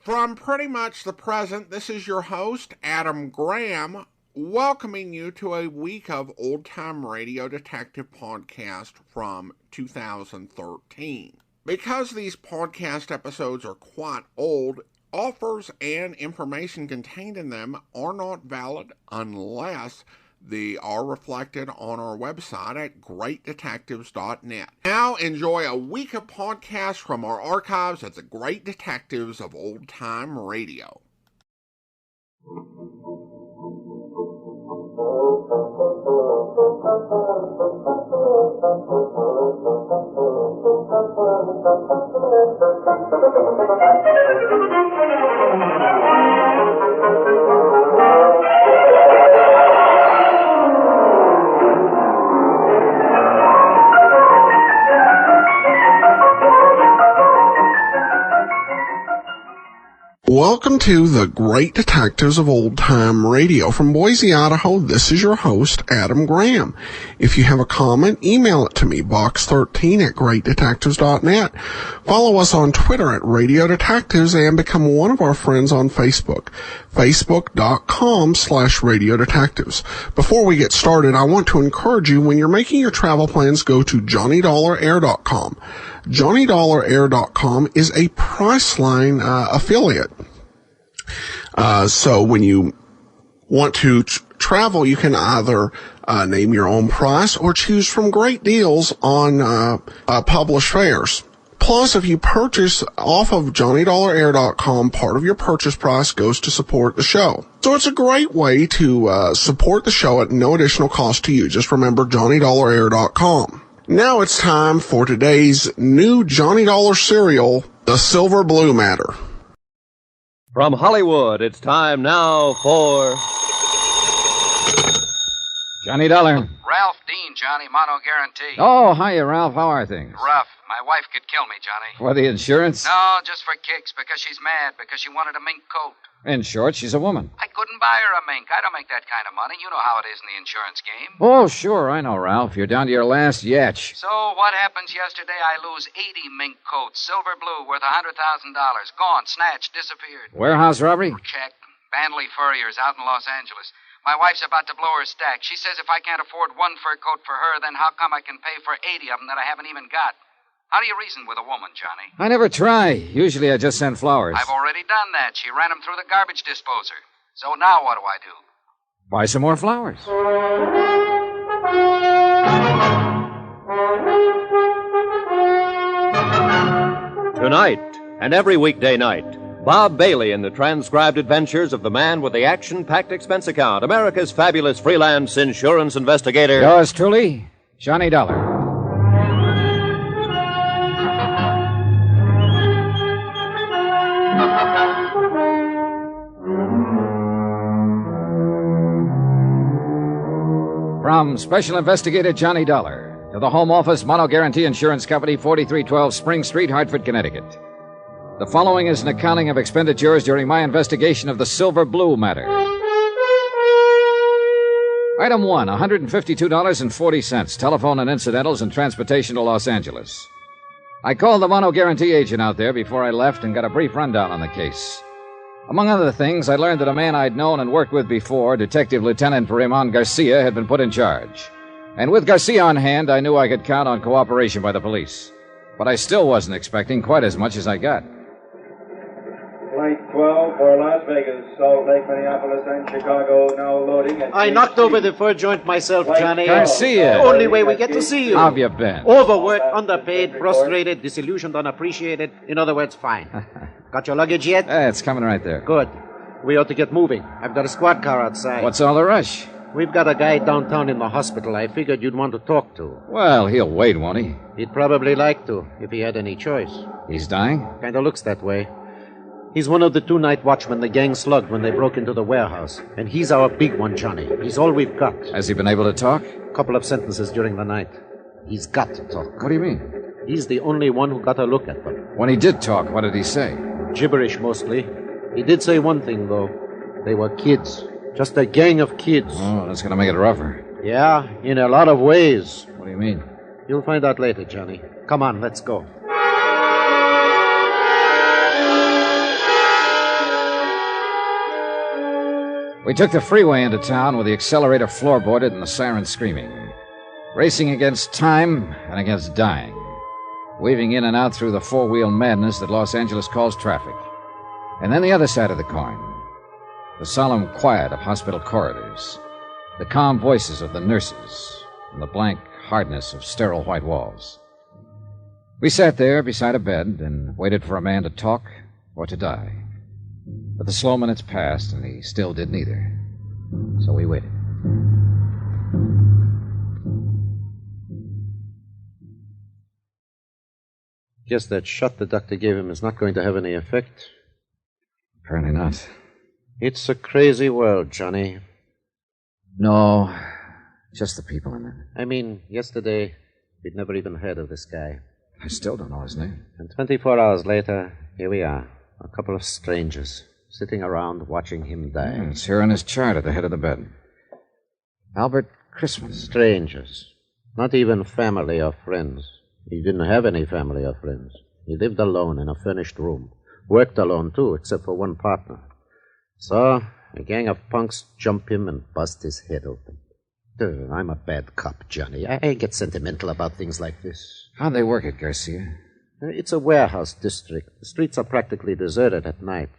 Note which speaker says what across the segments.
Speaker 1: From pretty much the present, this is your host, Adam Graham, welcoming you to a week of old-time radio detective podcast from 2013. Because these podcast episodes are quite old, offers and information contained in them are not valid unless they are reflected on our website at greatdetectives.net. Now enjoy a week of podcasts from our archives at the Great Detectives of Old Time Radio. Welcome to the Great Detectives of Old Time Radio. From Boise, Idaho, this is your host, Adam Graham. If you have a comment, email it to me, box13 at greatdetectives.net. Follow us on Twitter at Radio Detectives and become one of our friends on Facebook, facebook.com/Radio Detectives. Before we get started, I want to encourage you, when you're making your travel plans, go to JohnnyDollarAir.com. JohnnyDollarAir.com is a Priceline affiliate. So when you want to travel, you can either name your own price or choose from great deals on published fares. Plus, if you purchase off of JohnnyDollarAir.com, part of your purchase price goes to support the show. So it's a great way to support the show at no additional cost to you. Just remember JohnnyDollarAir.com. Now it's time for today's new Johnny Dollar serial, The Silver Blue Matter.
Speaker 2: From Hollywood, it's time now for
Speaker 3: Johnny Dollar.
Speaker 4: Ralph Dean, Johnny, mono guarantee.
Speaker 3: Oh, hiya, Ralph. How are things?
Speaker 4: Rough. My wife could kill me, Johnny.
Speaker 3: For the insurance?
Speaker 4: No, just for kicks, because she's mad, because she wanted a mink coat.
Speaker 3: In short, she's a woman.
Speaker 4: I couldn't buy her a mink. I don't make that kind of money. You know how it is in the insurance game.
Speaker 3: Oh, sure, I know, Ralph. You're down to your last yatch.
Speaker 4: So what happens yesterday? I lose 80 mink coats, silver blue, worth $100,000. Gone, snatched, disappeared.
Speaker 3: Warehouse robbery?
Speaker 4: Check. Bandley Furriers out in Los Angeles. My wife's about to blow her stack. She says if I can't afford one fur coat for her, then how come I can pay for 80 of them that I haven't even got? How do you reason with a woman, Johnny?
Speaker 3: I never try. Usually I just send flowers.
Speaker 4: I've already done that. She ran them through the garbage disposer. So now what do I do?
Speaker 3: Buy some more flowers.
Speaker 2: Tonight and every weekday night, Bob Bailey in the transcribed adventures of the man with the action-packed expense account, America's fabulous freelance insurance investigator.
Speaker 3: Yours truly, Johnny Dollar. From Special Investigator Johnny Dollar to the Home Office Mono Guarantee Insurance Company, 4312 Spring Street, Hartford, Connecticut. The following is an accounting of expenditures during my investigation of the Silver Blue matter. Item 1, $152.40, telephone and incidentals and transportation to Los Angeles. I called the Mono Guarantee agent out there before I left and got a brief rundown on the case. Among other things, I learned that a man I'd known and worked with before, Detective Lieutenant Raymond Garcia, had been put in charge. And with Garcia on hand, I knew I could count on cooperation by the police. But I still wasn't expecting quite as much as I got.
Speaker 5: Flight 12 for Las Vegas, Salt Lake, Minneapolis, and Chicago, now loading at...
Speaker 6: I knocked over the fur joint myself, Johnny.
Speaker 3: Garcia.
Speaker 6: Only way we get to see you.
Speaker 3: How have you been?
Speaker 6: Overworked, underpaid, frustrated, disillusioned, unappreciated. In other words, fine. Got your luggage yet?
Speaker 3: It's coming right there.
Speaker 6: Good. We ought to get moving. I've got a squad car outside.
Speaker 3: What's all the rush?
Speaker 6: We've got a guy downtown in the hospital I figured you'd want to talk to.
Speaker 3: Well, he'll wait, won't he?
Speaker 6: He'd probably like to, if he had any choice.
Speaker 3: He's dying?
Speaker 6: Kinda looks that way. He's one of the two night watchmen the gang slugged when they broke into the warehouse. And he's our big one, Johnny. He's all we've got.
Speaker 3: Has he been able to talk?
Speaker 6: A couple of sentences during the night. He's got to talk.
Speaker 3: What do you mean?
Speaker 6: He's the only one who got a look at them.
Speaker 3: When he did talk, what did he say?
Speaker 6: Gibberish, mostly. He did say one thing, though. They were kids. Just a gang of kids.
Speaker 3: Oh, that's going to make it rougher.
Speaker 6: Yeah, in a lot of ways.
Speaker 3: What do you mean?
Speaker 6: You'll find out later, Johnny. Come on, let's go.
Speaker 3: We took the freeway into town with the accelerator floorboarded and the siren screaming. Racing against time and against dying. Weaving in and out through the four-wheel madness that Los Angeles calls traffic. And then the other side of the coin. The solemn quiet of hospital corridors. The calm voices of the nurses. And the blank hardness of sterile white walls. We sat there beside a bed and waited for a man to talk or to die. But the slow minutes passed, and he still did neither. So we waited.
Speaker 6: Guess that shot the doctor gave him is not going to have any effect.
Speaker 3: Apparently not.
Speaker 6: It's a crazy world, Johnny.
Speaker 3: No, just the people in it.
Speaker 6: I mean, yesterday, we'd never even heard of this guy.
Speaker 3: I still don't know his name.
Speaker 6: And 24 hours later, here we are. A couple of strangers sitting around watching him die.
Speaker 3: It's here on his chart at the head of the bed. Albert Christman.
Speaker 6: Strangers. Not even family or friends. He didn't have any family or friends. He lived alone in a furnished room. Worked alone, too, except for one partner. So, a gang of punks jump him and bust his head open. I'm a bad cop, Johnny. I get sentimental about things like this.
Speaker 3: How'd they work it, Garcia?
Speaker 6: It's a warehouse district. The streets are practically deserted at night.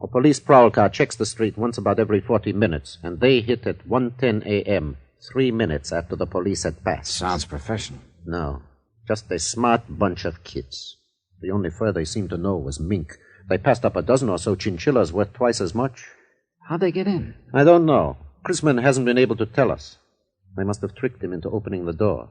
Speaker 6: A police prowl car checks the street once about every 40 minutes, and they hit at 1:10 a.m., 3 minutes after the police had passed.
Speaker 3: Sounds professional.
Speaker 6: No, just a smart bunch of kids. The only fur they seemed to know was mink. They passed up a dozen or so chinchillas worth twice as much.
Speaker 3: How'd they get in?
Speaker 6: I don't know. Chrisman hasn't been able to tell us. They must have tricked him into opening the door.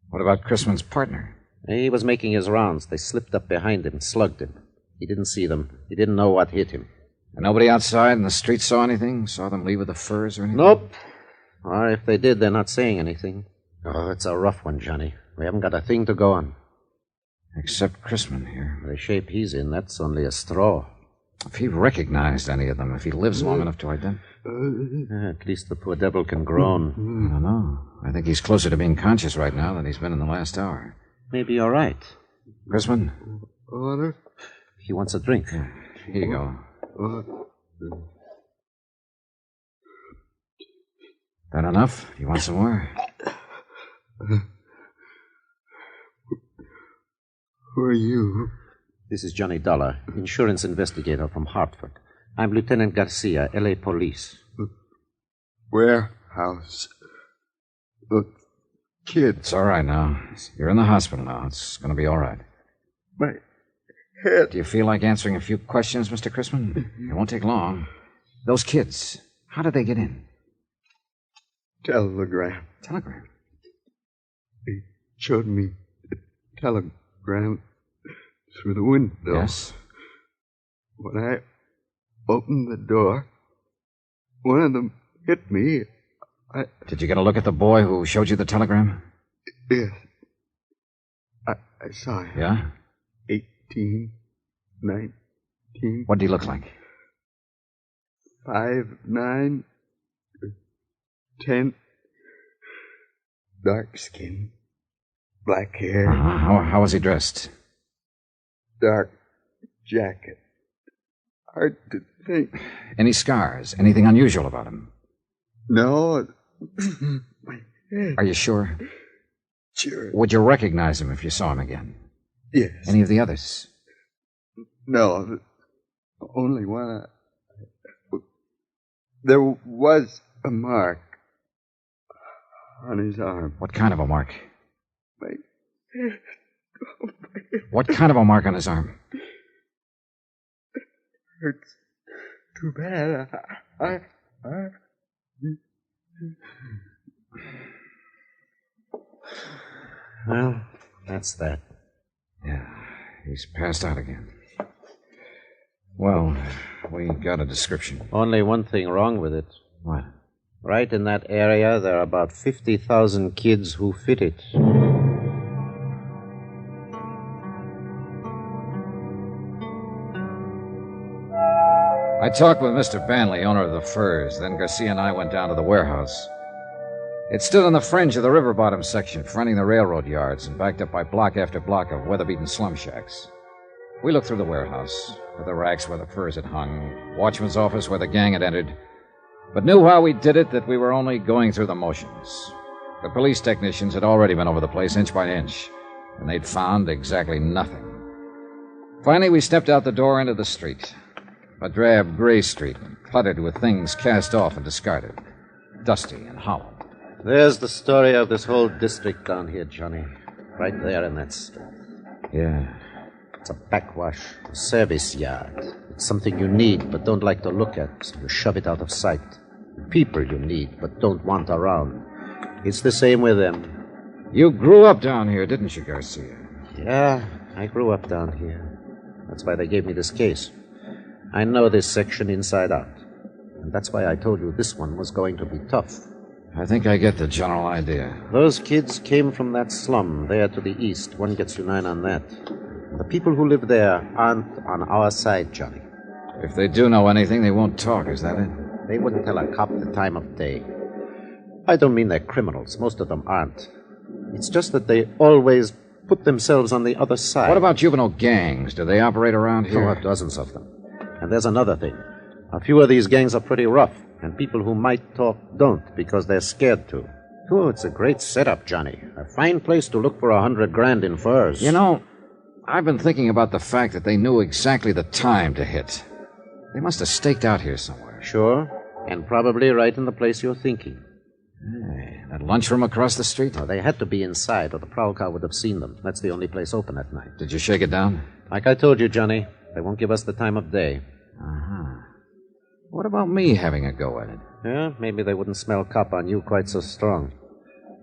Speaker 3: What about Chrisman's partner?
Speaker 6: He was making his rounds. They slipped up behind him, slugged him. He didn't see them. He didn't know what hit him.
Speaker 3: And nobody outside in the street saw anything? Saw them leave with the furs or anything?
Speaker 6: Nope. Or if they did, they're not saying anything. Oh, it's a rough one, Johnny. We haven't got a thing to go on.
Speaker 3: Except Chrisman here.
Speaker 6: The shape he's in, that's only a straw.
Speaker 3: If he recognized any of them, if he lives long enough to identify...
Speaker 6: At least the poor devil can groan.
Speaker 3: I don't know. I think he's closer to being conscious right now than he's been in the last hour.
Speaker 6: Maybe you're right.
Speaker 3: Chrisman?
Speaker 5: Water?
Speaker 6: He wants a drink.
Speaker 3: Yeah, here you go. That enough? You want some more?
Speaker 5: Who are you?
Speaker 6: This is Johnny Dollar, insurance investigator from Hartford. I'm Lieutenant Garcia, L.A. Police.
Speaker 5: Warehouse. The kid.
Speaker 3: It's all right now. You're in the hospital now. It's going to be all right.
Speaker 5: My head.
Speaker 3: Do you feel like answering a few questions, Mr. Chrisman? It won't take long. Those kids, how did they get in?
Speaker 5: Telegram.
Speaker 3: Telegram?
Speaker 5: They showed me the telegram through the window.
Speaker 3: Yes.
Speaker 5: When I opened the door, one of them hit me.
Speaker 3: Did you get a look at the boy who showed you the telegram?
Speaker 5: Yes. I saw him.
Speaker 3: Yeah?
Speaker 5: 18, 19.
Speaker 3: What did he look like?
Speaker 5: 5'9", 10, dark skin, black hair,
Speaker 3: How was he dressed?
Speaker 5: dark jacket. Hard to think.
Speaker 3: Any scars? Anything unusual about him?
Speaker 5: No. My head.
Speaker 3: Are you sure?
Speaker 5: Sure.
Speaker 3: Would you recognize him if you saw him again?
Speaker 5: Yes.
Speaker 3: Any of the others?
Speaker 5: No. The only one. There was a mark on his arm.
Speaker 3: What kind of a mark?
Speaker 5: My head. Oh, my head
Speaker 3: What kind of a mark on his arm?
Speaker 5: hurts too bad.
Speaker 6: Well, that's that.
Speaker 3: Yeah, he's passed out again. Well, we got a description.
Speaker 6: Only one thing wrong with it.
Speaker 3: What?
Speaker 6: Right in that area, there are about 50,000 kids who fit it.
Speaker 3: I talked with Mr. Banley, owner of the Furs. Then Garcia and I went down to the warehouse. It stood on the fringe of the river bottom section, fronting the railroad yards, and backed up by block after block of weather-beaten slum shacks. We looked through the warehouse, at the racks where the furs had hung, watchman's office where the gang had entered, but knew while we did it that we were only going through the motions. The police technicians had already been over the place inch by inch, and they'd found exactly nothing. Finally, we stepped out the door into the street. A drab gray street, cluttered with things cast off and discarded. Dusty and hollow.
Speaker 6: There's the story of this whole district down here, Johnny. Right there in that street.
Speaker 3: Yeah.
Speaker 6: It's a backwash, a service yard. It's something you need but don't like to look at, so you shove it out of sight. People you need but don't want around. It's the same with them.
Speaker 3: You grew up down here, didn't you, Garcia?
Speaker 6: Yeah, I grew up down here. That's why they gave me this case. I know this section inside out. And that's why I told you this one was going to be tough.
Speaker 3: I think I get the general idea.
Speaker 6: Those kids came from that slum there to the east. One gets you 9 on that. The people who live there aren't on our side, Johnny.
Speaker 3: If they do know anything, they won't talk, is that it?
Speaker 6: They wouldn't tell a cop the time of day. I don't mean they're criminals. Most of them aren't. It's just that they always put themselves on the other side.
Speaker 3: What about juvenile gangs? Do they operate around here?
Speaker 6: Oh, dozens of them. And there's another thing. A few of these gangs are pretty rough, and people who might talk don't because they're scared to. Oh, it's a great setup, Johnny. A fine place to look for $100,000 in furs.
Speaker 3: You know, I've been thinking about the fact that they knew exactly the time to hit. They must have staked out here somewhere.
Speaker 6: Sure, and probably right in the place you're thinking.
Speaker 3: Hey, that lunchroom across the street?
Speaker 6: No, they had to be inside, or the prowl car would have seen them. That's the only place open at night.
Speaker 3: Did you shake it down?
Speaker 6: Like I told you, Johnny, they won't give us the time of day.
Speaker 3: Uh-huh. What about me having a go at it?
Speaker 6: Yeah, maybe they wouldn't smell cop on you quite so strong.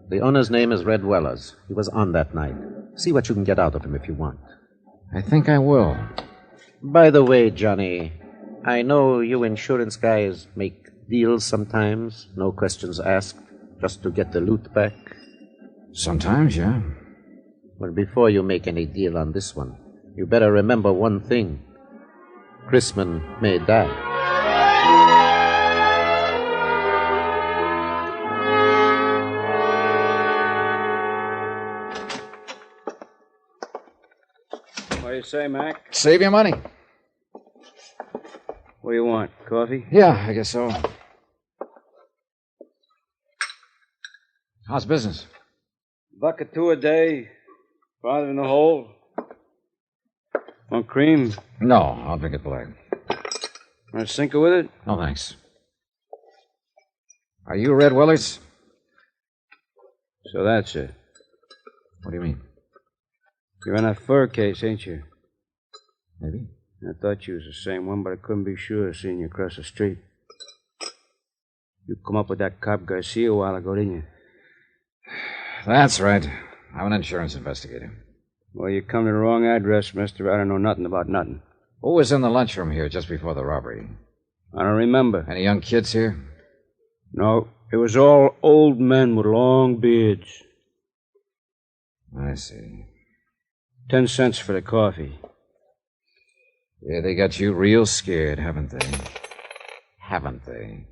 Speaker 6: The owner's name is Red Wellers. He was on that night. See what you can get out of him if you want.
Speaker 3: I think I will.
Speaker 6: By the way, Johnny, I know you insurance guys make deals sometimes, no questions asked, just to get the loot back.
Speaker 3: Sometimes, yeah.
Speaker 6: Well, before you make any deal on this one, you better remember one thing. Chrisman may die.
Speaker 7: What do you say, Mac?
Speaker 3: Save your money.
Speaker 7: What do you want? Coffee?
Speaker 3: Yeah, I guess so. How's business?
Speaker 7: $1 or $2 a day. Father in the hole. Want cream?
Speaker 3: No, I'll drink it black.
Speaker 7: Want a sinker with it?
Speaker 3: No, thanks. Are you Red Willers?
Speaker 7: So that's it.
Speaker 3: What do you mean?
Speaker 7: You're on that fur case, ain't you?
Speaker 3: Maybe.
Speaker 7: I thought you was the same one, but I couldn't be sure seeing you across the street. You come up with that cop Garcia a while ago, didn't you?
Speaker 3: That's right. I'm an insurance investigator.
Speaker 7: Well, you come to the wrong address, mister. I don't know nothing about nothing.
Speaker 3: Who was in the lunchroom here just before the robbery?
Speaker 7: I don't remember.
Speaker 3: Any young kids here?
Speaker 7: No, it was all old men with long beards.
Speaker 3: I see.
Speaker 7: 10 cents for the coffee.
Speaker 3: Yeah, they got you real scared, haven't they? Haven't they?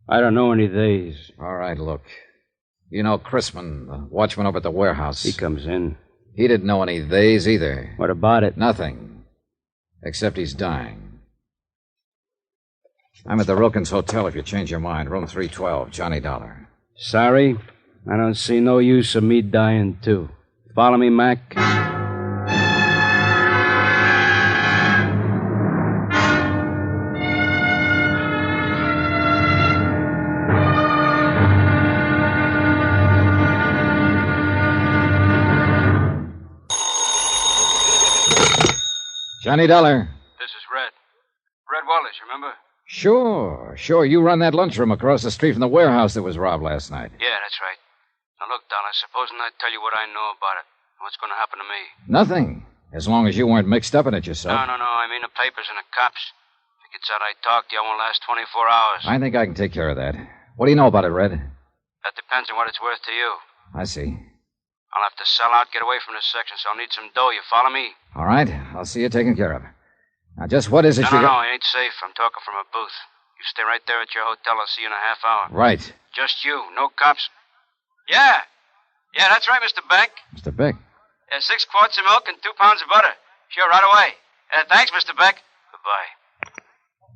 Speaker 7: I don't know any days.
Speaker 3: All right, look. You know Chrisman, the watchman over at the warehouse.
Speaker 7: He comes in.
Speaker 3: He didn't know any theys either.
Speaker 7: What about it?
Speaker 3: Nothing. Except he's dying. I'm at the Wilkins Hotel if you change your mind. Room 312, Johnny Dollar.
Speaker 7: Sorry, I don't see no use of me dying, too. Follow me, Mac?
Speaker 3: Johnny Dollar.
Speaker 4: This is Red. Red Wallace, remember?
Speaker 3: Sure. You run that lunchroom across the street from the warehouse that was robbed last night.
Speaker 4: Yeah, that's right. Now, look, Dollar, supposing I tell you what I know about it. What's going to happen to me?
Speaker 3: Nothing. As long as you weren't mixed up in it yourself.
Speaker 4: No. I mean the papers and the cops. If it gets out I talked to you, I won't last 24 hours.
Speaker 3: I think I can take care of that. What do you know about it, Red?
Speaker 4: That depends on what it's worth to you.
Speaker 3: I see.
Speaker 4: I'll have to sell out, get away from this section, so I'll need some dough. You follow me?
Speaker 3: All right. I'll see you taken care of. Now, just what is it
Speaker 4: No, it ain't safe. I'm talking from a booth. You stay right there at your hotel. I'll see you in a half hour.
Speaker 3: Right.
Speaker 4: Just you. No cops. Yeah, that's right, Mr. Beck.
Speaker 3: Mr. Beck.
Speaker 4: 6 quarts of milk and 2 pounds of butter. Sure, right away. Thanks, Mr. Beck. Goodbye.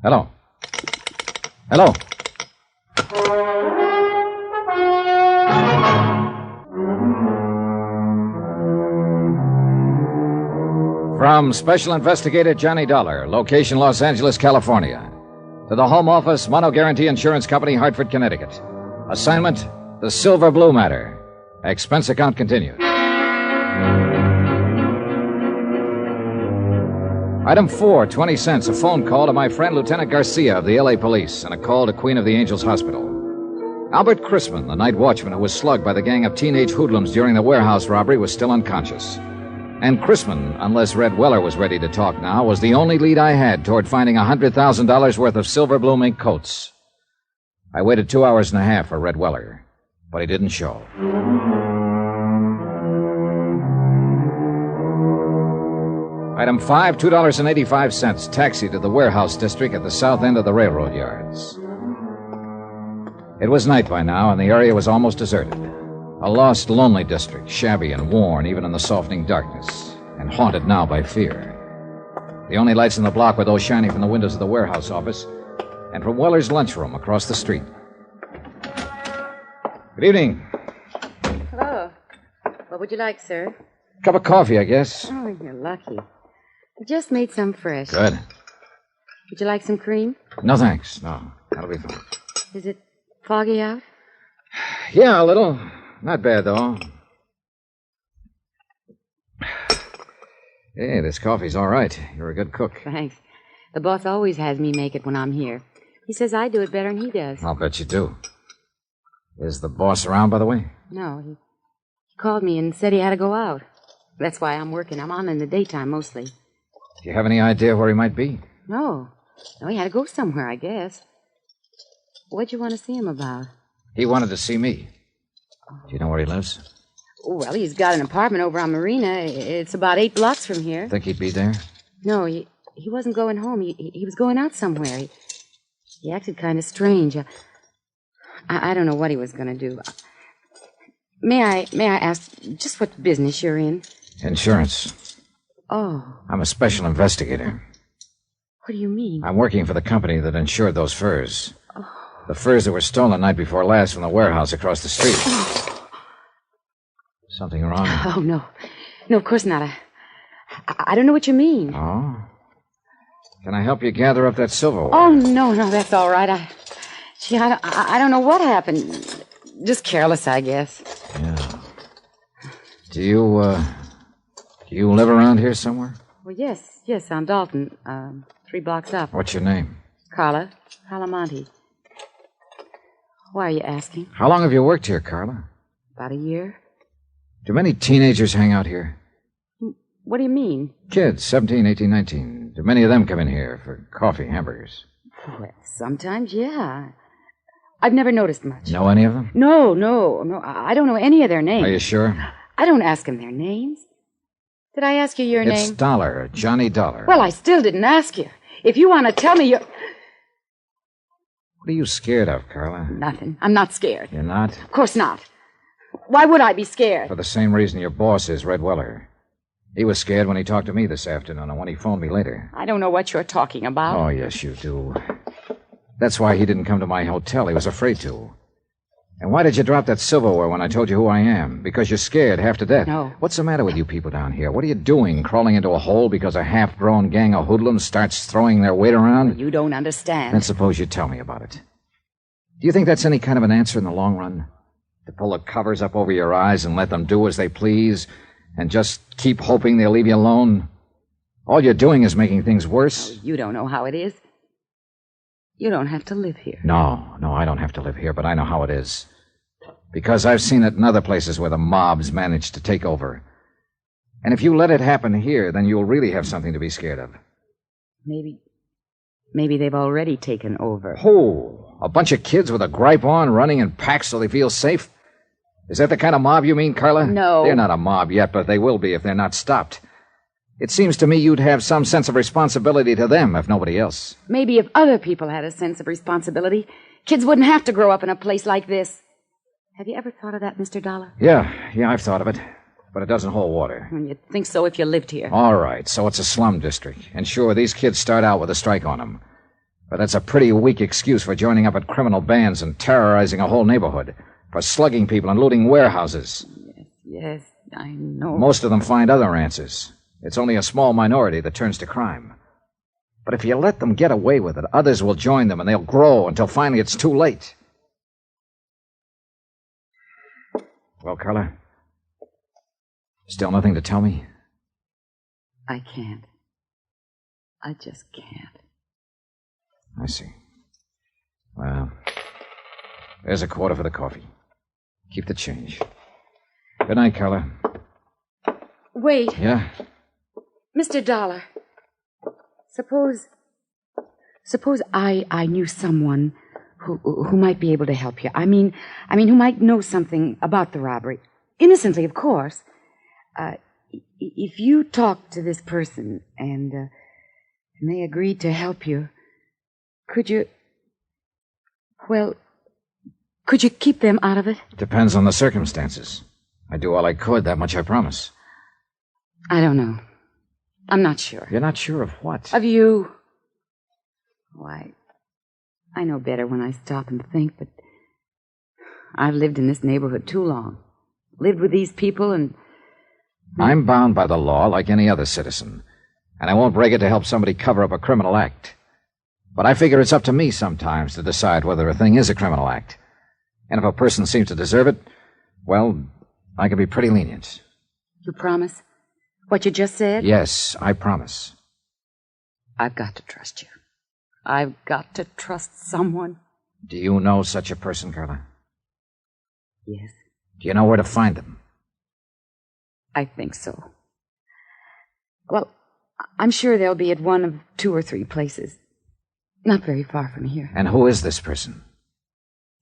Speaker 3: Hello. From Special Investigator Johnny Dollar, location Los Angeles, California, to the Home Office, Mono Guarantee Insurance Company, Hartford, Connecticut. Assignment, the Silver Blue Matter. Expense account continued. Item 4, 20 cents, a phone call to my friend Lieutenant Garcia of the L.A. Police, and a call to Queen of the Angels Hospital. Albert Chrisman, the night watchman who was slugged by the gang of teenage hoodlums during the warehouse robbery, was still unconscious. And Chrisman, unless Red Weller was ready to talk now, was the only lead I had toward finding $100,000 worth of silver blue mink coats. I waited 2 hours and a half for Red Weller, but he didn't show. Item 5, $2.85, taxi to the warehouse district at the south end of the railroad yards. It was night by now, and the area was almost deserted. A lost, lonely district, shabby and worn even in the softening darkness, and haunted now by fear. The only lights in the block were those shining from the windows of the warehouse office and from Weller's lunchroom across the street. Good evening.
Speaker 8: Hello. What would you like, sir?
Speaker 3: Cup of coffee, I guess.
Speaker 8: Oh, you're lucky. I just made some fresh.
Speaker 3: Good.
Speaker 8: Would you like some cream?
Speaker 3: No, thanks. No, that'll be fine.
Speaker 8: Is it foggy out?
Speaker 3: Yeah, a little. Not bad, though. Hey, this coffee's all right. You're a good cook.
Speaker 8: Thanks. The boss always has me make it when I'm here. He says I do it better than he does.
Speaker 3: I'll bet you do. Is the boss around, by the way?
Speaker 8: No, he called me and said he had to go out. That's why I'm working. I'm on in the daytime mostly.
Speaker 3: Do you have any idea where he might be?
Speaker 8: No, he had to go somewhere, I guess. What'd you want to see him about?
Speaker 3: He wanted to see me. Do you know where he lives?
Speaker 8: Well, he's got an apartment over on Marina. It's about 8 blocks from here.
Speaker 3: Think he'd be there?
Speaker 8: No, he wasn't going home. He was going out somewhere. He acted kind of strange. I don't know what he was going to do. May I ask just what business you're in?
Speaker 3: Insurance.
Speaker 8: Oh.
Speaker 3: I'm a special investigator.
Speaker 8: What do you mean?
Speaker 3: I'm working for the company that insured those furs. Oh. The furs that were stolen night before last from the warehouse across the street. Oh. Something wrong?
Speaker 8: Oh, no. No, of course not. I don't know what you mean.
Speaker 3: Oh? Can I help you gather up that silverware?
Speaker 8: Oh, no, that's all right. I don't know what happened. Just careless, I guess.
Speaker 3: Yeah. Do you live around here somewhere?
Speaker 8: Well, yes, on Dalton, 3 blocks up.
Speaker 3: What's your name?
Speaker 8: Carla Monte. Why are you asking?
Speaker 3: How long have you worked here, Carla?
Speaker 8: About a year.
Speaker 3: Do many teenagers hang out here?
Speaker 8: What do you mean?
Speaker 3: Kids, 17, 18, 19. Do many of them come in here for coffee, hamburgers?
Speaker 8: Well, sometimes, yeah. I've never noticed much.
Speaker 3: Know any of them?
Speaker 8: No. I don't know any of their names.
Speaker 3: Are you sure?
Speaker 8: I don't ask them their names. Did I ask you your name?
Speaker 3: It's Dollar, Johnny Dollar.
Speaker 8: Well, I still didn't ask you. If you want to tell me
Speaker 3: What are you scared of, Carla?
Speaker 8: Nothing. I'm not scared.
Speaker 3: You're not?
Speaker 8: Of course not. Why would I be scared?
Speaker 3: For the same reason your boss is, Red Weller. He was scared when he talked to me this afternoon and when he phoned me later.
Speaker 8: I don't know what you're talking about.
Speaker 3: Oh, yes, you do. That's why he didn't come to my hotel. He was afraid to. And why did you drop that silverware when I told you who I am? Because you're scared half to death.
Speaker 8: No.
Speaker 3: What's the matter with you people down here? What are you doing, crawling into a hole because a half-grown gang of hoodlums starts throwing their weight around?
Speaker 8: You don't understand.
Speaker 3: Then suppose you tell me about it. Do you think that's any kind of an answer in the long run? To pull the covers up over your eyes and let them do as they please and just keep hoping they'll leave you alone? All you're doing is making things worse.
Speaker 8: Oh, you don't know how it is. You don't have to live here.
Speaker 3: No, I don't have to live here, but I know how it is. Because I've seen it in other places where the mobs manage to take over. And if you let it happen here, then you'll really have something to be scared of.
Speaker 8: Maybe they've already taken over.
Speaker 3: Oh, a bunch of kids with a gripe on running in packs so they feel safe? Is that the kind of mob you mean, Carla?
Speaker 8: No.
Speaker 3: They're not a mob yet, but they will be if they're not stopped. It seems to me you'd have some sense of responsibility to them, if nobody else.
Speaker 8: Maybe if other people had a sense of responsibility, kids wouldn't have to grow up in a place like this. Have you ever thought of that, Mr. Dollar?
Speaker 3: Yeah, I've thought of it. But it doesn't hold water.
Speaker 8: You'd think so if you lived here.
Speaker 3: All right, so it's a slum district. And sure, these kids start out with a strike on them. But that's a pretty weak excuse for joining up at criminal bands and terrorizing a whole neighborhood, for slugging people and looting warehouses.
Speaker 8: Yes, I know.
Speaker 3: Most of them find other answers. It's only a small minority that turns to crime. But if you let them get away with it, others will join them and they'll grow until finally it's too late. Well, Carla? Still nothing to tell me?
Speaker 8: I can't. I just can't.
Speaker 3: I see. Well, there's a quarter for the coffee. Keep the change. Good night, Carla.
Speaker 8: Wait.
Speaker 3: Yeah?
Speaker 8: Mr. Dollar. Suppose I knew someone who might be able to help you. I mean, who might know something about the robbery. Innocently, of course. If you talk to this person and they agreed to help you, could you keep them out of it?
Speaker 3: Depends on the circumstances. I'd do all I could, that much I promise.
Speaker 8: I don't know. I'm not sure.
Speaker 3: You're not sure of what?
Speaker 8: Of you. Why, I know better when I stop and think, but I've lived in this neighborhood too long. Lived with these people and...
Speaker 3: I'm bound by the law like any other citizen, and I won't break it to help somebody cover up a criminal act. But I figure it's up to me sometimes to decide whether a thing is a criminal act. And if a person seems to deserve it, well, I can be pretty lenient.
Speaker 8: You promise? What you just said?
Speaker 3: Yes, I promise.
Speaker 8: I've got to trust you. I've got to trust someone.
Speaker 3: Do you know such a person, Carla?
Speaker 8: Yes.
Speaker 3: Do you know where to find them?
Speaker 8: I think so. Well, I'm sure they'll be at one of 2 or 3 places. Not very far from here.
Speaker 3: And who is this person?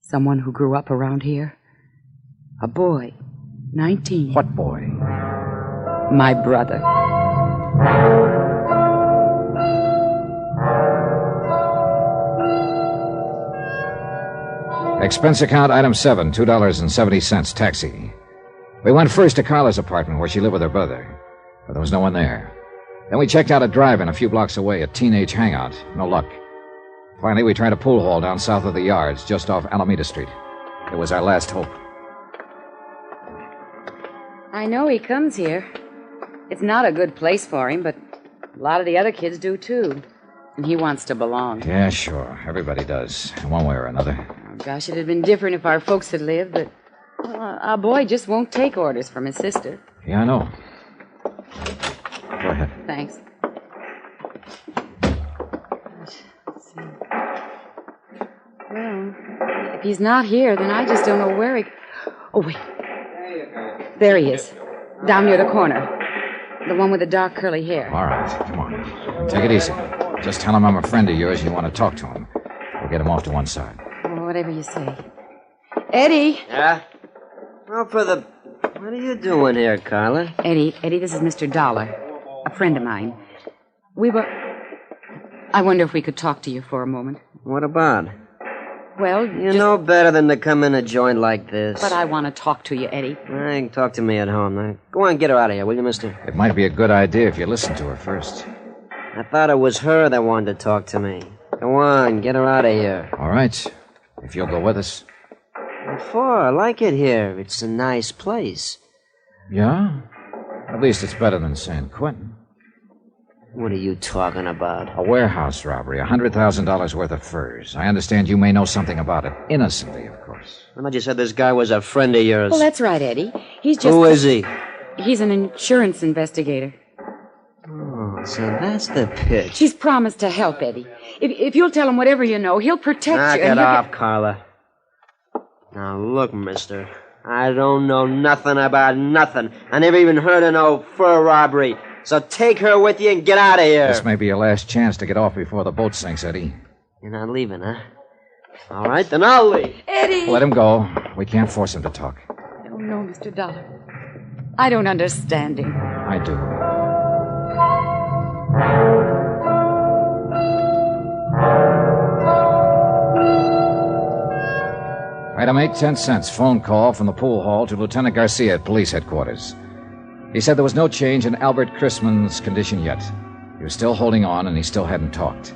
Speaker 8: Someone who grew up around here. A boy. 19.
Speaker 3: What boy?
Speaker 8: My brother.
Speaker 3: Expense account item 7, $2.70, taxi. We went first to Carla's apartment where she lived with her brother, but there was no one there. Then we checked out a drive-in a few blocks away, a teenage hangout. No luck. Finally, we tried a pool hall down south of the yards, just off Alameda Street. It was our last hope.
Speaker 8: I know he comes here. It's not a good place for him, but a lot of the other kids do, too. And he wants to belong.
Speaker 3: Yeah, sure. Everybody does, in one way or another.
Speaker 8: Oh, gosh, it'd have been different if our folks had lived, but well, our boy just won't take orders from his sister.
Speaker 3: Yeah, I know. Go ahead.
Speaker 8: Thanks. Let's see. Well, if he's not here, then I just don't know where he... Oh, wait. There he is. Down near the corner. The one with the dark curly hair.
Speaker 3: All right, come on. Take it easy. Just tell him I'm a friend of yours and you want to talk to him. We'll get him off to one side.
Speaker 8: Oh, whatever you say. Eddie!
Speaker 9: Yeah? Well, what are you doing here, Carla?
Speaker 8: Eddie, this is Mr. Dollar. A friend of mine. I wonder if we could talk to you for a moment.
Speaker 9: What about?
Speaker 8: Well,
Speaker 9: you know better than to come in a joint like this.
Speaker 8: But I want to talk to you, Eddie.
Speaker 9: You can talk to me at home. Now, go on, get her out of here, will you, mister?
Speaker 3: It might be a good idea if you listen to her first.
Speaker 9: I thought it was her that wanted to talk to me. Go on, get her out of here.
Speaker 3: All right, if you'll go with us.
Speaker 9: What for? I like it here. It's a nice place.
Speaker 3: Yeah? At least it's better than San Quentin.
Speaker 9: What are you talking about?
Speaker 3: A warehouse robbery, $100,000 worth of furs. I understand you may know something about it. Innocently, of course.
Speaker 9: I thought you said this guy was a friend of yours.
Speaker 8: Well, that's right, Eddie. He's just...
Speaker 9: Who is he?
Speaker 8: He's an insurance investigator.
Speaker 9: Oh, so that's the pitch.
Speaker 8: He's promised to help, Eddie. If you'll tell him whatever you know, he'll protect you.
Speaker 9: Knock it off, Carla. Now, look, mister. I don't know nothing about nothing. I never even heard of no fur robbery. So take her with you and get out of here.
Speaker 3: This may be your last chance to get off before the boat sinks, Eddie.
Speaker 9: You're not leaving, huh? All right, then I'll leave.
Speaker 8: Eddie!
Speaker 3: Let him go. We can't force him to talk.
Speaker 8: Oh, no, Mr. Dollar. I don't understand him.
Speaker 3: I do. Item 8, 10 cents. Phone call from the pool hall to Lieutenant Garcia at police headquarters. He said there was no change in Albert Chrisman's condition yet. He was still holding on, and he still hadn't talked.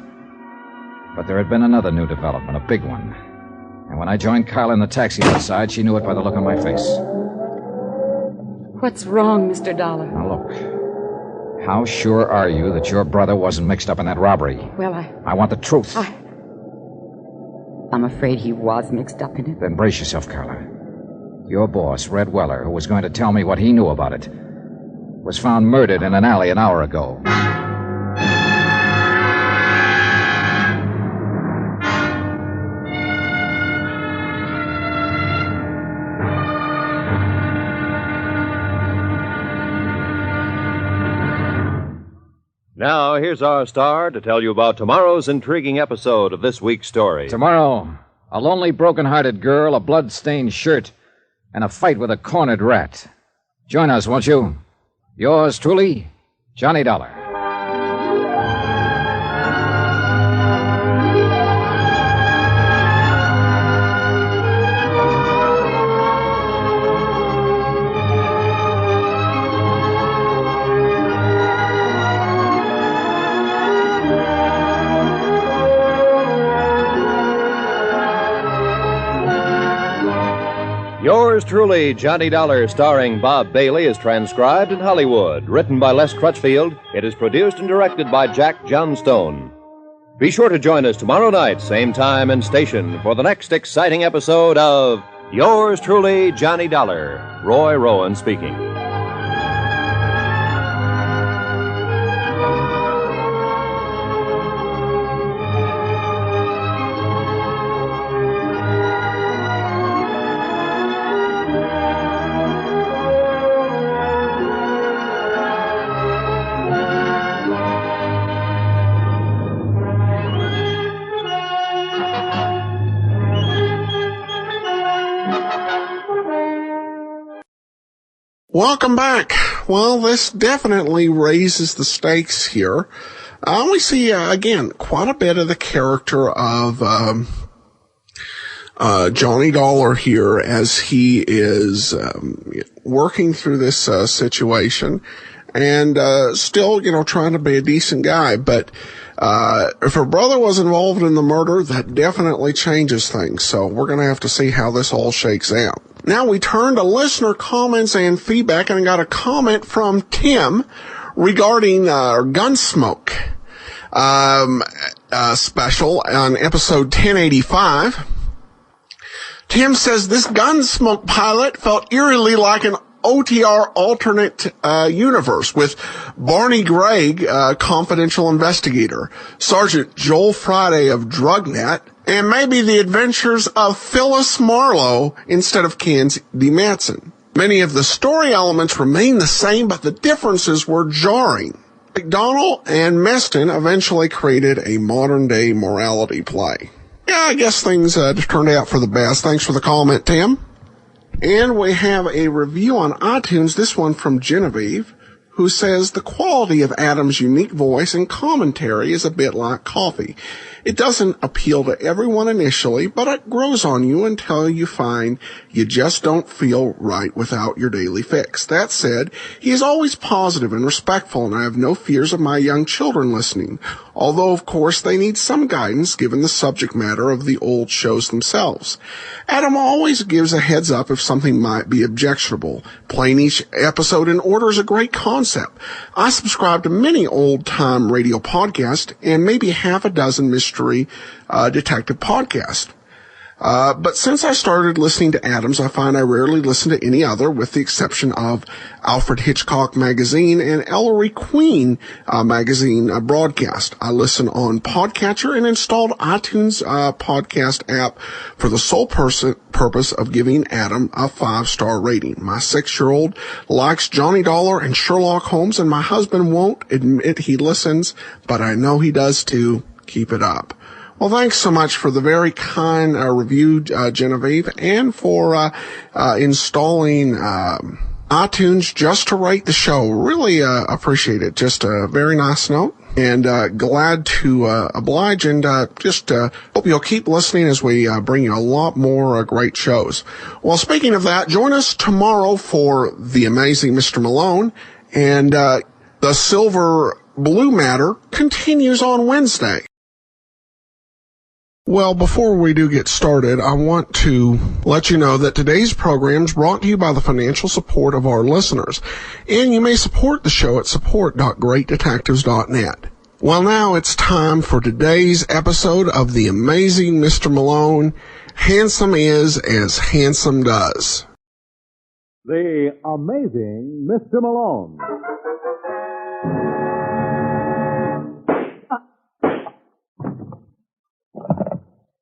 Speaker 3: But there had been another new development, a big one. And when I joined Carla in the taxi outside, she knew it by the look on my face.
Speaker 8: What's wrong, Mr. Dollar?
Speaker 3: Now, look. How sure are you that your brother wasn't mixed up in that robbery?
Speaker 8: Well,
Speaker 3: I want the truth.
Speaker 8: I'm afraid he was mixed up in it.
Speaker 3: Then brace yourself, Carla. Your boss, Red Weller, who was going to tell me what he knew about it, was found murdered in an alley an hour ago.
Speaker 2: Now, here's our star to tell you about tomorrow's intriguing episode of this week's story.
Speaker 3: Tomorrow, a lonely, broken-hearted girl, a blood-stained shirt, and a fight with a cornered rat. Join us, won't you? Yours truly, Johnny Dollar.
Speaker 2: Yours truly, Johnny Dollar, starring Bob Bailey, is transcribed in Hollywood. Written by Les Crutchfield, it is produced and directed by Jack Johnstone. Be sure to join us tomorrow night, same time and station, for the next exciting episode of Yours truly, Johnny Dollar. Roy Rowan speaking.
Speaker 1: Welcome back. Well, this definitely raises the stakes here. We see, again, quite a bit of the character of Johnny Dollar here as he is working through this situation and still, trying to be a decent guy. But if her brother was involved in the murder, that definitely changes things. So we're going to have to see how this all shakes out. Now we turn to listener comments and feedback, and I got a comment from Tim regarding Gunsmoke special on episode 1085. Tim says, this Gunsmoke pilot felt eerily like an OTR alternate universe with Barney Gregg, confidential investigator, Sergeant Joel Friday of Drugnet, and maybe the adventures of Phyllis Marlowe instead of Candy Matson. Many of the story elements remain the same, but the differences were jarring. McDonnell and Meston eventually created a modern-day morality play. Yeah, I guess things turned out for the best. Thanks for the comment, Tim. And we have a review on iTunes, this one from Genevieve, who says the quality of Adam's unique voice and commentary is a bit like coffee. It doesn't appeal to everyone initially, but it grows on you until you find you just don't feel right without your daily fix. That said, he is always positive and respectful, and I have no fears of my young children listening, although, of course, they need some guidance given the subject matter of the old shows themselves. Adam always gives a heads up if something might be objectionable. Playing each episode in order is a great concept. I subscribe to many old-time radio podcasts and maybe half a dozen mystery detective podcasts. But since I started listening to Adams, I find I rarely listen to any other, with the exception of Alfred Hitchcock Magazine and Ellery Queen Magazine broadcast. I listen on Podcatcher and installed iTunes podcast app for the sole purpose of giving Adam a 5-star rating. My 6-year-old likes Johnny Dollar and Sherlock Holmes, and my husband won't admit he listens, but I know he does too. Keep it up. Well, thanks so much for the very kind review, Genevieve, and for installing iTunes just to rate the show. Really appreciate it. Just a very nice note, and glad to oblige, and just hope you'll keep listening as we bring you a lot more great shows. Well, speaking of that, join us tomorrow for The Amazing Mr. Malone, and The Silver Blue Matter continues on Wednesday. Well, before we do get started, I want to let you know that today's program is brought to you by the financial support of our listeners, and you may support the show at support.greatdetectives.net. Well, now it's time for today's episode of The Amazing Mr. Malone. Handsome is as handsome does.
Speaker 10: The Amazing Mr. Malone.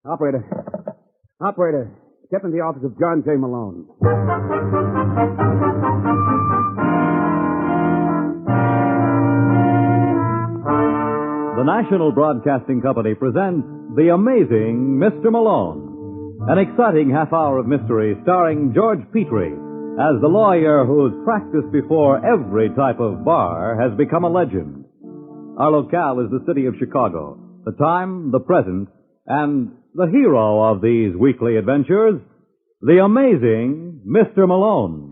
Speaker 10: Operator, step in the office of John J. Malone. The National Broadcasting Company presents The Amazing Mr. Malone, an exciting half hour of mystery starring George Petrie as the lawyer whose practice before every type of bar has become a legend. Our locale is the city of Chicago, the time, the present, and the hero of these weekly adventures, the amazing Mr. Malone.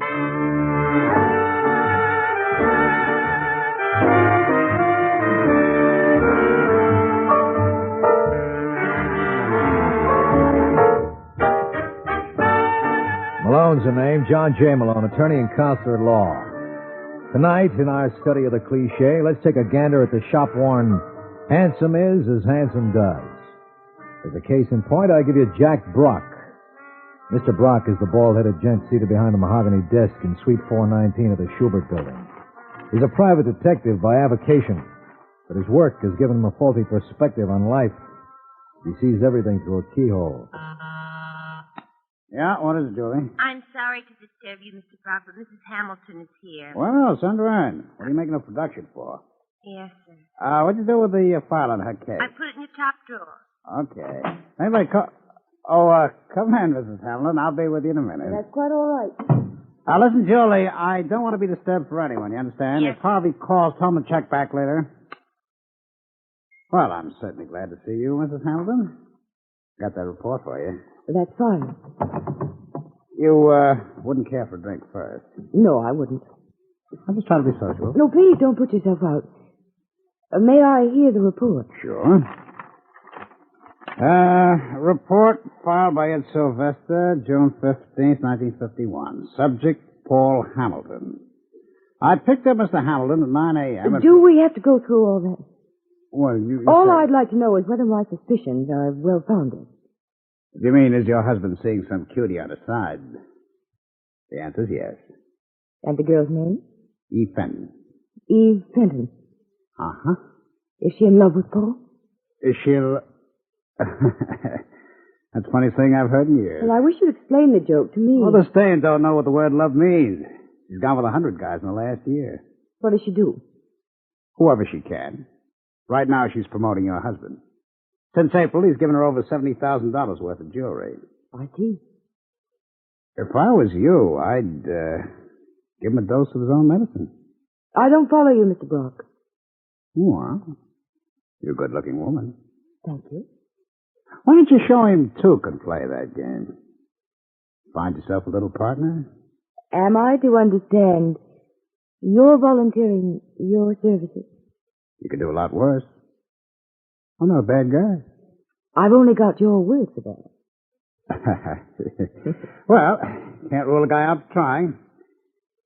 Speaker 11: Malone's the name, John J. Malone, attorney and counselor at law. Tonight, in our study of the cliché, let's take a gander at the shop-worn handsome is as handsome does. As a case in point, I give you Jack Brock. Mr. Brock is the bald-headed gent seated behind the mahogany desk in Suite 419 of the Schubert Building. He's a private detective by avocation, but his work has given him a faulty perspective on life. He sees everything through a keyhole.
Speaker 12: Yeah, what is it, Julie?
Speaker 13: I'm sorry to disturb you, Mr. Brock, but Mrs. Hamilton is here.
Speaker 12: Well, send her in. What are you making a production for?
Speaker 13: Yes, sir.
Speaker 12: What'd you do with the file on her case?
Speaker 13: I put it in your top drawer.
Speaker 12: Okay. Anybody come in, Mrs. Hamlin. I'll be with you in a minute.
Speaker 8: That's quite all right.
Speaker 12: Listen, Julie, I don't want to be disturbed for anyone, you understand?
Speaker 13: Yes.
Speaker 12: If Harvey calls, tell him to check back later. Well, I'm certainly glad to see you, Mrs. Hamilton. Got that report for you.
Speaker 8: That's fine.
Speaker 12: You, wouldn't care for a drink first.
Speaker 8: No, I wouldn't.
Speaker 12: I'm just trying to be sociable.
Speaker 8: No, please don't put yourself out. May I hear the report?
Speaker 12: Sure. Report filed by Ed Sylvester, June 15th, 1951. Subject, Paul Hamilton. I picked up Mr. Hamilton at 9 a.m.
Speaker 8: Do we have to go through all that?
Speaker 12: Well, you
Speaker 8: all
Speaker 12: said...
Speaker 8: I'd like to know is whether my suspicions are well-founded.
Speaker 12: What do you mean, is your husband seeing some cutie on the side? The answer's yes.
Speaker 8: And the girl's name?
Speaker 12: Eve Fenton.
Speaker 8: Eve Fenton.
Speaker 12: Uh-huh.
Speaker 8: Is she in love with Paul?
Speaker 12: She'll... That's the funniest thing I've heard in years.
Speaker 8: Well, I wish you'd explain the joke to me.
Speaker 12: Well, the Stain don't know what the word love means. She's gone with 100 guys in the last year.
Speaker 8: What does she do?
Speaker 12: Whoever she can. Right now, she's promoting your husband. Since April, he's given her over $70,000 worth of jewelry.
Speaker 8: I see.
Speaker 12: If I was you, I'd give him a dose of his own medicine.
Speaker 8: I don't follow you, Mr. Brock.
Speaker 12: Well, you're a good-looking woman.
Speaker 8: Thank you.
Speaker 12: Why don't you show him two can play that game? Find yourself a little partner?
Speaker 8: Am I to understand you're volunteering your services?
Speaker 12: You could do a lot worse. I'm not a bad guy.
Speaker 8: I've only got your word for that.
Speaker 12: Well, can't rule a guy out for trying. If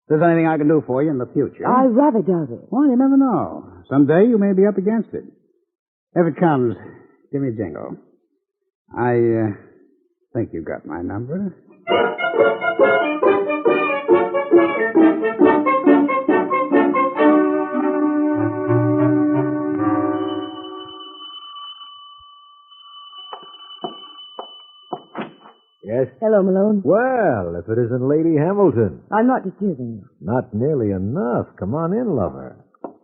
Speaker 12: there's anything I can do for you in the future...
Speaker 8: I rather doubt it.
Speaker 12: Well, you never know. Someday you may be up against it. If it comes, give me a jingle. I think you got my number.
Speaker 11: Yes?
Speaker 8: Hello, Malone.
Speaker 11: Well, if it isn't Lady Hamilton.
Speaker 8: I'm not disturbing you.
Speaker 11: Not nearly enough. Come on in, lover.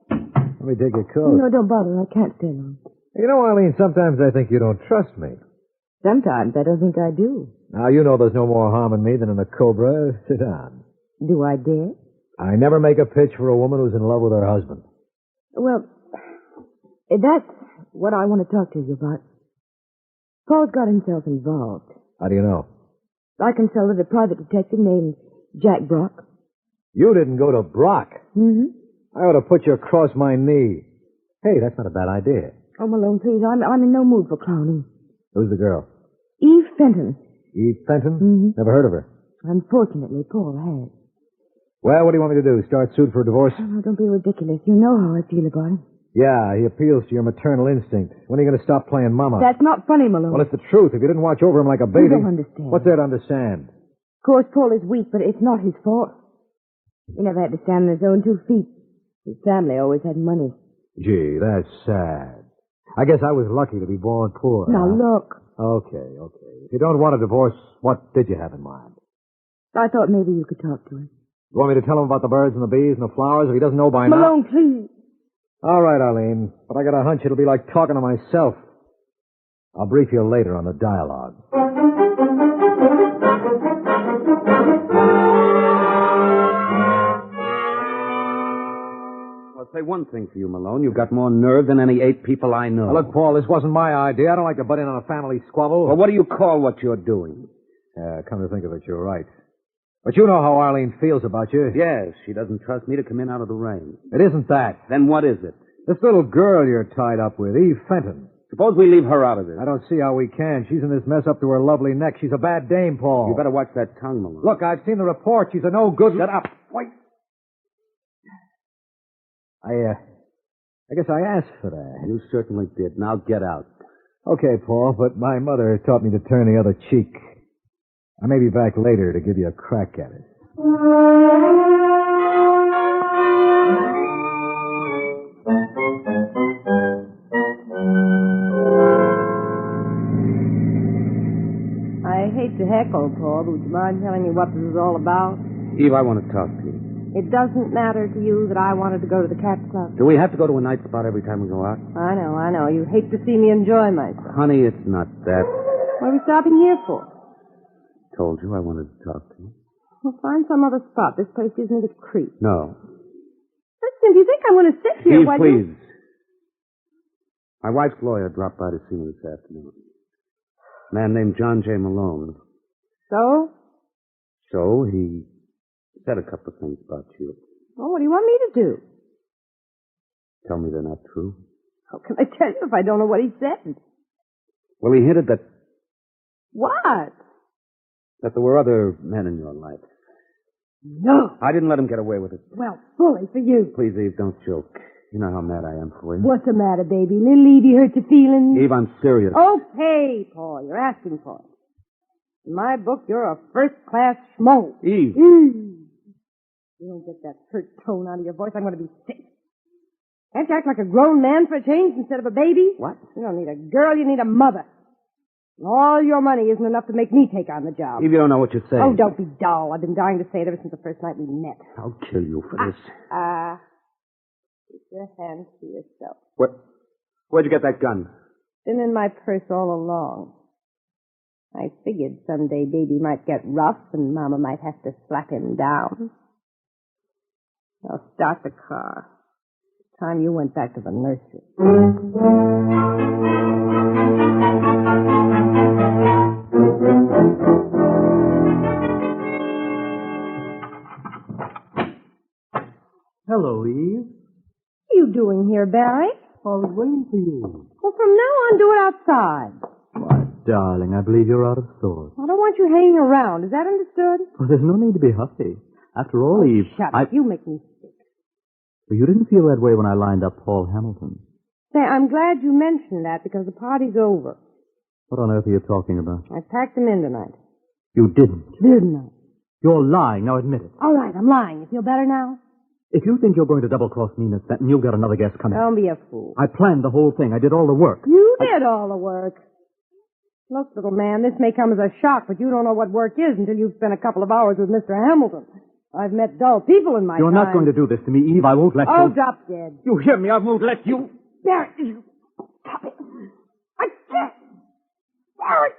Speaker 11: Let me take your coat.
Speaker 8: No, don't bother. I can't stay long.
Speaker 11: You know, Arlene, sometimes I think you don't trust me.
Speaker 8: Sometimes I don't think I do.
Speaker 11: Now, you know there's no more harm in me than in a cobra. Sit down.
Speaker 8: Do I dare?
Speaker 11: I never make a pitch for a woman who's in love with her husband.
Speaker 8: Well, that's what I want to talk to you about. Paul's got himself involved.
Speaker 11: How do you know?
Speaker 8: I consulted a private detective named Jack Brock.
Speaker 11: You didn't go to Brock?
Speaker 8: Mm-hmm.
Speaker 11: I ought to put you across my knee. Hey, that's not a bad idea.
Speaker 8: Oh, Malone, please, I'm in no mood for clowning.
Speaker 11: Who's the girl?
Speaker 8: Eve Fenton.
Speaker 11: Eve Fenton?
Speaker 8: Mm-hmm.
Speaker 11: Never heard of her.
Speaker 8: Unfortunately, Paul has.
Speaker 11: Well, what do you want me to do? Start suit for a divorce?
Speaker 8: Oh, don't be ridiculous. You know how I feel about him.
Speaker 11: Yeah, he appeals to your maternal instinct. When are you going to stop playing mama?
Speaker 8: That's not funny, Malone.
Speaker 11: Well, it's the truth. If you didn't watch over him like a baby...
Speaker 8: You don't understand.
Speaker 11: What's there to understand?
Speaker 8: Of course, Paul is weak, but it's not his fault. He never had to stand on his own 2 feet. His family always had money.
Speaker 11: Gee, that's sad. I guess I was lucky to be born poor.
Speaker 8: Now, look.
Speaker 11: Okay. If you don't want a divorce, what did you have in mind?
Speaker 8: I thought maybe you could talk to him.
Speaker 11: You want me to tell him about the birds and the bees and the flowers if he doesn't know by now?
Speaker 8: Malone, please.
Speaker 11: All right, Arlene. But I got a hunch it'll be like talking to myself. I'll brief you later on the dialogue.
Speaker 14: I'll say one thing for you, Malone. You've got more nerve than any 8 people I know.
Speaker 11: Now, look, Paul, this wasn't my idea. I don't like to butt in on a family squabble.
Speaker 14: Well, what do you call what you're doing?
Speaker 11: Come to think of it, you're right. But you know how Arlene feels about you.
Speaker 14: Yes, she doesn't trust me to come in out of the rain.
Speaker 11: It isn't that.
Speaker 14: Then what is it?
Speaker 11: This little girl you're tied up with, Eve Fenton.
Speaker 14: Suppose we leave her out of this.
Speaker 11: I don't see how we can. She's in this mess up to her lovely neck. She's a bad dame, Paul.
Speaker 14: You better watch that tongue, Malone.
Speaker 11: Look, I've seen the report. She's a no good...
Speaker 14: Shut up.
Speaker 11: Wait. I guess I asked for that.
Speaker 14: You certainly did. Now get out.
Speaker 11: Okay, Paul, but my mother taught me to turn the other cheek. I may be back later to give you a crack at it.
Speaker 13: I hate to heckle, Paul, but would you mind telling me what this is all about?
Speaker 14: Eve, I want to talk to you.
Speaker 13: It doesn't matter to you that I wanted to go to the cat club.
Speaker 14: Do we have to go to a night spot every time we go out?
Speaker 13: I know. You hate to see me enjoy myself.
Speaker 14: Honey, it's not that.
Speaker 13: What are we stopping here for?
Speaker 14: Told you I wanted to talk to you.
Speaker 13: Well, find some other spot. This place gives me the creep.
Speaker 14: No.
Speaker 13: Listen, do you think I'm going to sit here
Speaker 14: Eve,
Speaker 13: while
Speaker 14: please.
Speaker 13: you...
Speaker 14: My wife's lawyer dropped by to see me this afternoon. A man named John J. Malone.
Speaker 13: So?
Speaker 14: So he said a couple of things about you.
Speaker 13: Well, what do you want me to do?
Speaker 14: Tell me they're not true.
Speaker 13: How can I tell you if I don't know what he said?
Speaker 14: Well, he hinted that
Speaker 13: What?
Speaker 14: there were other men in your life.
Speaker 13: No.
Speaker 14: I didn't let him get away with it.
Speaker 13: Well, bully for you.
Speaker 14: Please, Eve, don't joke. You know how mad I am for you.
Speaker 13: What's the matter, baby? Little Evie hurt your feelings?
Speaker 14: Eve, I'm serious.
Speaker 13: Okay, Paul. You're asking for it. In my book, you're a first-class schmo.
Speaker 14: Eve.
Speaker 13: You don't get that hurt tone out of your voice, I'm going to be sick. Can't you act like a grown man for a change instead of a baby?
Speaker 14: What?
Speaker 13: You don't need a girl, you need a mother. And all your money isn't enough to make me take on the job.
Speaker 14: Eve, you don't know what you're saying.
Speaker 13: Oh, don't be dull. I've been dying to say it ever since the first night we met.
Speaker 14: I'll kill you for this.
Speaker 13: Keep your hands to yourself.
Speaker 14: Where'd you get that gun?
Speaker 13: Been in my purse all along. I figured someday baby might get rough and Mama might have to slap him down. Now start the car. It's time you went back to the nursery.
Speaker 15: Hello, Eve.
Speaker 13: What are you doing here, Barry?
Speaker 15: I was waiting for you.
Speaker 13: Well, from now on, do it outside.
Speaker 15: Why, darling, I believe you're out of sorts.
Speaker 13: I don't want you hanging around. Is that understood?
Speaker 15: Well, there's no need to be huffy. After all, Eve...
Speaker 13: Shut up. You make me sick.
Speaker 15: Well, you didn't feel that way when I lined up Paul Hamilton.
Speaker 13: Say, I'm glad you mentioned that because the party's over.
Speaker 15: What on earth are you talking about?
Speaker 13: I packed him in tonight.
Speaker 15: You didn't.
Speaker 13: Didn't I?
Speaker 15: You're lying. Now admit it.
Speaker 13: All right, I'm lying. You feel better now?
Speaker 15: If you think you're going to double-cross me, Miss Fenton, you'll get another guest coming.
Speaker 13: Don't be a fool.
Speaker 15: I planned the whole thing. I did all the work.
Speaker 13: You did all the work. Look, little man, this may come as a shock, but you don't know what work is until you've spent a couple of hours with Mr. Hamilton. I've met dull people in my
Speaker 15: You're
Speaker 13: time.
Speaker 15: not going to do this to me, Eve. I won't let you.
Speaker 13: Oh, drop dead.
Speaker 15: You hear me? I won't let you.
Speaker 13: Barry, you... Stop it. I can't. Barry.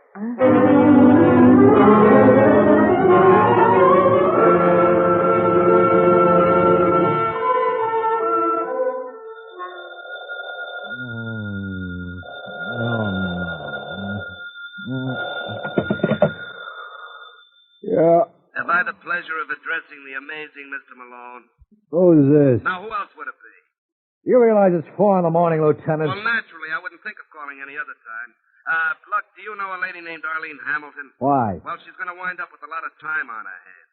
Speaker 11: Yeah.
Speaker 16: Have I the pleasure of addressing the amazing Mr. Malone?
Speaker 11: Who's this?
Speaker 16: Now, who else would it be?
Speaker 11: You realize it's 4 in the morning, Lieutenant?
Speaker 16: Well, naturally, I wouldn't think of calling any other time. Look, do you know a lady named Arlene Hamilton?
Speaker 11: Why?
Speaker 16: Well, she's going to wind up with a lot of time on her hands.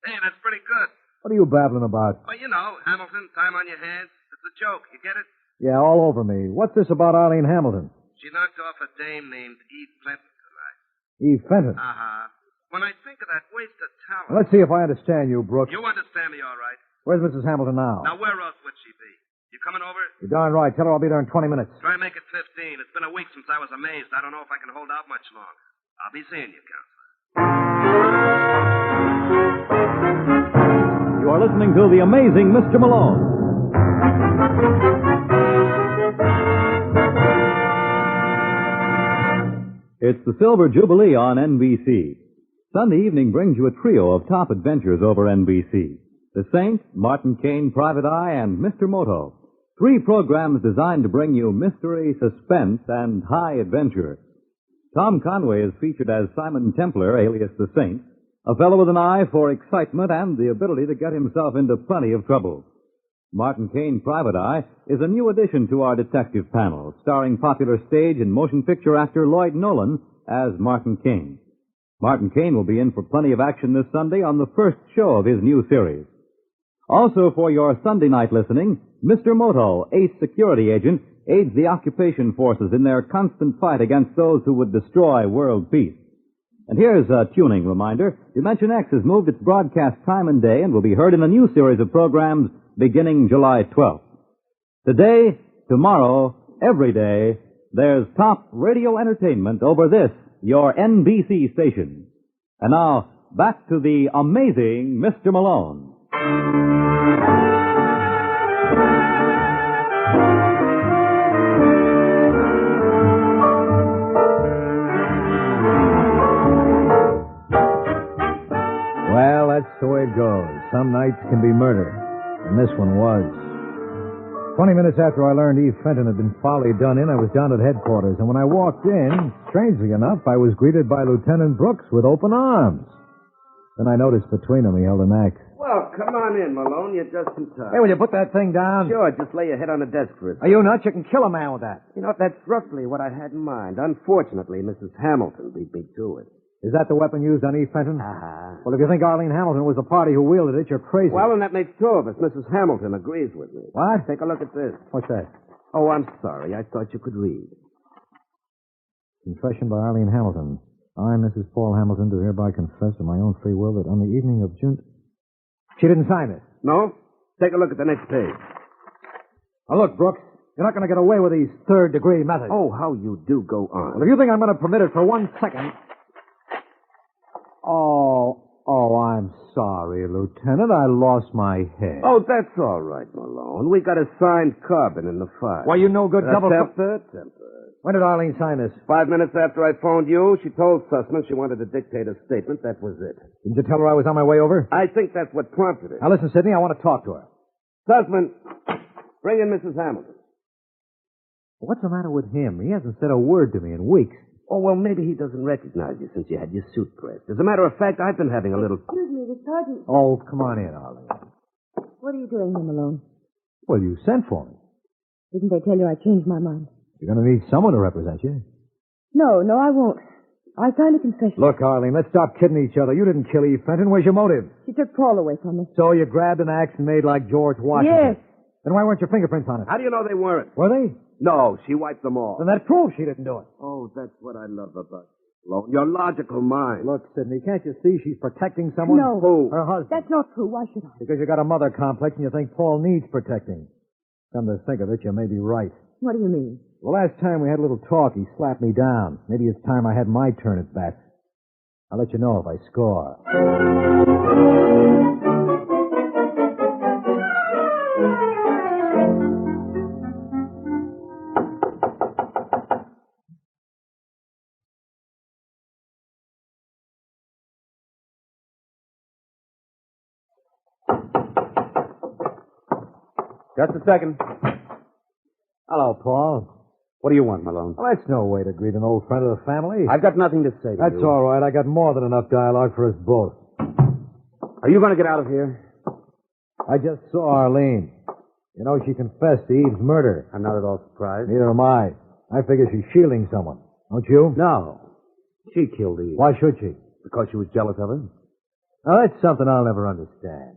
Speaker 16: Hey, that's pretty good.
Speaker 11: What are you babbling about?
Speaker 16: Well, you know, Hamilton, time on your hands. It's a joke. You get it?
Speaker 11: Yeah, all over me. What's this about Arlene Hamilton?
Speaker 16: She knocked off a dame named Eve Fenton tonight.
Speaker 11: Eve Fenton.
Speaker 16: Uh-huh. When I think of that waste of talent...
Speaker 11: Let's see if I understand you, Brooks.
Speaker 16: You understand me all right.
Speaker 11: Where's Mrs. Hamilton now?
Speaker 16: Now, where else would she be? You coming over?
Speaker 11: You're darn right. Tell her I'll be there in 20 minutes.
Speaker 16: Try and make it 15. It's been a week since I was amazed. I don't know if I can hold out much longer. I'll be seeing you, Counselor.
Speaker 10: You are listening to The Amazing Mr. Malone. It's the Silver Jubilee on NBC. Sunday evening brings you a trio of top adventures over NBC. The Saint, Martin Kane, Private Eye, and Mr. Moto. 3 programs designed to bring you mystery, suspense, and high adventure. Tom Conway is featured as Simon Templar, alias the Saint, a fellow with an eye for excitement and the ability to get himself into plenty of trouble. Martin Kane, Private Eye, is a new addition to our detective panel, starring popular stage and motion picture actor Lloyd Nolan as Martin Kane. Martin Kane will be in for plenty of action this Sunday on the first show of his new series. Also for your Sunday night listening, Mr. Moto, ace security agent, aids the occupation forces in their constant fight against those who would destroy world peace. And here's a tuning reminder. Dimension X has moved its broadcast time and day and will be heard in a new series of programs beginning July 12th. Today, tomorrow, every day, there's top radio entertainment over this, your NBC station. And now, back to the amazing Mr. Malone.
Speaker 11: Well, that's the way it goes. Some nights can be murder, and this one was. 20 minutes after I learned Eve Fenton had been foully done in, I was down at headquarters, and when I walked in, strangely enough, I was greeted by Lieutenant Brooks with open arms. Then I noticed between them he held an axe.
Speaker 7: Well, come on in, Malone. You're just in time.
Speaker 11: Hey, will you put that thing down?
Speaker 7: Sure, just lay your head on the desk for a second.
Speaker 11: Are you nuts? You can kill a man with that.
Speaker 7: You know, that's roughly what I had in mind. Unfortunately, Mrs. Hamilton beat me to it.
Speaker 11: Is that the weapon used on Eve Fenton?
Speaker 7: Uh-huh.
Speaker 11: Well, if you think Arlene Hamilton was the party who wielded it, you're crazy.
Speaker 7: Well, and that makes 2 of us. Mrs. Hamilton agrees with me.
Speaker 11: What?
Speaker 7: Take a look at this.
Speaker 11: What's that?
Speaker 7: Oh, I'm sorry. I thought you could read.
Speaker 11: Confession by Arlene Hamilton. I, Mrs. Paul Hamilton, do hereby confess of my own free will that on the evening of June... She didn't sign this.
Speaker 7: No? Take a look at the next page.
Speaker 11: Now, look, Brooks, you're not going to get away with these third-degree methods.
Speaker 7: Oh, how you do go on.
Speaker 11: Well, if you think I'm going to permit it for 1 second... Oh, I'm sorry, Lieutenant. I lost my head.
Speaker 7: Oh, that's all right, Malone. We got a signed carbon in the file.
Speaker 11: Why, you no good double...
Speaker 7: Temper.
Speaker 11: When did Arlene sign this?
Speaker 7: 5 minutes after I phoned you, she told Sussman she wanted to dictate a statement. That was it.
Speaker 11: Didn't you tell her I was on my way over?
Speaker 7: I think that's what prompted it.
Speaker 11: Now, listen, Sidney, I want to talk to her.
Speaker 7: Sussman, bring in Mrs. Hamilton.
Speaker 11: What's the matter with him? He hasn't said a word to me in weeks.
Speaker 7: Oh, well, maybe he doesn't recognize you since you had your suit pressed. As a matter of fact, I've been having a little...
Speaker 13: Excuse me, the sergeant.
Speaker 11: Oh, come on in, Arlene.
Speaker 13: What are you doing here, Malone?
Speaker 11: Well, you sent for me.
Speaker 13: Didn't they tell you I changed my mind?
Speaker 11: You're going to need someone to represent you.
Speaker 13: No, I won't. I signed a confession.
Speaker 11: Look, Arlene, let's stop kidding each other. You didn't kill Eve Fenton. Where's your motive?
Speaker 13: She took Paul away from me.
Speaker 11: So you grabbed an axe and made like George Washington?
Speaker 13: Yes.
Speaker 11: Then why weren't your fingerprints on it?
Speaker 7: How do you know they weren't?
Speaker 11: Were they?
Speaker 7: No, she wiped them off.
Speaker 11: Then that proves she didn't do it.
Speaker 7: Oh, that's what I love about you, Malone. Your logical mind.
Speaker 11: Look, Sidney, can't you see she's protecting someone?
Speaker 13: No.
Speaker 7: Who?
Speaker 11: Her husband.
Speaker 13: That's not true. Why should I?
Speaker 11: Because you got a mother complex and you think Paul needs protecting. Come to think of it, you may be right.
Speaker 13: What do you mean?
Speaker 11: The last time we had a little talk, he slapped me down. Maybe it's time I had my turn at bat. I'll let you know if I score.
Speaker 7: Just a second.
Speaker 11: Hello, Paul.
Speaker 7: What do you want, Malone?
Speaker 11: Well, that's no way to greet an old friend of the family.
Speaker 7: I've got nothing to say to
Speaker 11: That's
Speaker 7: you.
Speaker 11: all right. I got more than enough dialogue for us both.
Speaker 7: Are you going to get out of here?
Speaker 11: I just saw Arlene. You know, she confessed to Eve's murder.
Speaker 7: I'm not at all surprised.
Speaker 11: Neither am I. I figure she's shielding someone. Don't you?
Speaker 14: No. She killed Eve.
Speaker 11: Why should she?
Speaker 14: Because she was jealous of her.
Speaker 11: Now, that's something I'll never understand.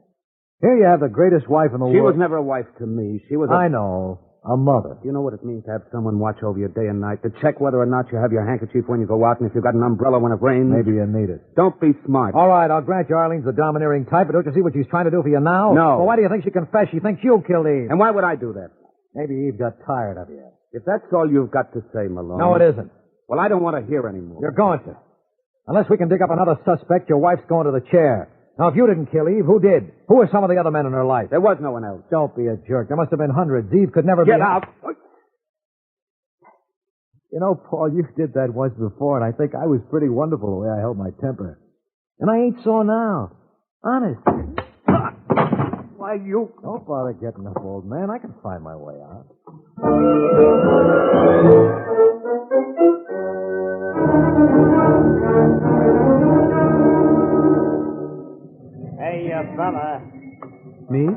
Speaker 11: Here you have the greatest wife in the
Speaker 14: She
Speaker 11: world.
Speaker 14: was never a wife to me. She was
Speaker 11: I know. A mother.
Speaker 14: Do you know what it means to have someone watch over you day and night, to check whether or not you have your handkerchief when you go out and if you've got an umbrella when it rains?
Speaker 11: Maybe you need it.
Speaker 14: Don't be smart.
Speaker 11: All right, I'll grant you Arlene's the domineering type, but don't you see what she's trying to do for you now?
Speaker 14: No.
Speaker 11: Well, why do you think she confessed? She thinks you killed Eve.
Speaker 14: And why would I do that?
Speaker 11: Maybe Eve got tired of you.
Speaker 14: If that's all you've got to say, Malone.
Speaker 11: No, it isn't.
Speaker 14: Well, I don't want to hear anymore.
Speaker 11: You're going to. Unless we can dig up another suspect, your wife's going to the chair. Now, if you didn't kill Eve, who did? Who were some of the other men in her life?
Speaker 14: There was no one else.
Speaker 11: Don't be a jerk. There must have been hundreds. Eve could never be...
Speaker 14: Get out!
Speaker 11: You know, Paul, you did that once before, and I think I was pretty wonderful the way I held my temper. And I ain't so now. Honest.
Speaker 14: Why, you...
Speaker 11: Don't bother getting up, old man. I can find my way out.
Speaker 12: Hey, fella.
Speaker 15: Me?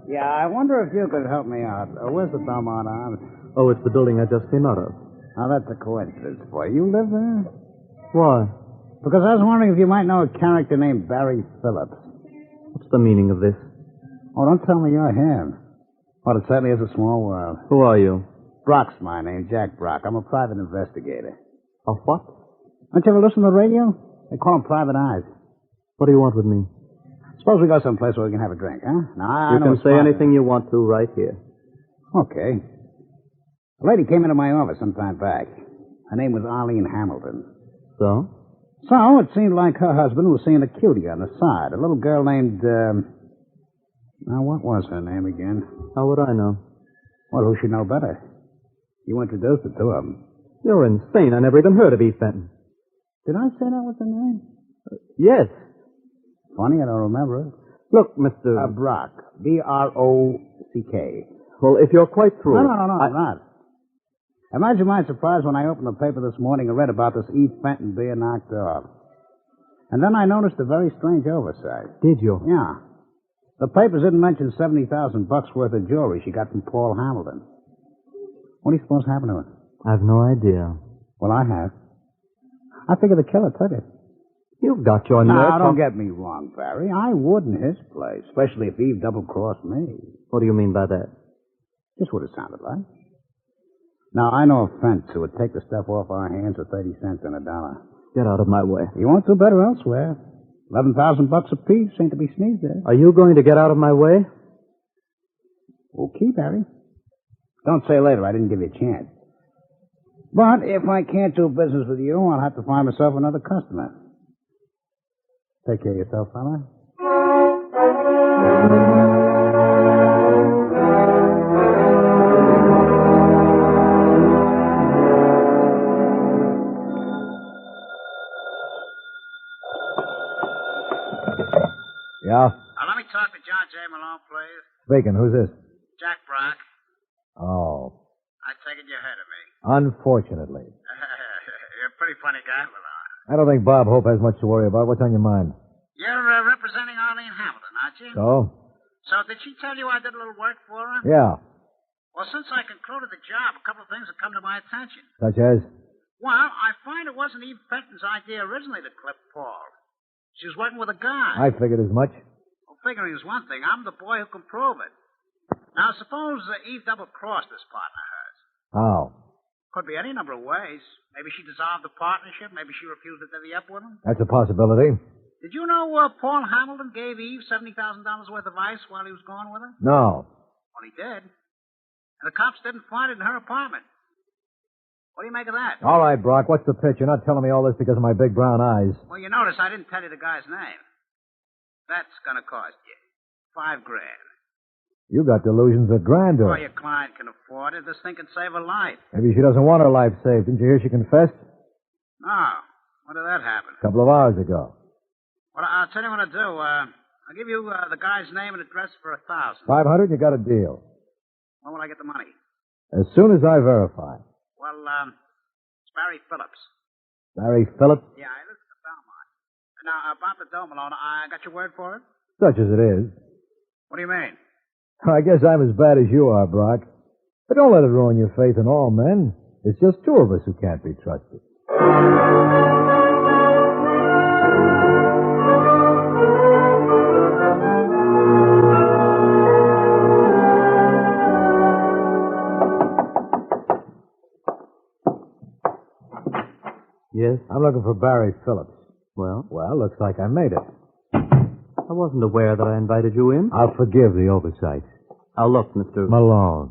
Speaker 12: Yeah, I wonder if you could help me out. Where's the Belmont Arms?
Speaker 15: Oh, it's the building I just came out of.
Speaker 12: Now, that's a coincidence, boy. You live there?
Speaker 15: Why?
Speaker 12: Because I was wondering if you might know a character named Barry Phillips.
Speaker 15: What's the meaning of this?
Speaker 12: Oh, don't tell me you're him. Well, it certainly is a small world.
Speaker 15: Who are you?
Speaker 12: Brock's my name, Jack Brock. I'm a private investigator.
Speaker 15: A what?
Speaker 12: Don't you ever listen to the radio? They call them private eyes.
Speaker 15: What do you want with me?
Speaker 12: Suppose we go someplace where we can have a drink, huh? Now,
Speaker 15: You can say anything you want to right here.
Speaker 12: Okay. A lady came into my office some time back. Her name was Arlene Hamilton.
Speaker 15: So?
Speaker 12: So, it seemed like her husband was seeing a cutie on the side. A little girl named, Now, what was her name again?
Speaker 15: How would I know?
Speaker 12: Well, who should know better? You introduced the two of them.
Speaker 15: You're insane. I never even heard of Eve Fenton.
Speaker 12: Did I say that was her name?
Speaker 15: Yes.
Speaker 12: Funny, I don't remember it.
Speaker 15: Look, Mr.
Speaker 12: Brock. B-R-O-C-K.
Speaker 15: Well, if you're quite through...
Speaker 12: No, I'm not. Imagine my surprise when I opened the paper this morning and read about this Eve Fenton being knocked off. And then I noticed a very strange oversight.
Speaker 15: Did you?
Speaker 12: Yeah. The papers didn't mention $70,000 worth of jewelry she got from Paul Hamilton. What do you suppose happened to her?
Speaker 15: I've no idea.
Speaker 12: Well, I have. I figure the killer took it.
Speaker 15: You've got your nerve.
Speaker 12: Now, don't get me wrong, Barry. I would in his place, especially if Eve double-crossed me.
Speaker 15: What do you mean by that?
Speaker 12: Just what it sounded like. Now, I know a fence who would take the stuff off our hands for 30 cents and a dollar.
Speaker 15: Get out of my way.
Speaker 12: You won't do better elsewhere. $11,000 apiece ain't to be sneezed at.
Speaker 15: Are you going to get out of my way?
Speaker 12: Okay, Barry. Don't say later I didn't give you a chance. But if I can't do business with you, I'll have to find myself another customer. Take care of yourself, fella.
Speaker 11: Yeah?
Speaker 12: Let me talk to John J. Malone, please.
Speaker 11: Speaking. Who's this?
Speaker 12: Jack Brock.
Speaker 11: Oh.
Speaker 12: I take it you heard of me.
Speaker 11: Unfortunately.
Speaker 12: You're a pretty funny guy, Malone.
Speaker 11: I don't think Bob Hope has much to worry about. What's on your mind?
Speaker 12: You're representing Arlene Hamilton, aren't you?
Speaker 11: So?
Speaker 12: So did she tell you I did a little work for her?
Speaker 11: Yeah.
Speaker 12: Well, since I concluded the job, a couple of things have come to my attention.
Speaker 11: Such as?
Speaker 12: Well, I find it wasn't Eve Fenton's idea originally to clip Paul. She was working with a guy.
Speaker 11: I figured as much.
Speaker 12: Well, figuring is one thing. I'm the boy who can prove it. Now, suppose Eve double-crossed this partner of hers.
Speaker 11: How?
Speaker 12: Could be any number of ways. Maybe she dissolved the partnership. Maybe she refused to divvy up with him.
Speaker 11: That's a possibility.
Speaker 12: Did you know Paul Hamilton gave Eve $70,000 worth of ice while he was gone with her?
Speaker 11: No.
Speaker 12: Well, he did. And the cops didn't find it in her apartment. What do you make of that?
Speaker 11: All right, Brock, what's the pitch? You're not telling me all this because of my big brown eyes.
Speaker 12: Well, you notice I didn't tell you the guy's name. That's going to cost you $5,000.
Speaker 11: You got delusions of grandeur.
Speaker 12: Well, your client can afford it. This thing can save her life.
Speaker 11: Maybe she doesn't want her life saved. Didn't you hear she confessed?
Speaker 12: No. When did that happen?
Speaker 11: A couple of hours ago.
Speaker 12: Well, I'll tell you what I'll do. I'll give you the guy's name and address for $1,000.
Speaker 11: 500, you got a deal.
Speaker 12: When will I get the money?
Speaker 11: As soon as I verify.
Speaker 12: Well, it's Barry Phillips.
Speaker 11: Barry Phillips?
Speaker 12: Yeah, I live in the Belmont. Now, about the dough, Malone, I got your word for it?
Speaker 11: Such as it is.
Speaker 12: What do you mean?
Speaker 11: I guess I'm as bad as you are, Brock. But don't let it ruin your faith in all men. It's just two of us who can't be trusted.
Speaker 15: Yes?
Speaker 11: I'm looking for Barry Phillips.
Speaker 15: Well?
Speaker 11: Well, looks like I made it.
Speaker 15: I wasn't aware that I invited you in.
Speaker 11: I'll forgive the oversight.
Speaker 15: Now, look, Mr.
Speaker 11: Malone.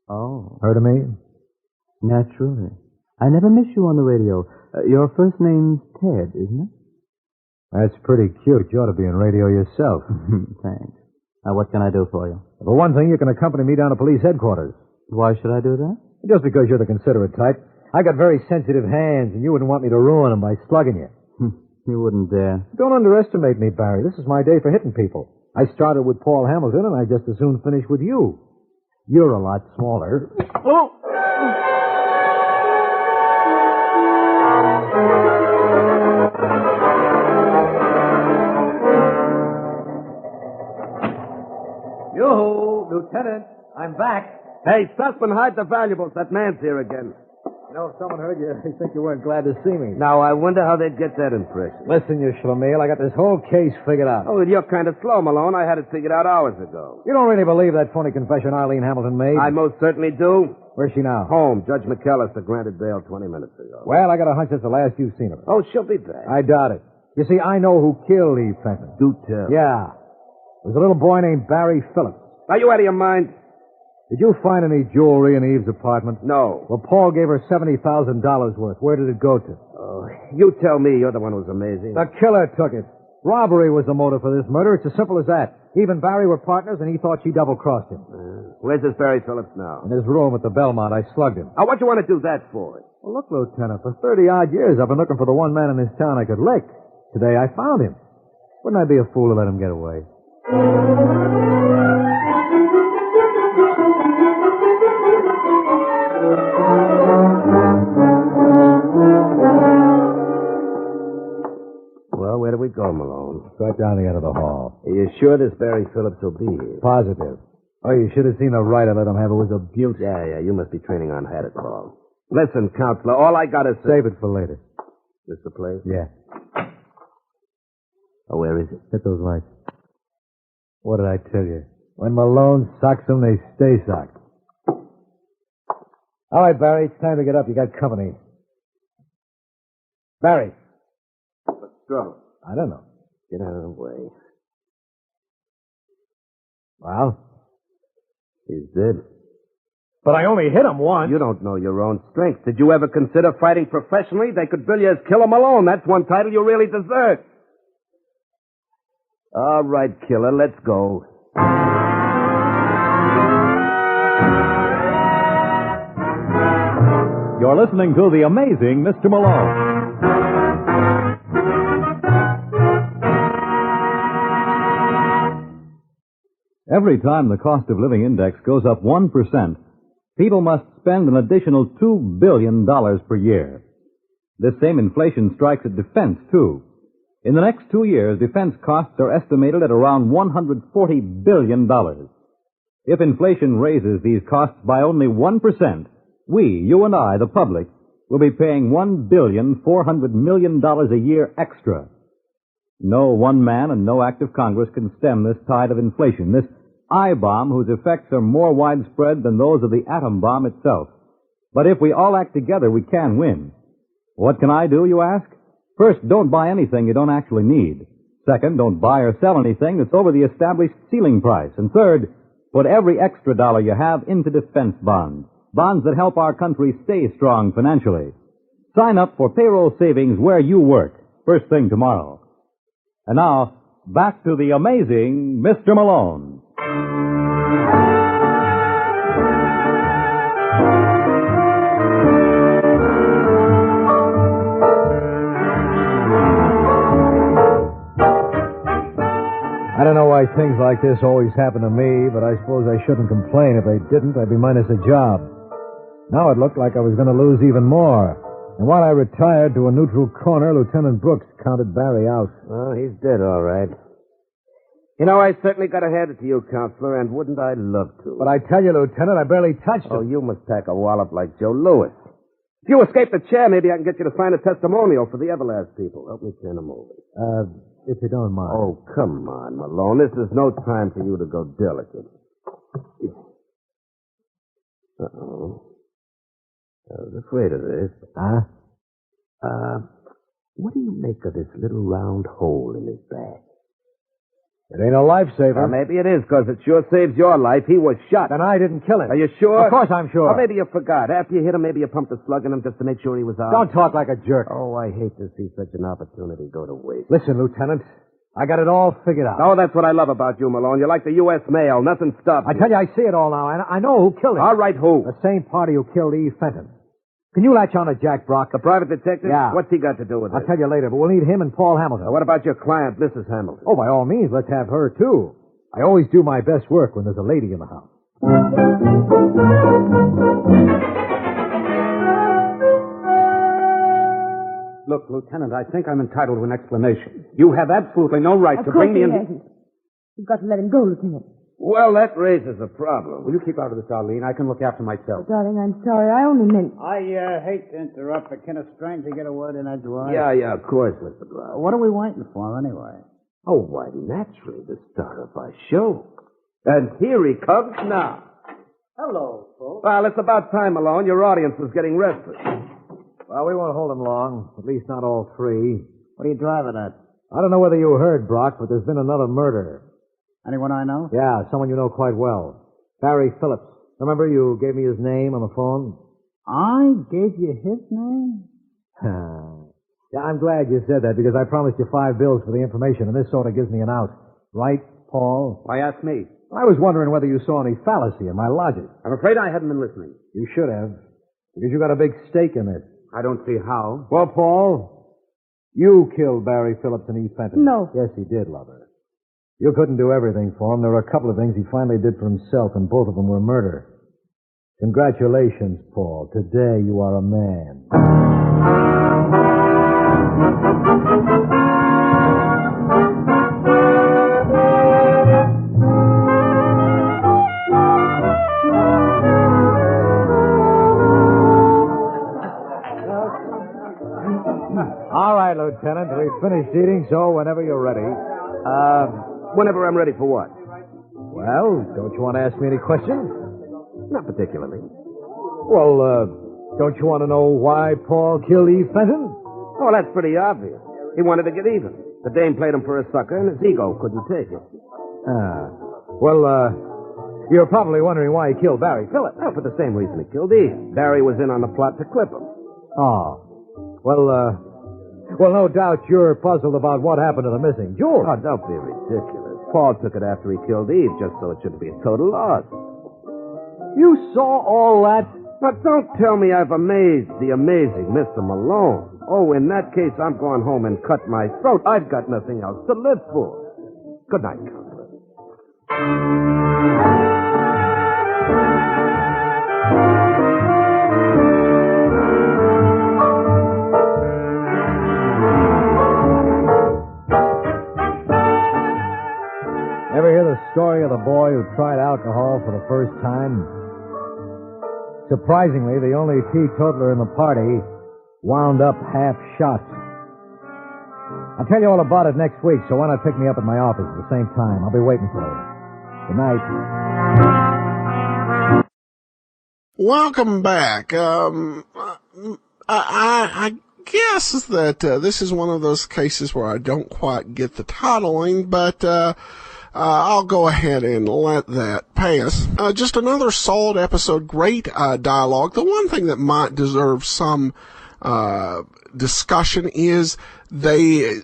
Speaker 15: Oh.
Speaker 11: Heard of me?
Speaker 15: Naturally. I never miss you on the radio. Your first name's Ted, isn't it?
Speaker 11: That's pretty cute. You ought to be in radio yourself.
Speaker 15: Thanks. Now, what can I do for you?
Speaker 11: For one thing, you can accompany me down to police headquarters.
Speaker 15: Why should I do that?
Speaker 11: Just because you're the considerate type. I got very sensitive hands, and you wouldn't want me to ruin them by slugging you.
Speaker 15: You wouldn't dare.
Speaker 11: Don't underestimate me, Barry. This is my day for hitting people. I started with Paul Hamilton, and I just as soon finish with you. You're a lot smaller. Oh!
Speaker 17: Yoo-hoo, Lieutenant. I'm back.
Speaker 14: Hey, Sussman, hide the valuables. That man's here again.
Speaker 11: You know, if someone heard you, they think you weren't glad to see me.
Speaker 14: Now, I wonder how they'd get that impression.
Speaker 11: Listen, you schlemiel, I got this whole case figured out.
Speaker 14: Oh, you're kind of slow, Malone. I had it figured out hours ago.
Speaker 11: You don't really believe that phony confession Arlene Hamilton made?
Speaker 14: I most certainly do.
Speaker 11: Where's she now?
Speaker 14: Home. Judge McAllister granted bail 20 minutes ago.
Speaker 11: Well, I got a hunch it's the last you've seen of her.
Speaker 14: Oh, she'll be back.
Speaker 11: I doubt it. You see, I know who killed Eve Fenton.
Speaker 14: Do tell.
Speaker 11: Yeah. There's a little boy named Barry Phillips.
Speaker 14: Are you out of your mind?
Speaker 11: Did you find any jewelry in Eve's apartment?
Speaker 14: No.
Speaker 11: Well, Paul gave her $70,000 worth. Where did it go to?
Speaker 14: Oh, you tell me. You're the one who's amazing.
Speaker 11: The killer took it. Robbery was the motive for this murder. It's as simple as that. Eve and Barry were partners, and he thought she double-crossed him.
Speaker 14: Where's this Barry Phillips now?
Speaker 11: In his room at the Belmont. I slugged him.
Speaker 14: What do you want to do that for?
Speaker 11: Well, look, Lieutenant, for 30-odd years I've been looking for the one man in this town I could lick. Today I found him. Wouldn't I be a fool to let him get away?
Speaker 14: Well, where do we go, Malone?
Speaker 11: Right down the end of the hall.
Speaker 14: Are you sure this Barry Phillips will be here?
Speaker 11: Positive. Oh, you should have seen the right I let him have. It was a beaut.
Speaker 14: Yeah, you must be training on how to call. Listen, Counselor, all I got to say...
Speaker 11: Save it for later.
Speaker 14: This the place?
Speaker 11: Yeah.
Speaker 14: Oh, where is it?
Speaker 11: Hit those lights. What did I tell you? When Malone socks them, they stay socked. All right, Barry, it's time to get up. You got company. Barry.
Speaker 14: What's wrong?
Speaker 11: I don't know.
Speaker 14: Get out of the way.
Speaker 11: Well?
Speaker 14: He's dead.
Speaker 11: But I only hit him once.
Speaker 14: You don't know your own strength. Did you ever consider fighting professionally? They could bill you as Killer Malone. That's one title you really deserve. All right, Killer, let's go.
Speaker 10: You're listening to The Amazing Mr. Malone. Every time the cost of living index goes up 1%, people must spend an additional $2 billion per year. This same inflation strikes at defense, too. In the next 2 years, defense costs are estimated at around $140 billion. If inflation raises these costs by only 1%, we, you and I, the public, will be paying $1.4 billion a year extra. No one man and no act of Congress can stem this tide of inflation, this I-bomb whose effects are more widespread than those of the atom bomb itself. But if we all act together, we can win. What can I do, you ask? First, don't buy anything you don't actually need. Second, don't buy or sell anything that's over the established ceiling price. And third, put every extra dollar you have into defense bonds. Bonds that help our country stay strong financially. Sign up for payroll savings where you work. First thing tomorrow. And now, back to the amazing Mr. Malone.
Speaker 11: I don't know why things like this always happen to me, but I suppose I shouldn't complain. If they didn't, I'd be minus a job. Now it looked like I was going to lose even more. And while I retired to a neutral corner, Lieutenant Brooks counted Barry out.
Speaker 14: Well, he's dead, all right. You know, I certainly got to hand it to you, Counselor, and wouldn't I love to?
Speaker 11: But I tell you, Lieutenant, I barely touched him.
Speaker 14: Oh, you must pack a wallop like Joe Louis. If you escape the chair, maybe I can get you to sign a testimonial for the Everlast people. Help me turn them over.
Speaker 11: If you don't mind.
Speaker 14: Oh, come on, Malone. This is no time for you to go delicate. Uh-oh. I was afraid of this.
Speaker 11: Huh?
Speaker 14: What do you make of this little round hole in his back?
Speaker 11: It ain't a lifesaver.
Speaker 14: Well, maybe it is, because it sure saves your life. He was shot.
Speaker 11: Then I didn't kill him.
Speaker 14: Are you sure?
Speaker 11: Of course I'm sure.
Speaker 14: Or maybe you forgot. After you hit him, maybe you pumped a slug in him just to make sure he was out.
Speaker 11: Don't talk like a jerk.
Speaker 14: Oh, I hate to see such an opportunity go to waste.
Speaker 11: Listen, Lieutenant, I got it all figured out.
Speaker 14: Oh, that's what I love about you, Malone. You're like the U.S. mail. Nothing stops
Speaker 11: I
Speaker 14: you.
Speaker 11: tell you, I see it all now. I know who killed him.
Speaker 14: All right, who?
Speaker 11: The same party who killed Eve Fenton. Can you latch on to Jack Brock?
Speaker 14: The private detective?
Speaker 11: Yeah.
Speaker 14: What's he got to do with it?
Speaker 11: I'll tell you later, but we'll need him and Paul Hamilton.
Speaker 14: What about your client, Mrs. Hamilton?
Speaker 11: Oh, by all means, let's have her, too. I always do my best work when there's a lady in the house.
Speaker 14: Look, Lieutenant, I think I'm entitled to an explanation. You have absolutely no right to bring me in...
Speaker 13: You've got to let him go, Lieutenant.
Speaker 14: Well, that raises a problem. Will you keep out of this, Arlene? I can look after myself.
Speaker 13: Darling, I'm sorry. I only meant...
Speaker 12: I hate to interrupt, but can a stranger get a word in edgewise?
Speaker 14: Yeah, of course, Mr. Brown.
Speaker 12: What are we waiting for, anyway?
Speaker 14: Oh, why, naturally, the star of our show. And here he comes now.
Speaker 12: Hello, folks.
Speaker 14: Well, it's about time, Malone. Your audience is getting restless.
Speaker 11: Well, we won't hold him long. At least not all three.
Speaker 12: What are you driving at?
Speaker 11: I don't know whether you heard, Brock, but there's been another murder.
Speaker 12: Anyone I know?
Speaker 11: Yeah, someone you know quite well. Barry Phillips. Remember you gave me his name on the phone?
Speaker 12: I gave you his name?
Speaker 11: Yeah, I'm glad you said that because I promised you $5 bills for the information, and this sort of gives me an out. Right, Paul?
Speaker 14: Why ask me?
Speaker 11: I was wondering whether you saw any fallacy in my logic.
Speaker 14: I'm afraid I haven't been listening.
Speaker 11: You should have, because you got a big stake in this.
Speaker 14: I don't see how.
Speaker 11: Well, Paul, you killed Barry Phillips and Eve Fenton.
Speaker 13: No.
Speaker 11: Yes, he did, lover. You couldn't do everything for him. There were a couple of things he finally did for himself, and both of them were murder. Congratulations, Paul. Today you are a man. All right, Lieutenant. We've finished eating, so whenever you're ready.
Speaker 14: Whenever I'm ready for what?
Speaker 11: Well, don't you want to ask me any questions?
Speaker 14: Not particularly.
Speaker 11: Well, don't you want to know why Paul killed Eve Fenton?
Speaker 14: Oh, that's pretty obvious. He wanted to get even. The dame played him for a sucker, and his ego couldn't take it.
Speaker 11: You're probably wondering why he killed Barry Phillips.
Speaker 14: Oh, for the same reason he killed Eve. Barry was in on the plot to clip him.
Speaker 11: Oh. Well, no doubt you're puzzled about what happened to the missing jewel.
Speaker 14: Oh, don't be ridiculous. Paul took it after he killed Eve, just so it shouldn't be a total loss.
Speaker 11: You saw all that?
Speaker 14: But don't tell me I've amazed the amazing Mr. Malone. Oh, in that case, I'm going home and cut my throat. I've got nothing else to live for. Good night, Counselor.
Speaker 11: Ever hear the story of the boy who tried alcohol for the first time? Surprisingly, the only teetotaler in the party wound up half shot. I'll tell you all about it next week, so why not pick me up at my office at the same time? I'll be waiting for you. Good night.
Speaker 1: Welcome back. I guess that this is one of those cases where I don't quite get the titling, but I'll go ahead and let that pass. Just another solid episode, great dialogue. The one thing that might deserve some discussion is the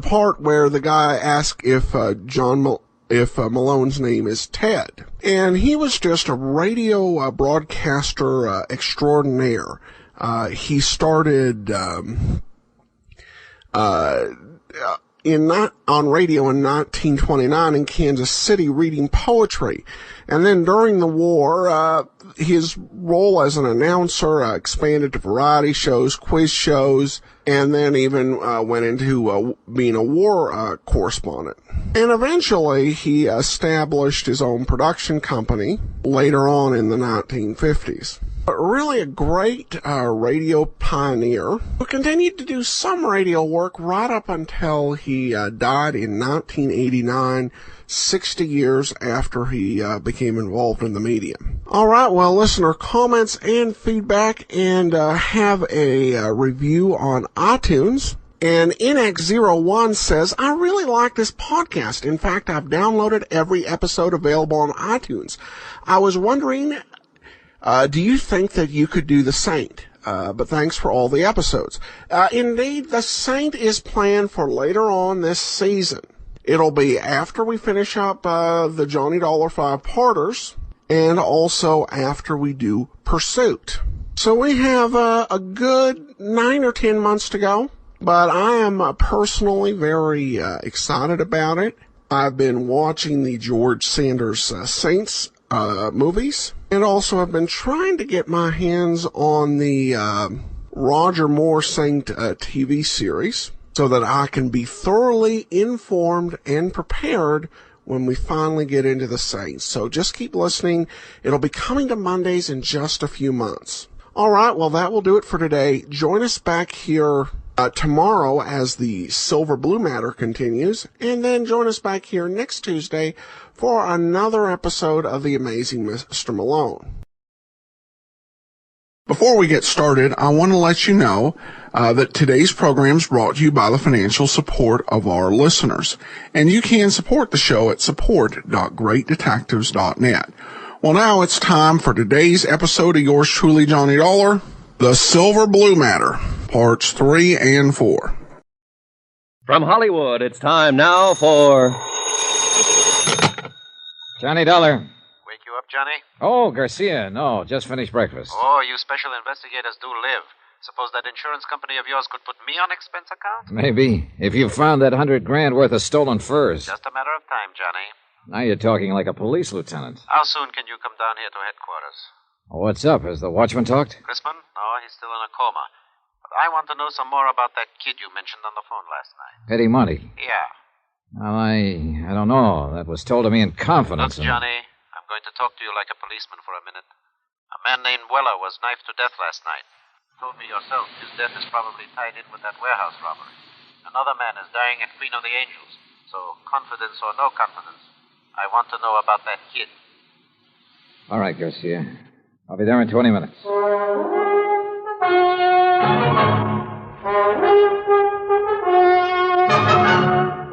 Speaker 1: part where the guy asked if Malone's name is Ted. And he was just a radio broadcaster extraordinaire. He started on radio in 1929 in Kansas City reading poetry. And then during the war, his role as an announcer expanded to variety shows, quiz shows, and then even went into being a war correspondent. And eventually he established his own production company later on in the 1950s. But really a great radio pioneer who continued to do some radio work right up until he died in 1989, 60 years after he became involved in the media. All right, well, listener comments and feedback, and have a review on iTunes. And NX01 says, I really like this podcast. In fact, I've downloaded every episode available on iTunes. I was wondering, do you think that you could do The Saint? But thanks for all the episodes. Indeed, The Saint is planned for later on this season. It'll be after we finish up the Johnny Dollar 5-parters, and also after we do Pursuit. So we have a good 9 or 10 months to go. But I am personally very excited about it. I've been watching the George Sanders Saints movies, and also I've been trying to get my hands on the Roger Moore Saint TV series so that I can be thoroughly informed and prepared when we finally get into the Saints. So just keep listening. It'll be coming to Mondays in just a few months. All right, well, that will do it for today. Join us back here tomorrow as the Silver Blue Matter continues, and then join us back here next Tuesday for another episode of The Amazing Mr. Malone. Before we get started, I want to let you know that today's program is brought to you by the financial support of our listeners, and you can support the show at support.greatdetectives.net. Well, now it's time for today's episode of yours truly, Johnny Dollar, The Silver Blue Matter, Parts 3 and 4.
Speaker 2: From Hollywood, it's time now for...
Speaker 3: Johnny Dollar.
Speaker 6: Wake you up, Johnny?
Speaker 3: Oh, Garcia. No, just finished breakfast.
Speaker 6: Oh, you special investigators do live. Suppose that insurance company of yours could put me on expense account?
Speaker 3: Maybe. If you found that $100,000 worth of stolen furs.
Speaker 6: Just a matter of time, Johnny.
Speaker 3: Now you're talking like a police lieutenant.
Speaker 6: How soon can you come down here to headquarters?
Speaker 3: What's up? Has the watchman talked?
Speaker 6: Chrisman? No, he's still in a coma. But I want to know some more about that kid you mentioned on the phone last night.
Speaker 3: Eddie Monty.
Speaker 6: Yeah.
Speaker 3: Well, I don't know. That was told to me in confidence.
Speaker 6: Look, Johnny, I'm going to talk to you like a policeman for a minute. A man named Weller was knifed to death last night. You told me yourself his death is probably tied in with that warehouse robbery. Another man is dying at Queen of the Angels. So, confidence or no confidence, I want to know about that kid.
Speaker 3: All right, Garcia. I'll be there in 20 minutes.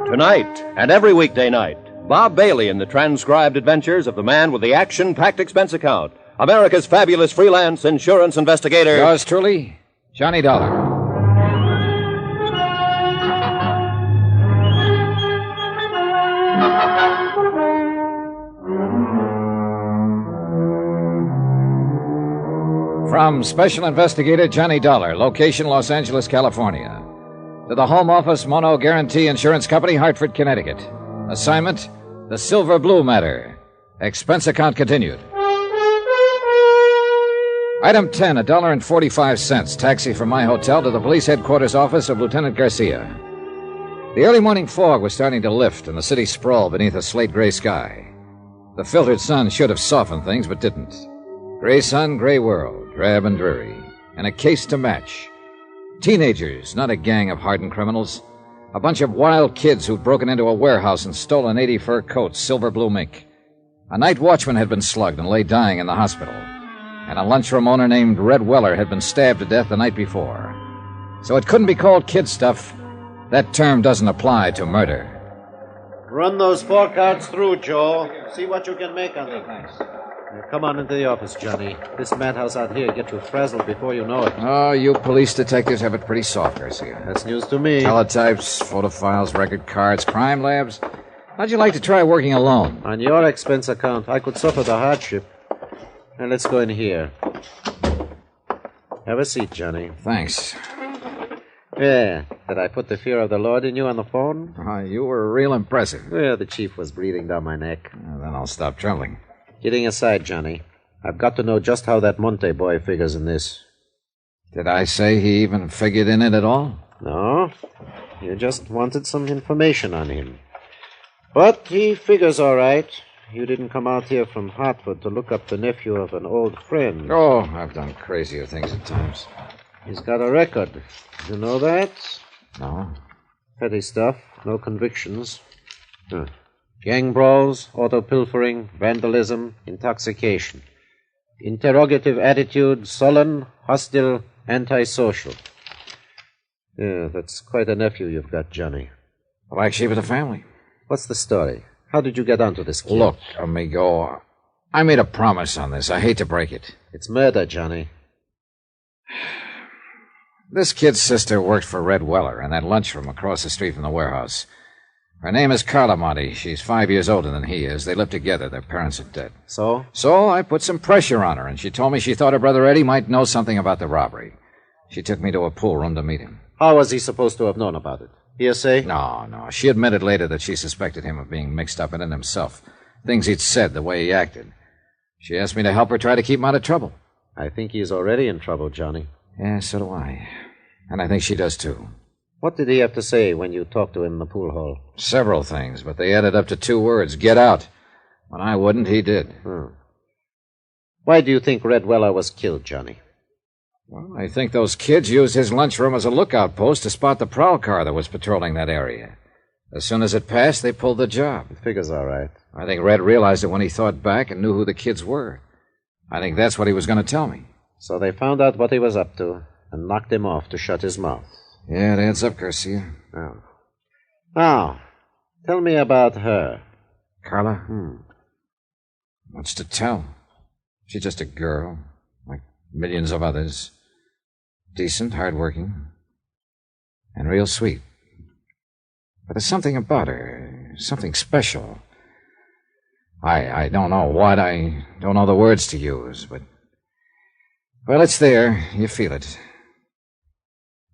Speaker 2: Tonight and every weekday night, Bob Bailey in the transcribed adventures of the man with the action-packed expense account, America's fabulous freelance insurance investigator.
Speaker 3: Yours truly, Johnny Dollar. From Special Investigator Johnny Dollar, location Los Angeles, California. To the Home Office Mono Guarantee Insurance Company, Hartford, Connecticut. Assignment, the Silver Blue Matter. Expense account continued. Item 10, $1.45. Taxi from my hotel to the police headquarters office of Lieutenant Garcia. The early morning fog was starting to lift, and the city sprawled beneath a slate-gray sky. The filtered sun should have softened things, but didn't. Gray sun, gray world, drab and dreary, and a case to match. Teenagers, not a gang of hardened criminals. A bunch of wild kids who'd broken into a warehouse and stolen 80 fur coats, silver blue mink. A night watchman had been slugged and lay dying in the hospital. And a lunchroom owner named Red Weller had been stabbed to death the night before. So it couldn't be called kid stuff. That term doesn't apply to murder.
Speaker 6: Run those 4 cards through, Joe. See what you can make on them.
Speaker 3: Thanks.
Speaker 6: Now, come on into the office, Johnny. This madhouse out here get you frazzled before you know it.
Speaker 3: Oh, you police detectives have it pretty soft, Garcia.
Speaker 6: That's news to me.
Speaker 3: Teletypes, photo files, record cards, crime labs. How'd you like to try working alone?
Speaker 6: On your expense account, I could suffer the hardship. Now, let's go in here. Have a seat, Johnny.
Speaker 3: Thanks.
Speaker 6: Yeah. Did I put the fear of the Lord in you on the phone?
Speaker 3: You were real impressive.
Speaker 6: Well, the chief was breathing down my neck.
Speaker 3: Then I'll stop trembling.
Speaker 6: Kidding aside, Johnny, I've got to know just how that Monte boy figures in this.
Speaker 3: Did I say he even figured in it at all?
Speaker 6: No. You just wanted some information on him. But he figures all right. you didn't come out here from Hartford to look up the nephew of an old friend.
Speaker 3: Oh, I've done crazier things at times.
Speaker 6: He's got a record. You know that?
Speaker 3: No.
Speaker 6: Petty stuff. No convictions. Gang brawls, auto pilfering, vandalism, intoxication. Interrogative attitude, sullen, hostile, antisocial. Yeah, that's quite a nephew you've got, Johnny.
Speaker 3: Black sheep of the family.
Speaker 6: What's the story? How did you get onto this kid?
Speaker 3: Look, amigo, I made a promise on this. I hate to break it.
Speaker 6: It's murder, Johnny.
Speaker 3: This kid's sister worked for Red Weller in that lunchroom across the street from the warehouse. Her name is Carla Monty. She's 5 years older than he is. They live together. Their parents are dead.
Speaker 6: So?
Speaker 3: So I put some pressure on her, and she told me she thought her brother Eddie might know something about the robbery. She took me to a pool room to meet him.
Speaker 6: How was he supposed to have known about it? Hearsay?
Speaker 3: No. She admitted later that she suspected him of being mixed up in it himself. Things he'd said, the way he acted. She asked me to help her try to keep him out of trouble.
Speaker 6: I think he's already in trouble, Johnny.
Speaker 3: Yeah, so do I. And I think she does, too.
Speaker 6: What did he have to say when you talked to him in the pool hall?
Speaker 3: Several things, but they added up to 2 words. Get out. When I wouldn't, he did.
Speaker 6: Why do you think Red Weller was killed, Johnny?
Speaker 3: Well, I think those kids used his lunchroom as a lookout post to spot the prowl car that was patrolling that area. As soon as it passed, they pulled the job.
Speaker 6: It figures all right.
Speaker 3: I think Red realized it when he thought back and knew who the kids were. I think that's what he was going to tell me.
Speaker 6: So they found out what he was up to and knocked him off to shut his mouth.
Speaker 3: Yeah, it adds up, Garcia.
Speaker 6: Oh. Now, tell me about her.
Speaker 3: Carla? What's to tell? She's just a girl, like millions of others. Decent, hardworking, and real sweet. But there's something about her, something special. I don't know what, I don't know the words to use, but... Well, it's there. You feel it.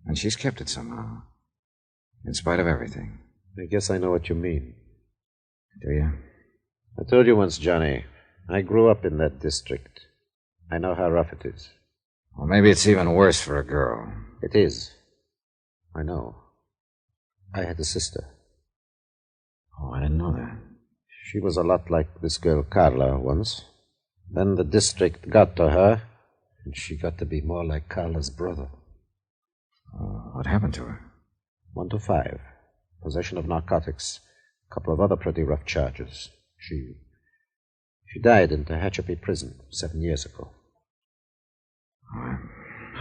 Speaker 3: And she's kept it somehow. In spite of everything.
Speaker 6: I guess I know what you mean.
Speaker 3: Do you?
Speaker 6: I told you once, Johnny, I grew up in that district. I know how rough it is.
Speaker 3: Well, maybe it's even worse for a girl.
Speaker 6: It is. I know. I had a sister.
Speaker 3: Oh, I didn't know that.
Speaker 6: She was a lot like this girl Carla once. Then the district got to her, and she got to be more like Carla's brother.
Speaker 3: What happened to her?
Speaker 6: 1 to 5. Possession of narcotics. A couple of other pretty rough charges. She died in Tehachapi prison 7 years ago.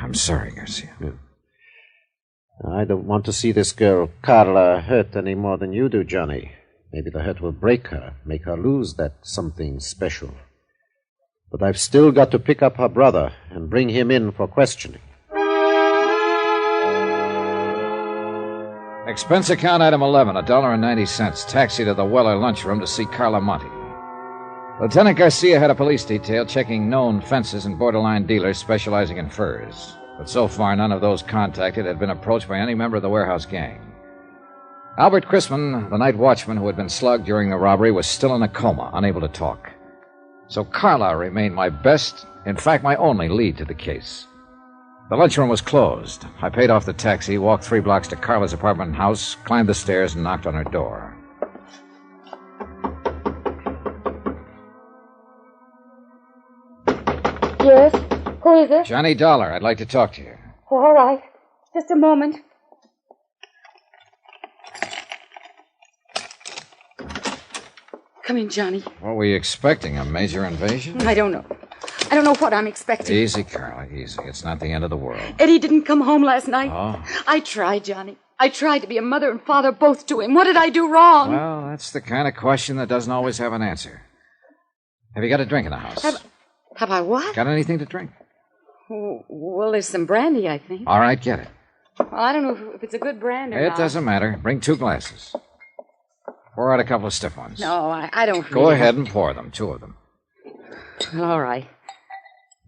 Speaker 3: I'm sorry, Garcia.
Speaker 6: Yeah. I don't want to see this girl Carla hurt any more than you do, Johnny. Maybe the hurt will break her, make her lose that something special. But I've still got to pick up her brother and bring him in for questioning.
Speaker 3: Expense account item 11, $1.90. Taxi to the Weller lunchroom to see Carla Monty. Lieutenant Garcia had a police detail checking known fences and borderline dealers specializing in furs. But so far, none of those contacted had been approached by any member of the warehouse gang. Albert Chrisman, the night watchman who had been slugged during the robbery, was still in a coma, unable to talk. So Carla remained my best, in fact, my only lead to the case. The lunchroom was closed. I paid off the taxi, walked 3 blocks to Carla's apartment and house, climbed the stairs, and knocked on her door.
Speaker 8: Yes? Who is it?
Speaker 3: Johnny Dollar. I'd like to talk to you.
Speaker 8: Oh, all right. Just a moment. Come in, Johnny.
Speaker 3: What were you expecting? A major invasion?
Speaker 8: I don't know. I don't know what I'm expecting.
Speaker 3: Easy, Carla, easy. It's not the end of the world.
Speaker 8: Eddie didn't come home last night.
Speaker 3: Oh?
Speaker 8: I tried, Johnny. I tried to be a mother and father both to him. What did I do wrong?
Speaker 3: Well, that's the kind of question that doesn't always have an answer. Have you got a drink in the house?
Speaker 8: Have I what?
Speaker 3: Got anything to drink?
Speaker 8: Well, there's some brandy, I think.
Speaker 3: All right, get it.
Speaker 8: Well, I don't know if it's a good brand or not.
Speaker 3: It doesn't matter. Bring 2 glasses. Pour out a couple of stiff ones.
Speaker 8: No, I don't
Speaker 3: Go ahead and pour them, 2 of them.
Speaker 8: All right.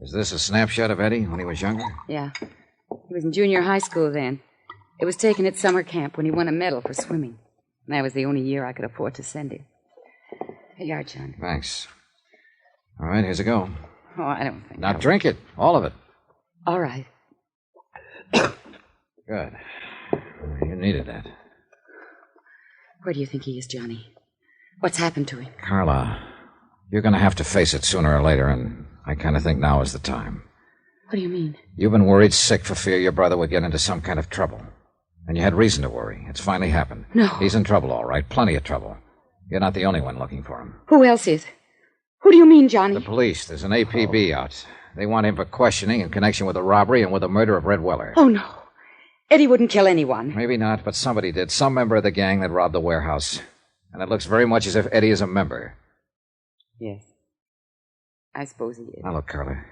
Speaker 3: Is this a snapshot of Eddie when he was younger?
Speaker 8: Yeah. He was in junior high school then. It was taken at summer camp when he won a medal for swimming. And that was the only year I could afford to send him. Here you are, John.
Speaker 3: Thanks. All right, here's a go.
Speaker 8: Oh, I don't think
Speaker 3: Now drink it, all of it.
Speaker 8: All right.
Speaker 3: Good. You needed that.
Speaker 8: Where do you think he is, Johnny? What's happened to him?
Speaker 3: Carla, You're going to have to face it sooner or later, and I kind of think now is the time.
Speaker 8: What do you mean?
Speaker 3: You've been worried sick for fear your brother would get into some kind of trouble. And you had reason to worry. It's finally happened.
Speaker 8: No.
Speaker 3: He's in trouble, all right. Plenty of trouble. You're not the only one looking for him.
Speaker 8: Who else is? Who do you mean, Johnny?
Speaker 3: The police. There's an APB out. They want him for questioning in connection with the robbery and with the murder of Red Weller.
Speaker 8: Oh, no. Eddie wouldn't kill anyone.
Speaker 3: Maybe not, but somebody did. Some member of the gang that robbed the warehouse. And it looks very much as if Eddie is a member.
Speaker 8: Yes. I suppose he is.
Speaker 3: Now, look, Carla.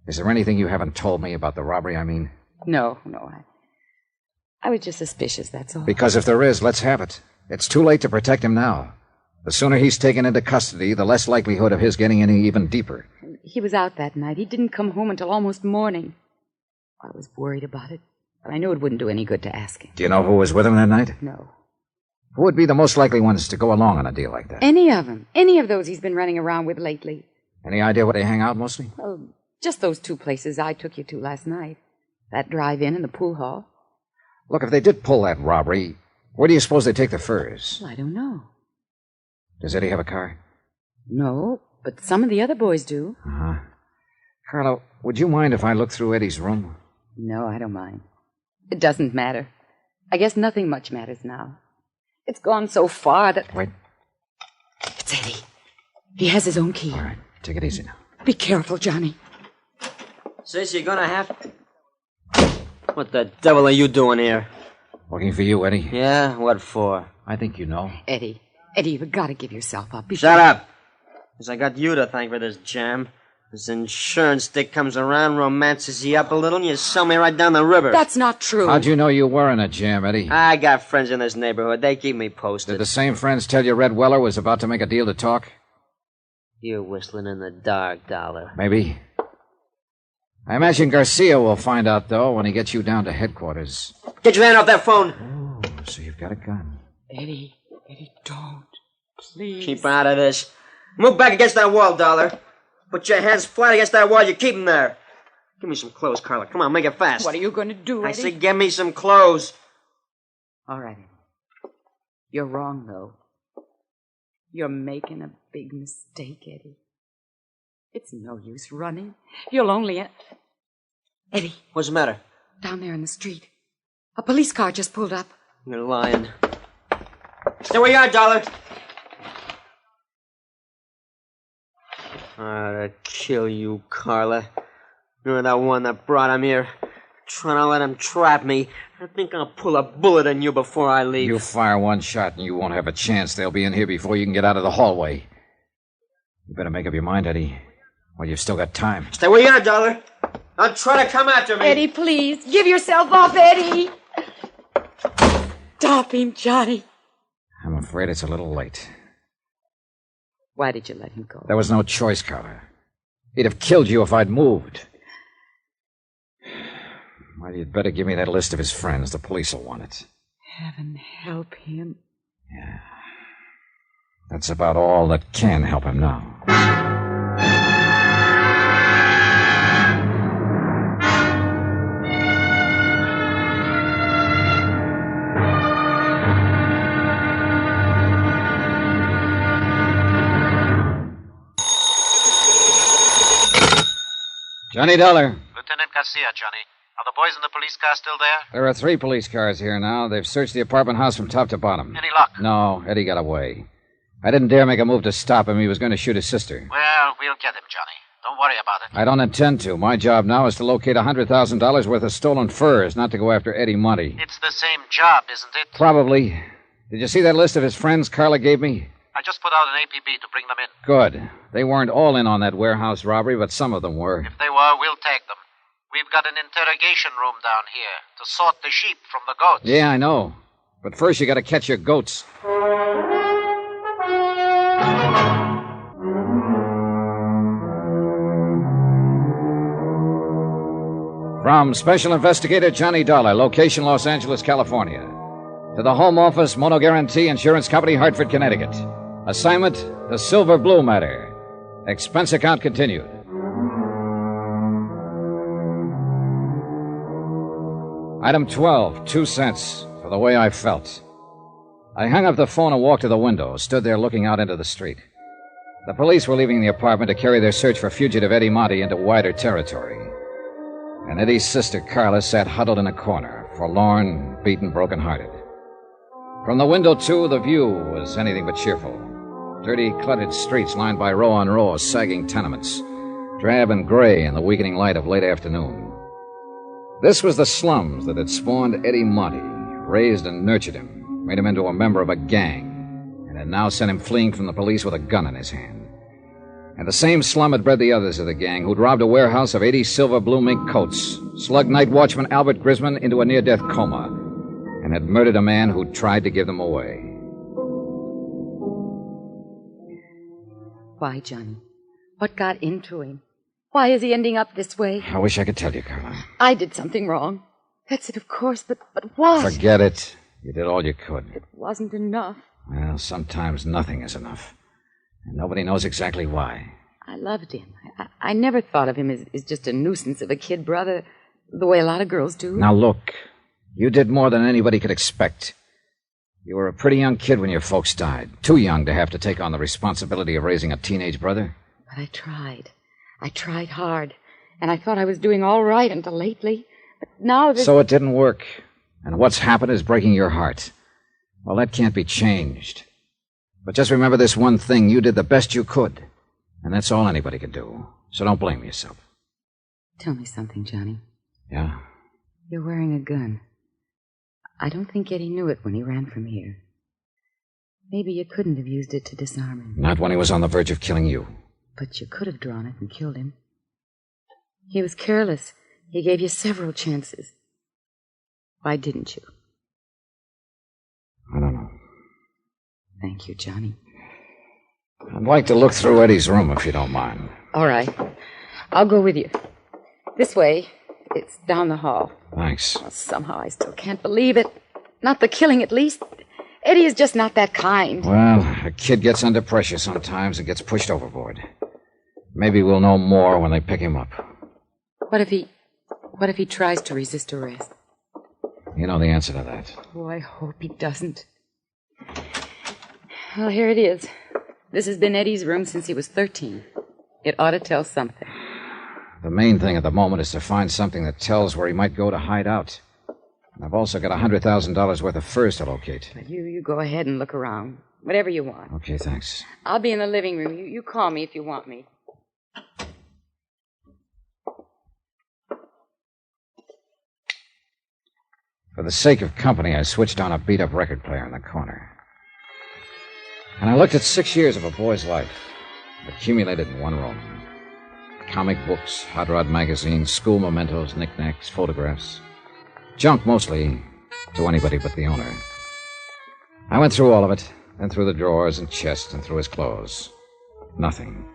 Speaker 3: Is there anything you haven't told me about the robbery, I mean?
Speaker 8: No. I was just suspicious, that's all.
Speaker 3: Because if there is, let's have it. It's too late to protect him now. The sooner he's taken into custody, the less likelihood of his getting any even deeper.
Speaker 8: He was out that night. He didn't come home until almost morning. I was worried about it, but I knew it wouldn't do any good to ask him.
Speaker 3: Do you know who was with him that night?
Speaker 8: No.
Speaker 3: Who would be the most likely ones to go along on a deal like that?
Speaker 8: Any of them. Any of those he's been running around with lately.
Speaker 3: Any idea where they hang out mostly?
Speaker 8: Well, just those two places I took you to last night. That drive-in and the pool hall.
Speaker 3: Look, if they did pull that robbery, where do you suppose they take the furs?
Speaker 8: Well, I don't know.
Speaker 3: Does Eddie have a car?
Speaker 8: No, but some of the other boys do.
Speaker 3: Uh-huh. Carla, would you mind if I look through Eddie's room?
Speaker 8: No, I don't mind. It doesn't matter. I guess nothing much matters now. It's gone so far that...
Speaker 3: Wait.
Speaker 8: It's Eddie. He has his own key.
Speaker 3: All right, take it easy now.
Speaker 8: Be careful, Johnny.
Speaker 9: Sis, you're gonna have... What the devil are you doing here?
Speaker 3: Looking for you, Eddie.
Speaker 9: Yeah? What for?
Speaker 3: I think you know.
Speaker 8: Eddie, you've got to give yourself up.
Speaker 9: Shut up! Because I got you to thank for this jam. This insurance stick comes around, romances you up a little, and you sell me right down the river.
Speaker 8: That's not true.
Speaker 3: How'd you know you were in a jam, Eddie?
Speaker 9: I got friends in this neighborhood. They keep me posted.
Speaker 3: Did the same friends tell you Red Weller was about to make a deal to talk?
Speaker 9: You're whistling in the dark, Dollar.
Speaker 3: Maybe. I imagine Garcia will find out, though, when he gets you down to headquarters.
Speaker 9: Get your hand off that phone!
Speaker 3: Oh, so you've got a gun.
Speaker 8: Eddie, don't. Please.
Speaker 9: Keep out of this. Move back against that wall, Dollar. Put your hands flat against that wall. You keep them there. Give me some clothes, Carla. Come on, make it fast.
Speaker 8: What are you going to do, Eddie?
Speaker 9: I say give me some clothes.
Speaker 8: All right, Eddie. You're wrong, though. You're making a big mistake, Eddie. It's no use running. You'll only... Eddie.
Speaker 9: What's the matter?
Speaker 8: Down there in the street. A police car just pulled up.
Speaker 9: You're lying. Stay where you are, Dollar. I'd kill you, Carla. You're that one that brought him here. Trying to let him trap me. I think I'll pull a bullet in you before I leave.
Speaker 3: You fire one shot and you won't have a chance. They'll be in here before you can get out of the hallway. You better make up your mind, Eddie. Well, you've still got time.
Speaker 9: Stay where you are, Dollar. Don't try to come after me.
Speaker 8: Eddie, please. Give yourself up, Eddie. Stop him, Johnny.
Speaker 3: I'm afraid it's a little late.
Speaker 8: Why did you let him go?
Speaker 3: There was no choice, Carla. He'd have killed you if I'd moved. Well, you'd better give me that list of his friends. The police will want it.
Speaker 8: Heaven help him.
Speaker 3: Yeah. That's about all that can help him now. Johnny Dollar.
Speaker 18: Lieutenant Garcia, Johnny. Are the boys in the police car still there?
Speaker 3: There are 3 police cars here now. They've searched the apartment house from top to bottom.
Speaker 18: Any luck?
Speaker 3: No, Eddie got away. I didn't dare make a move to stop him. He was going to shoot his sister.
Speaker 18: Well, we'll get him, Johnny. Don't worry about it.
Speaker 3: I don't intend to. My job now is to locate $100,000 worth of stolen furs, not to go after Eddie Monty.
Speaker 18: It's the same job, isn't it?
Speaker 3: Probably. Did you see that list of his friends Carla gave me?
Speaker 18: I just put out an APB to bring them in.
Speaker 3: Good. They weren't all in on that warehouse robbery, but some of them were.
Speaker 18: If they were, we'll take them. We've got an interrogation room down here to sort the sheep from the goats.
Speaker 3: Yeah, I know. But first you got to catch your goats. From Special Investigator Johnny Dollar, location Los Angeles, California. To the Home Office, Mono Guarantee Insurance Company, Hartford, Connecticut. Assignment, the Silver Blue Matter. Expense account continued. Item 12, 2 cents, for the way I felt. I hung up the phone and walked to the window, stood there looking out into the street. The police were leaving the apartment to carry their search for fugitive Eddie Monty into wider territory. And Eddie's sister, Carla, sat huddled in a corner, forlorn, beaten, broken-hearted. From the window, too, the view was anything but cheerful. Dirty, cluttered streets lined by row on row of sagging tenements, drab and gray in the weakening light of late afternoon. This was the slums that had spawned Eddie Monty, raised and nurtured him, made him into a member of a gang, and had now sent him fleeing from the police with a gun in his hand. And the same slum had bred the others of the gang who'd robbed a warehouse of 80 silver blue mink coats, slugged night watchman Albert Grisman into a near-death coma, and had murdered a man who'd tried to give them away.
Speaker 8: Why, Johnny? What got into him? Why is he ending up this way?
Speaker 3: I wish I could tell you, Carla.
Speaker 8: I did something wrong. That's it, of course, but what?
Speaker 3: Forget it. You did all you could.
Speaker 8: It wasn't enough.
Speaker 3: Well, sometimes nothing is enough. And nobody knows exactly why.
Speaker 8: I loved him. I never thought of him as just a nuisance of a kid brother, the way a lot of girls do.
Speaker 3: Now, look. You did more than anybody could expect. You were a pretty young kid when your folks died. Too young to have to take on the responsibility of raising a teenage brother.
Speaker 8: But I tried. I tried hard. And I thought I was doing all right until lately. But now
Speaker 3: So it didn't work. And what's happened is breaking your heart. Well, that can't be changed. But just remember this one thing. You did the best you could. And that's all anybody could do. So don't blame yourself.
Speaker 8: Tell me something, Johnny.
Speaker 3: Yeah?
Speaker 8: You're wearing a gun. I don't think Eddie knew it when he ran from here. Maybe you couldn't have used it to disarm him.
Speaker 3: Not when he was on the verge of killing you.
Speaker 8: But you could have drawn it and killed him. He was careless. He gave you several chances. Why didn't you?
Speaker 3: I don't know.
Speaker 8: Thank you, Johnny.
Speaker 3: I'd like to look through Eddie's room, if you don't mind.
Speaker 8: All right. I'll go with you. This way. It's down the hall.
Speaker 3: Thanks.
Speaker 8: Well, somehow I still can't believe it. Not the killing, at least. Eddie is just not that kind.
Speaker 3: Well, a kid gets under pressure sometimes and gets pushed overboard. Maybe we'll know more when they pick him up.
Speaker 8: What if he tries to resist arrest?
Speaker 3: You know the answer to that.
Speaker 8: Oh, I hope he doesn't. Well, here it is. This has been Eddie's room since he was 13. It ought to tell something.
Speaker 3: The main thing at the moment is to find something that tells where he might go to hide out. And I've also got $100,000 worth of furs to locate.
Speaker 8: But you go ahead and look around. Whatever you want.
Speaker 3: Okay, thanks.
Speaker 8: I'll be in the living room. You call me if you want me.
Speaker 3: For the sake of company, I switched on a beat-up record player in the corner. And I looked at 6 years of a boy's life, accumulated in one room. Comic books, hot rod magazines, school mementos, knickknacks, photographs. Junk mostly, to anybody but the owner. I went through all of it, then through the drawers and chests and through his clothes. Nothing.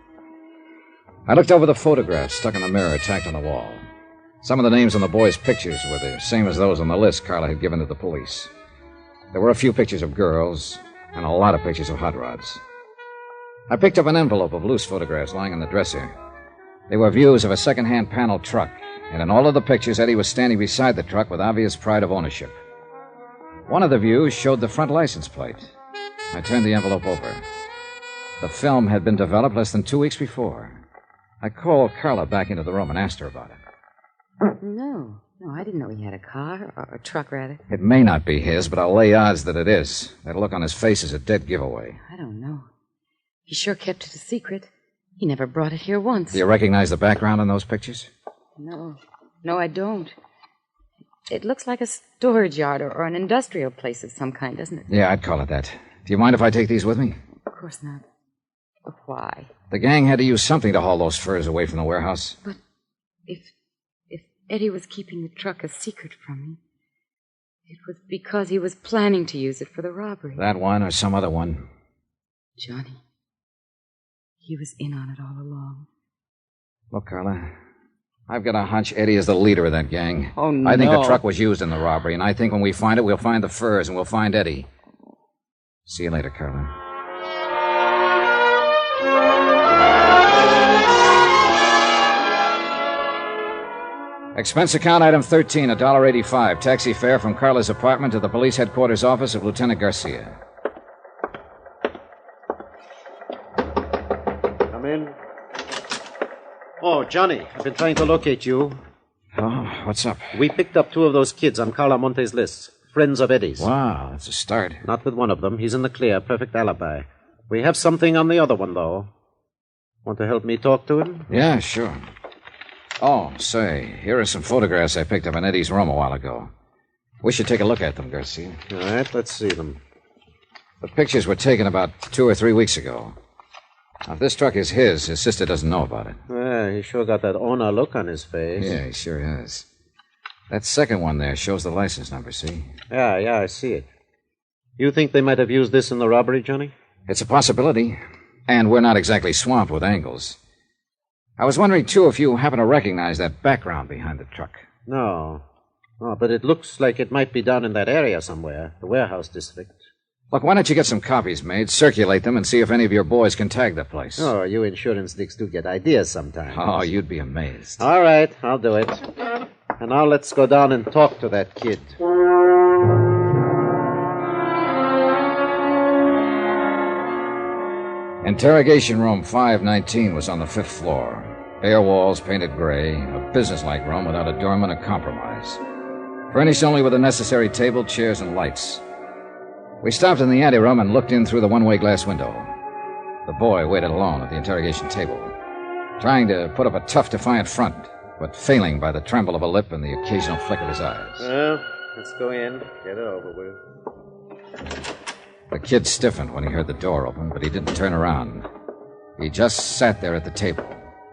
Speaker 3: I looked over the photographs stuck in the mirror tacked on the wall. Some of the names on the boys' pictures were the same as those on the list Carla had given to the police. There were a few pictures of girls and a lot of pictures of hot rods. I picked up an envelope of loose photographs lying on the dresser. They were views of a second-hand panel truck, and in all of the pictures, Eddie was standing beside the truck with obvious pride of ownership. One of the views showed the front license plate. I turned the envelope over. The film had been developed less than 2 weeks before. I called Carla back into the room and asked her about it.
Speaker 8: No, I didn't know he had a car, or a truck, rather.
Speaker 3: It may not be his, but I'll lay odds that it is. That look on his face is a dead giveaway.
Speaker 8: I don't know. He sure kept it a secret. He never brought it here once.
Speaker 3: Do you recognize the background in those pictures?
Speaker 8: No, I don't. It looks like a storage yard or an industrial place of some kind, doesn't it?
Speaker 3: Yeah, I'd call it that. Do you mind if I take these with me?
Speaker 8: Of course not. But why?
Speaker 3: The gang had to use something to haul those furs away from the warehouse.
Speaker 8: But if Eddie was keeping the truck a secret from me, it was because he was planning to use it for the robbery.
Speaker 3: That one or some other one.
Speaker 8: Johnny, he was in on it all along.
Speaker 3: Look, Carla, I've got a hunch Eddie is the leader of that gang.
Speaker 8: Oh, no.
Speaker 3: I think the truck was used in the robbery, and I think when we find it, we'll find the furs, and we'll find Eddie. See you later, Carla. Expense account item 13, $1.85. Taxi fare from Carla's apartment to the police headquarters office of Lieutenant Garcia.
Speaker 6: Oh, Johnny, I've been trying to locate you.
Speaker 3: Oh, what's up?
Speaker 6: We picked up 2 of those kids on Carla Monte's list. Friends of Eddie's.
Speaker 3: Wow, that's a start.
Speaker 6: Not with one of them. He's in the clear. Perfect alibi. We have something on the other one, though. Want to help me talk to him?
Speaker 3: Yeah, sure. Oh, say, here are some photographs I picked up in Eddie's room a while ago. We should take a look at them, Garcia.
Speaker 6: All right, let's see them.
Speaker 3: The pictures were taken about 2 or 3 weeks ago. Now, if this truck is his sister doesn't know about it.
Speaker 6: Well, he sure got that owner look on his face.
Speaker 3: Yeah, he sure has. That second one there shows the license number, see?
Speaker 6: Yeah, I see it. You think they might have used this in the robbery, Johnny?
Speaker 3: It's a possibility. And we're not exactly swamped with angles. I was wondering, too, if you happen to recognize that background behind the truck.
Speaker 6: No. Oh, but it looks like it might be down in that area somewhere, the warehouse district.
Speaker 3: Look, why don't you get some copies made, circulate them, and see if any of your boys can tag the place?
Speaker 6: Oh, you insurance dicks do get ideas sometimes.
Speaker 3: Oh, you'd be amazed.
Speaker 6: All right, I'll do it. And now let's go down and talk to that kid.
Speaker 3: Interrogation room 519 was on the 5th floor. Bare walls painted gray, a businesslike room without a doorman or compromise. Furnished only with the necessary table, chairs, and lights. We stopped in the anteroom and looked in through the one-way glass window. The boy waited alone at the interrogation table, trying to put up a tough, defiant front, but failing by the tremble of a lip and the occasional flick of his eyes.
Speaker 6: Well, let's go in. Get it over with.
Speaker 3: The kid stiffened when he heard the door open, but he didn't turn around. He just sat there at the table,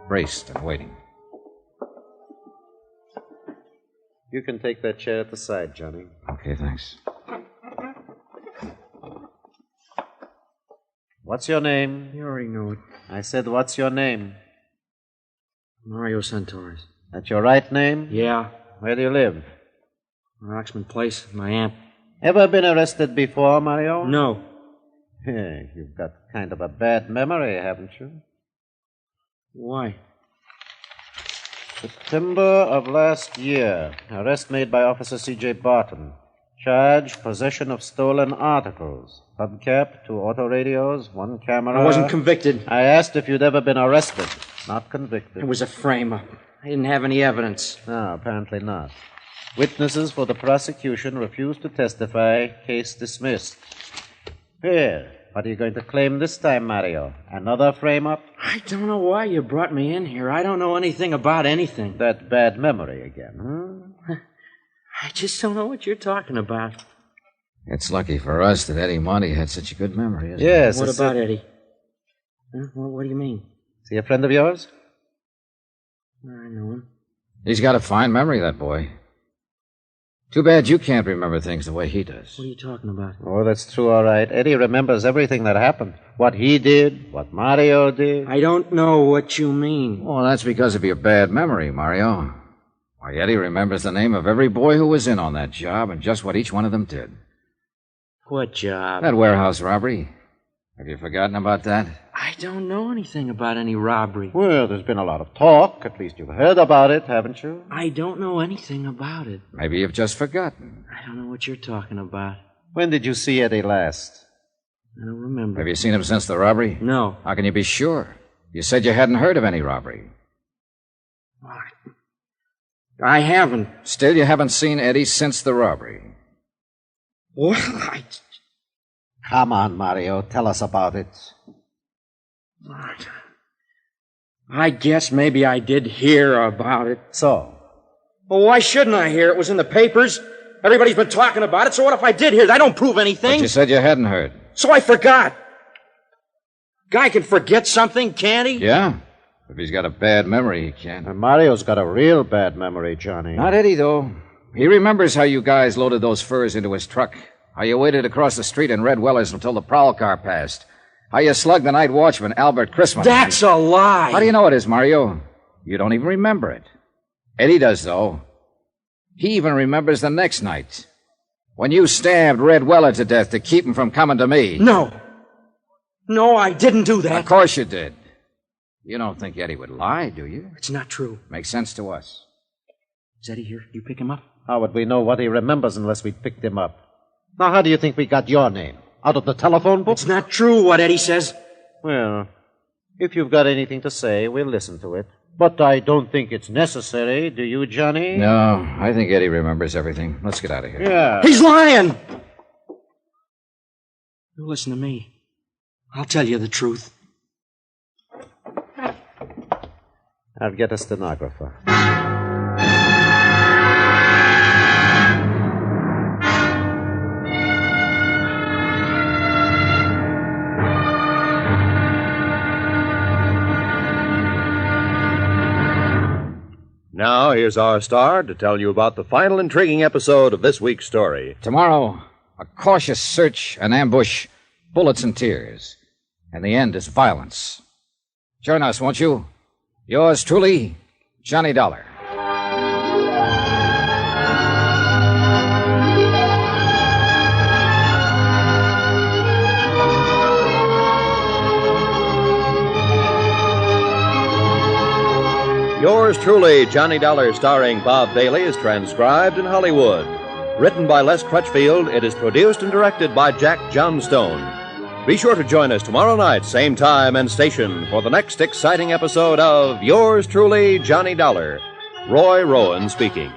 Speaker 3: braced and waiting.
Speaker 6: You can take that chair at the side, Johnny.
Speaker 3: Okay, thanks.
Speaker 6: What's your name?
Speaker 9: You already know it.
Speaker 6: I said, what's your name?
Speaker 9: Mario Santoris.
Speaker 6: That's your right name?
Speaker 9: Yeah.
Speaker 6: Where do you live?
Speaker 9: Roxman Place, my aunt.
Speaker 6: Ever been arrested before, Mario?
Speaker 9: No.
Speaker 6: Hey, you've got kind of a bad memory, haven't you?
Speaker 9: Why?
Speaker 6: September of last year. Arrest made by Officer C.J. Barton. Charge, possession of stolen articles. Hubcap, 2 autoradios, 1 camera.
Speaker 9: I wasn't convicted.
Speaker 6: I asked if you'd ever been arrested. Not convicted.
Speaker 9: It was a frame-up. I didn't have any evidence.
Speaker 6: No, apparently not. Witnesses for the prosecution refused to testify. Case dismissed. Here, what are you going to claim this time, Mario? Another frame-up?
Speaker 9: I don't know why you brought me in here. I don't know anything about anything.
Speaker 6: That bad memory again, huh?
Speaker 9: I just don't know what you're talking about.
Speaker 3: It's lucky for us that Eddie Monty had such a good memory, isn't it?
Speaker 6: Yes.
Speaker 9: What about Eddie? Huh? What do you mean?
Speaker 6: Is he a friend of yours?
Speaker 9: I know him.
Speaker 3: He's got a fine memory, that boy. Too bad you can't remember things the way he does.
Speaker 9: What are you talking about?
Speaker 6: Oh, that's true, all right. Eddie remembers everything that happened. What he did, what Mario did.
Speaker 9: I don't know what you mean.
Speaker 3: Well, that's because of your bad memory, Mario. Why, Eddie remembers the name of every boy who was in on that job and just what each one of them did.
Speaker 9: What job?
Speaker 3: That warehouse robbery. Have you forgotten about that?
Speaker 9: I don't know anything about any robbery.
Speaker 6: Well, there's been a lot of talk. At least you've heard about it, haven't you?
Speaker 9: I don't know anything about it.
Speaker 3: Maybe you've just forgotten.
Speaker 9: I don't know what you're talking about.
Speaker 6: When did you see Eddie last?
Speaker 9: I don't remember.
Speaker 3: Have you seen him since the robbery?
Speaker 9: No.
Speaker 3: How can you be sure? You said you hadn't heard of any robbery.
Speaker 9: I haven't.
Speaker 3: Still, you haven't seen Eddie since the robbery.
Speaker 9: Well,
Speaker 6: Come on, Mario. Tell us about it.
Speaker 9: I guess maybe I did hear about it.
Speaker 6: So?
Speaker 9: Well, why shouldn't I hear? It was in the papers. Everybody's been talking about it, so what if I did hear it? I don't prove anything.
Speaker 3: But you said you hadn't heard.
Speaker 9: So I forgot. Guy can forget something, can't he?
Speaker 3: Yeah. If he's got a bad memory, he can.
Speaker 6: And Mario's got a real bad memory, Johnny.
Speaker 3: Not Eddie, though. He remembers how you guys loaded those furs into his truck. How you waited across the street in Red Wellers until the prowl car passed. How you slugged the night watchman, Albert Christmas.
Speaker 9: That's a lie.
Speaker 3: How do you know it is, Mario? You don't even remember it. Eddie does, though. He even remembers the next night. When you stabbed Red Weller to death to keep him from coming to me.
Speaker 9: No. No, I didn't do that.
Speaker 3: Of course you did. You don't think Eddie would lie, do you?
Speaker 9: It's not true.
Speaker 3: Makes sense to us.
Speaker 9: Is Eddie here? You pick him up?
Speaker 6: How would we know what he remembers unless we picked him up? Now, how do you think we got your name? Out of the telephone book?
Speaker 9: It's not true what Eddie says.
Speaker 6: Well, if you've got anything to say, we'll listen to it. But I don't think it's necessary. Do you, Johnny?
Speaker 3: No, I think Eddie remembers everything. Let's get out of here.
Speaker 6: Yeah.
Speaker 9: He's lying! You listen to me. I'll tell you the truth.
Speaker 6: I'll get a stenographer.
Speaker 2: Now, here's our star to tell you about the final intriguing episode of this week's story.
Speaker 3: Tomorrow, a cautious search, an ambush, bullets and tears. And the end is violence. Join us, won't you? Yours truly, Johnny Dollar.
Speaker 2: Yours truly, Johnny Dollar, starring Bob Bailey, is transcribed in Hollywood. Written by Les Crutchfield, it is produced and directed by Jack Johnstone. Be sure to join us tomorrow night, same time and station, for the next exciting episode of Yours truly, Johnny Dollar. Roy Rowan speaking.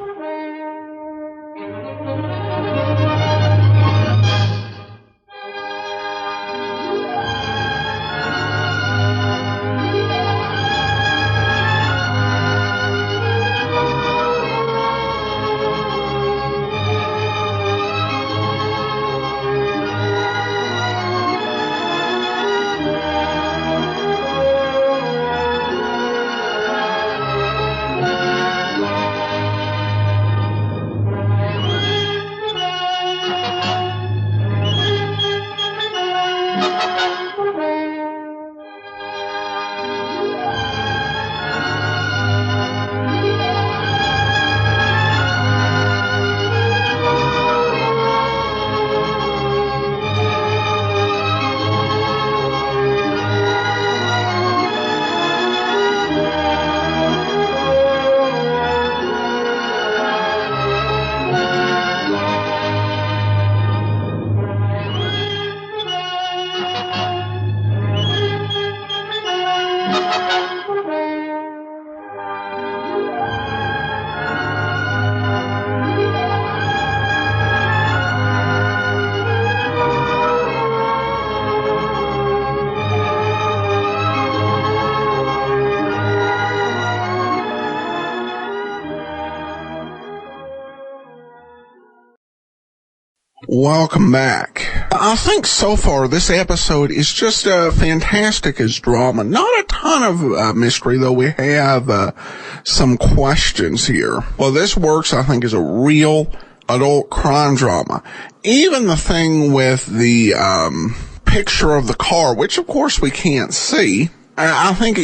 Speaker 1: Welcome back. I think so far this episode is just fantastic as drama. Not a ton of mystery, though we have some questions here. Well, this works, I think, as a real adult crime drama. Even the thing with the picture of the car, which of course we can't see, I think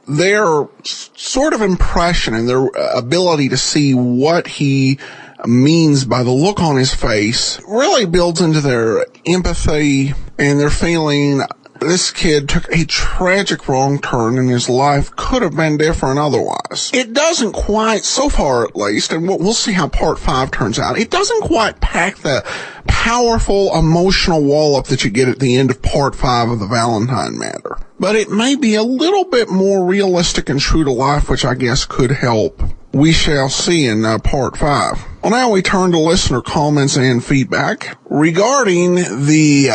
Speaker 1: their sort of impression and their ability to see what he means by the look on his face really builds into their empathy and their feeling this kid took a tragic wrong turn and his life could have been different otherwise. It doesn't quite, so far at least, and we'll see how part 5 turns out, it doesn't quite pack the powerful emotional wallop that you get at the end of part 5 of the Valentine Matter. But it may be a little bit more realistic and true to life, which I guess could help. We shall see in part 5. Well, now we turn to listener comments and feedback. Regarding the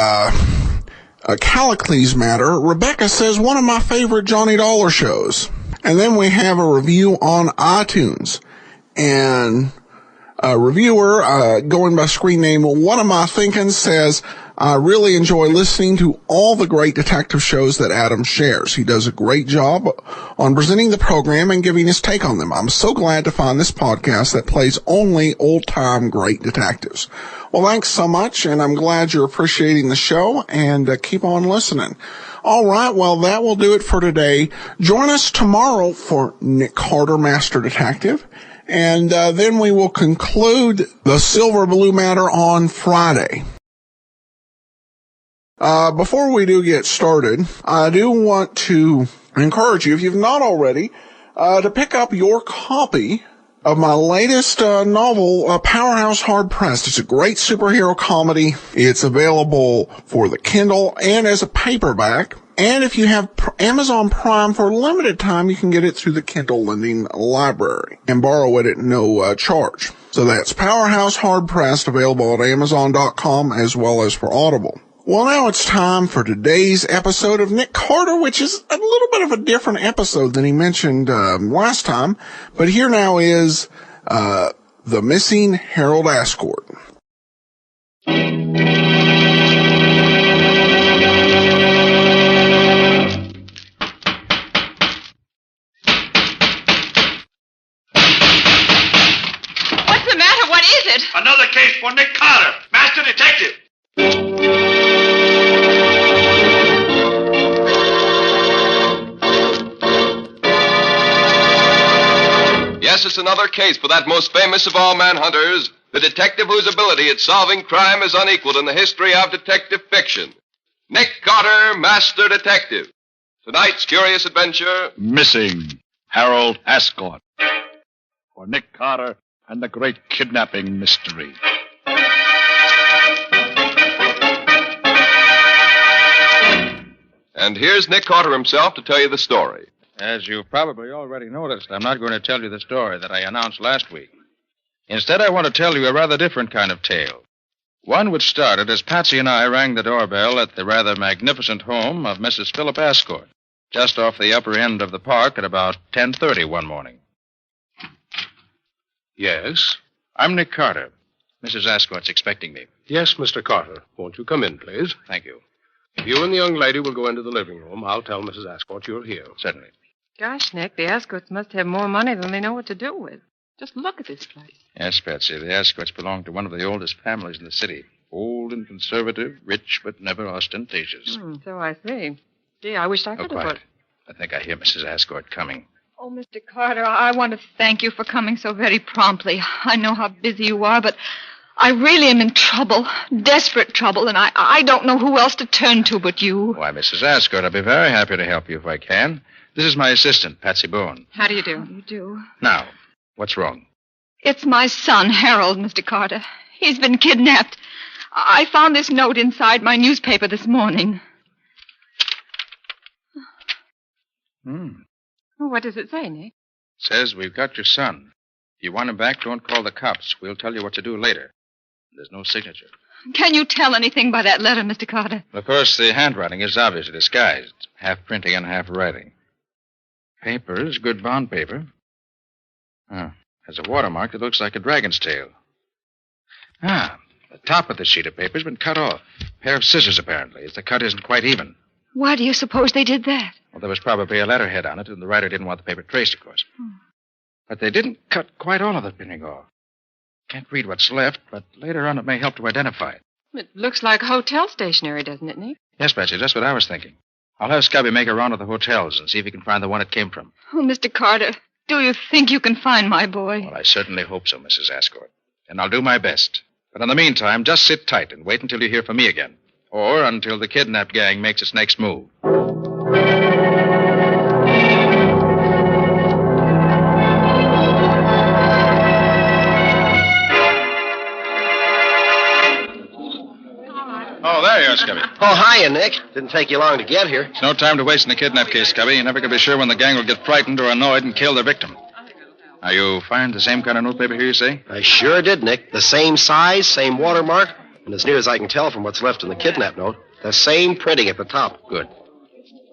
Speaker 1: Callicles matter, Rebecca says, one of my favorite Johnny Dollar shows. And then we have a review on iTunes. And a reviewer, going by screen name, What Am I Thinking, says, I really enjoy listening to all the great detective shows that Adam shares. He does a great job on presenting the program and giving his take on them. I'm so glad to find this podcast that plays only old-time great detectives. Well, thanks so much, and I'm glad you're appreciating the show, and keep on listening. All right, well, that will do it for today. Join us tomorrow for Nick Carter, Master Detective, and then we will conclude the Silver Blue Matter on Friday. Before we do get started, I do want to encourage you, if you've not already, to pick up your copy of my latest novel, Powerhouse Hard Pressed. It's a great superhero comedy. It's available for the Kindle and as a paperback. And if you have Amazon Prime for a limited time, you can get it through the Kindle Lending Library and borrow it at no charge. So that's Powerhouse Hard Pressed, available at Amazon.com as well as for Audible. Well, now it's time for today's episode of Nick Carter, which is a little bit of a different episode than he mentioned last time. But here now is the missing Harold Ascort.
Speaker 16: Another case for Nick Carter, Master Detective.
Speaker 19: Yes, it's another case for that most famous of all manhunters, the detective whose ability at solving crime is unequaled in the history of detective fiction. Nick Carter, Master Detective. Tonight's curious adventure...
Speaker 20: Missing Harold Ascort. For Nick Carter and the great kidnapping mystery.
Speaker 19: And here's Nick Carter himself to tell you the story.
Speaker 21: As you've probably already noticed, I'm not going to tell you the story that I announced last week. Instead, I want to tell you a rather different kind of tale. One which started as Patsy and I rang the doorbell at the rather magnificent home of Mrs. Philip Ascort, just off the upper end of the park at about 10:30 one morning.
Speaker 20: Yes?
Speaker 21: I'm Nick Carter. Mrs. Ascort's expecting me.
Speaker 20: Yes, Mr. Carter. Won't you come in, please?
Speaker 21: Thank you.
Speaker 20: If you and the young lady will go into the living room, I'll tell Mrs. Ascort you're here.
Speaker 21: Certainly.
Speaker 22: Gosh, Nick, the Ascorts must have more money than they know what to do with. Just look at this place.
Speaker 21: Yes, Patsy, the Ascorts belong to one of the oldest families in the city. Old and conservative, rich but never ostentatious.
Speaker 22: So I see. Gee, I wish I could have
Speaker 21: quiet. I think I hear Mrs. Ascort coming.
Speaker 22: Oh, Mr. Carter, I want to thank you for coming so very promptly. I know how busy you are, but I really am in trouble, desperate trouble, and I don't know who else to turn to but you.
Speaker 21: Why, Mrs. Ascort, I'll be very happy to help you if I can. This is my assistant, Patsy Boone.
Speaker 22: How do you do? You do.
Speaker 21: Now, what's wrong?
Speaker 22: It's my son, Harold, Mr. Carter. He's been kidnapped. I found this note inside my newspaper this morning. What does it say, Nick?
Speaker 21: It says we've got your son. If you want him back, don't call the cops. We'll tell you what to do later. There's no signature.
Speaker 22: Can you tell anything by that letter, Mr. Carter?
Speaker 21: Of course, the handwriting is obviously disguised. Half printing and half writing. Paper is good bond paper. There's a watermark that looks like a dragon's tail. The top of the sheet of paper has been cut off. A pair of scissors, apparently, as the cut isn't quite even.
Speaker 22: Why do you suppose they did that?
Speaker 21: Well, there was probably a letterhead on it, and the writer didn't want the paper traced, of course. But they didn't cut quite all of the printing off. Can't read what's left, but later on it may help to identify it.
Speaker 22: It looks like hotel stationery, doesn't it, Nick?
Speaker 21: Yes, Patsy, that's what I was thinking. I'll have Scubby make a round of the hotels and see if he can find the one it came from.
Speaker 22: Oh, Mr. Carter, do you think you can find my boy?
Speaker 21: Well, I certainly hope so, Mrs. Ascort. And I'll do my best. But in the meantime, just sit tight and wait until you hear from me again. Or until the kidnap gang makes its next move. Oh, there you are, Scubby.
Speaker 9: Oh, hiya, Nick. Didn't take you long to get here.
Speaker 21: It's no time to waste in the kidnap case, Scubby. You never can be sure when the gang will get frightened or annoyed and kill their victim. Now, you find the same kind of newspaper here, you say?
Speaker 9: I sure did, Nick. The same size, same watermark, and as near as I can tell from what's left in the kidnap note, the same printing at the top.
Speaker 21: Good.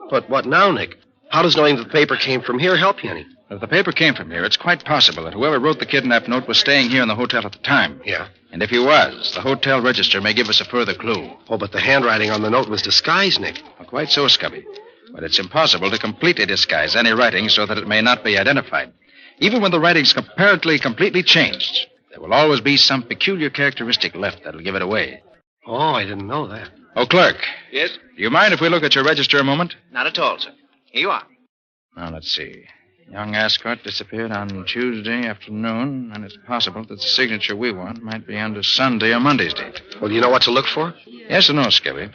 Speaker 9: But what now, Nick? How does knowing that the paper came from here help you any?
Speaker 21: If the paper came from here, it's quite possible that whoever wrote the kidnap note was staying here in the hotel at the time.
Speaker 9: Yeah.
Speaker 21: And if he was, the hotel register may give us a further clue.
Speaker 9: Oh, but the handwriting on the note was disguised, Nick.
Speaker 21: Well, quite so, Scubby. But it's impossible to completely disguise any writing so that it may not be identified. Even when the writing's apparently completely changed, there will always be some peculiar characteristic left that'll give it away.
Speaker 9: Oh, I didn't know that.
Speaker 21: Oh, clerk.
Speaker 23: Yes?
Speaker 21: Do you mind if we look at your register a moment?
Speaker 23: Not at all, sir. Here you are.
Speaker 21: Now, let's see. Young Ascort disappeared on Tuesday afternoon, and it's possible that the signature we want might be under Sunday or Monday's date.
Speaker 9: Well, do you know what to look for?
Speaker 21: Yes or no, Scubby?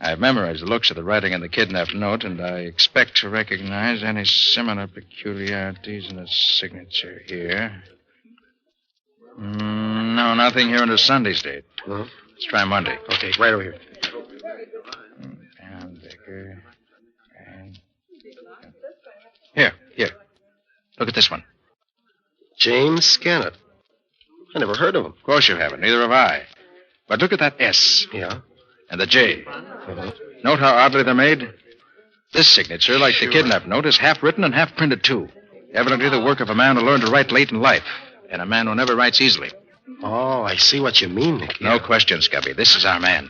Speaker 21: I've memorized the looks of the writing in the kidnap note, and I expect to recognize any similar peculiarities in the signature here. No, nothing here under Sunday's date.
Speaker 9: Huh?
Speaker 21: Let's try Monday.
Speaker 9: Okay, right over here.
Speaker 21: Pound Baker. Here. Look at this one.
Speaker 4: James Scannett. I never heard of him.
Speaker 21: Of course you haven't. Neither have I. But look at that S.
Speaker 4: Yeah?
Speaker 21: And the J. Note how oddly they're made? This signature, like the kidnap note, is half written and half printed, too. Evidently the work of a man who learned to write late in life, and a man who never writes easily.
Speaker 4: Oh, I see what you mean, Nick.
Speaker 21: No question, Scubby. This is our man.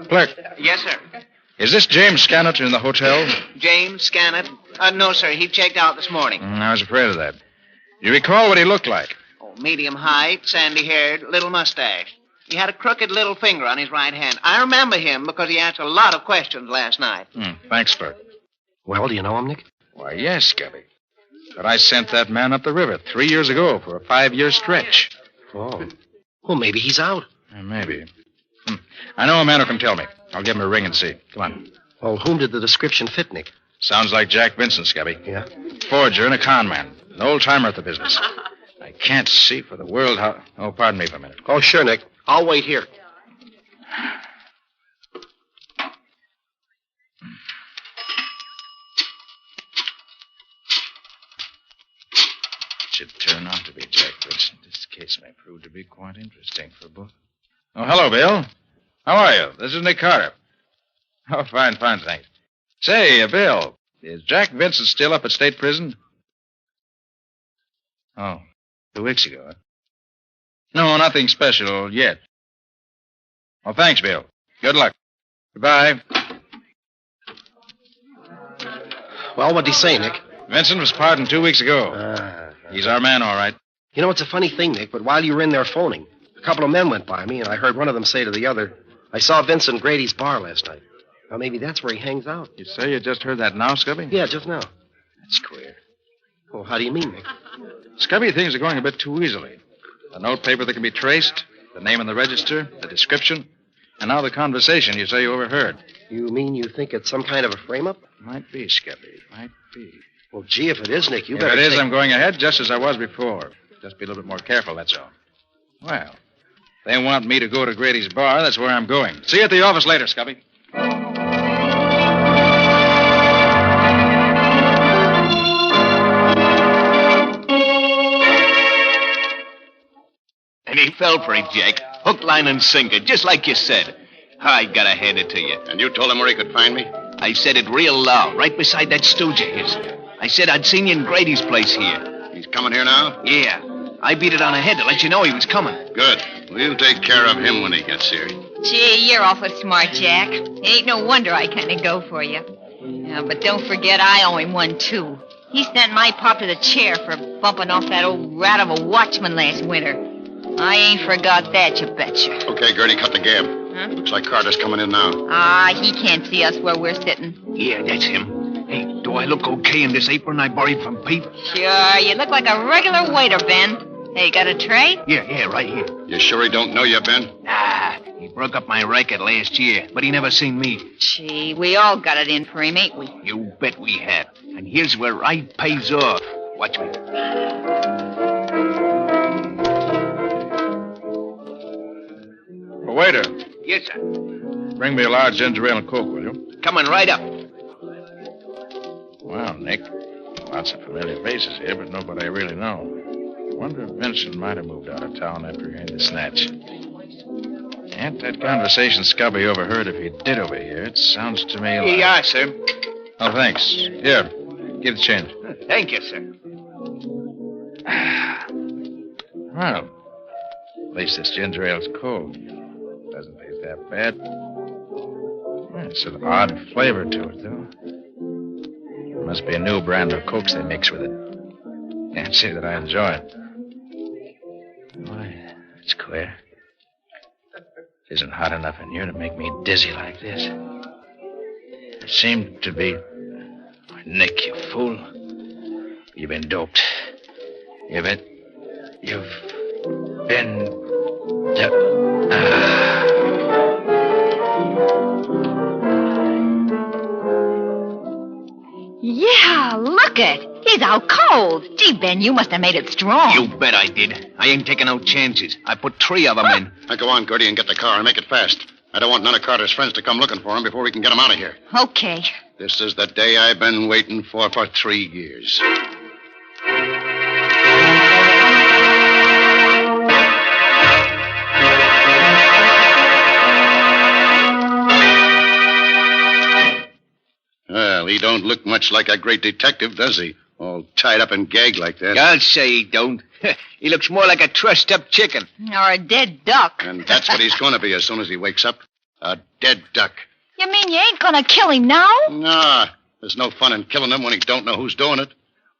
Speaker 21: Clerk,
Speaker 5: Yes, sir.
Speaker 21: is this James Scannett in the hotel?
Speaker 5: James Scannett? No, sir. He checked out this morning.
Speaker 21: I was afraid of that. You recall what he looked like?
Speaker 5: Oh, medium height, sandy-haired, little mustache. He had a crooked little finger on his right hand. I remember him because he asked a lot of questions last night.
Speaker 21: Thanks, Clerk.
Speaker 4: Well, do you know him, Nick?
Speaker 21: Why, yes, Scubby. But I sent that man up the river 3 years ago for a 5-year stretch.
Speaker 4: Oh. Well, maybe he's out.
Speaker 21: Maybe. I know a man who can tell me. I'll give him a ring and see. Come on.
Speaker 4: Well, whom did the description fit, Nick?
Speaker 21: Sounds like Jack Vincent, Scubby.
Speaker 4: Yeah?
Speaker 21: Forger and a con man. An old-timer at the business. I can't see for the world how... Oh, pardon me for a minute.
Speaker 4: Oh, sure, Nick. I'll wait here.
Speaker 21: Should turn out to be Jack Vincent. This case may prove to be quite interesting for both. Oh, hello, Bill. How are you? This is Nick Carter. Oh, fine, thanks. Say, Bill, is Jack Vincent still up at state prison? Oh, 2 weeks ago, huh? No, nothing special yet. Oh, thanks, Bill. Good luck. Goodbye.
Speaker 4: Well, what'd he say, Nick?
Speaker 21: Vincent was pardoned 2 weeks ago. He's our man, all right.
Speaker 4: You know, it's a funny thing, Nick, but while you were in there phoning, a couple of men went by me, and I heard one of them say to the other, I saw Vincent Grady's bar last night. Well, maybe that's where he hangs out.
Speaker 21: You say you just heard that now, Scubby?
Speaker 4: Yeah, just now.
Speaker 21: That's queer.
Speaker 4: Well, how do you mean, Nick?
Speaker 21: Scubby, things are going a bit too easily. The notepaper that can be traced, the name in the register, the description, and now the conversation you say you overheard.
Speaker 4: You mean you think it's some kind of a frame-up?
Speaker 21: Might be, Scubby. Might be.
Speaker 4: Well, gee, if it is, Nick, you
Speaker 21: If
Speaker 4: better
Speaker 21: it is,
Speaker 4: take...
Speaker 21: I'm going ahead just as I was before. Just be a little bit more careful, that's all. Well, they want me to go to Grady's bar. That's where I'm going. See you at the office later, Scubby.
Speaker 23: And he fell for it, Jack. Hook, line, and sinker, just like you said. I gotta hand it to you.
Speaker 24: And you told him where he could find me?
Speaker 23: I said it real loud, right beside that stooge of his. I said I'd seen you in Grady's place here.
Speaker 24: He's coming here now?
Speaker 23: Yeah. I beat it on ahead to let you know he was coming.
Speaker 24: Good. We'll take care of him when he gets here.
Speaker 22: Gee, you're awful smart, Jack. Ain't no wonder I kind of go for you. Yeah, but don't forget I owe him one, too. He sent my pop to the chair for bumping off that old rat of a watchman last winter. I ain't forgot that, you betcha.
Speaker 24: Okay, Gertie, cut the gab.
Speaker 22: Huh?
Speaker 24: Looks like Carter's coming in now.
Speaker 22: He can't see us where we're sitting.
Speaker 23: Yeah, that's him. Hey, do I look okay in this apron I borrowed from Pete?
Speaker 22: Sure, you look like a regular waiter, Ben. Hey, got a tray?
Speaker 23: Yeah, right here.
Speaker 24: You sure he don't know you, Ben?
Speaker 23: Nah, he broke up my racket last year, but he never seen me.
Speaker 22: Gee, we all got it in for him, ain't we?
Speaker 23: You bet we have. And here's where right pays off. Watch me.
Speaker 21: Waiter,
Speaker 23: Yes, sir.
Speaker 21: bring me a large ginger ale and Coke, will you?
Speaker 23: Coming right up.
Speaker 21: Well, Nick, lots of familiar faces here, but nobody I really know. I wonder if Vincent might have moved out of town after hearing the snatch. And that conversation Scubby overheard, if he did overhear, it sounds to me like...
Speaker 23: Here you are, sir.
Speaker 21: Oh, thanks. Here, give the change.
Speaker 23: Thank you, sir.
Speaker 21: Well, at least this ginger ale's cold. Doesn't taste that bad. Well, it's an odd flavor to it, though. Must be a new brand of Cokes they mix with it. Can't say that I enjoy it. Why, it's queer. It isn't hot enough in here to make me dizzy like this. It seemed to be... Nick, you fool. You've been doped. You've been...
Speaker 22: Yeah, look it. He's out cold. Gee, Ben, you must have made it strong.
Speaker 23: You bet I did. I ain't taking no chances. I put 3 of them in.
Speaker 24: Now go on, Gertie, and get the car and make it fast. I don't want none of Carter's friends to come looking for him before we can get him out of here.
Speaker 22: Okay.
Speaker 24: This is the day I've been waiting for 3 years. Well, he don't look much like a great detective, does he? All tied up and gagged like that.
Speaker 23: I'll say he don't. He looks more like a trussed-up chicken.
Speaker 22: Or a dead duck.
Speaker 24: And that's what he's going to be as soon as he wakes up. A dead duck.
Speaker 22: You mean you ain't gonna kill him now?
Speaker 24: Nah, there's no fun in killing him when he don't know who's doing it.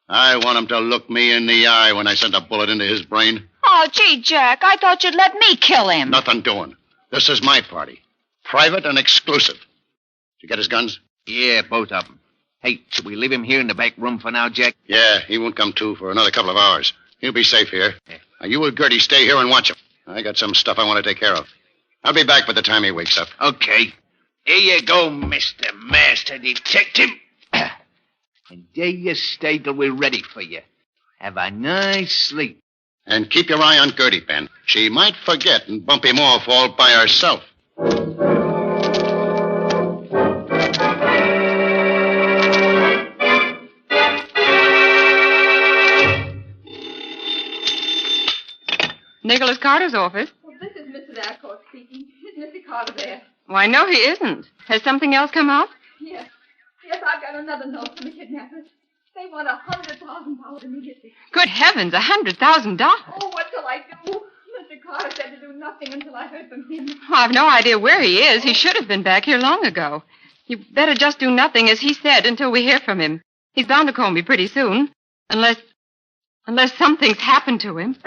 Speaker 24: I want him to look me in the eye when I send a bullet into his brain.
Speaker 22: Oh, gee, Jack, I thought you'd let me kill him.
Speaker 24: Nothing doing. This is my party. Private and exclusive. Did you get his guns?
Speaker 23: Yeah, both of them. Hey, should we leave him here in the back room for now, Jack?
Speaker 24: Yeah, he won't come to for another couple of hours. He'll be safe here.
Speaker 23: Yeah.
Speaker 24: Now, you and Gertie stay here and watch him. I got some stuff I want to take care of. I'll be back by the time he wakes up.
Speaker 23: Okay. Here you go, Mr. Master Detective. And there you stay till we're ready for you. Have a nice sleep.
Speaker 24: And keep your eye on Gertie, Ben. She might forget and bump him off all by herself.
Speaker 7: Nicholas Carter's office.
Speaker 10: Well, this is Mrs. Ascort speaking. Is Mr. Carter there?
Speaker 7: Why, no, he isn't. Has something else come up?
Speaker 10: Yes. Yes, I've got another note from the kidnappers. They want $100,000 immediately.
Speaker 7: Good heavens, $100,000.
Speaker 10: Oh, what shall I do? Mr. Carter said to do nothing until I heard from him.
Speaker 7: Well, I've no idea where he is. He should have been back here long ago. You better just do nothing, as he said, until we hear from him. He's bound to call me pretty soon. Unless something's happened to him.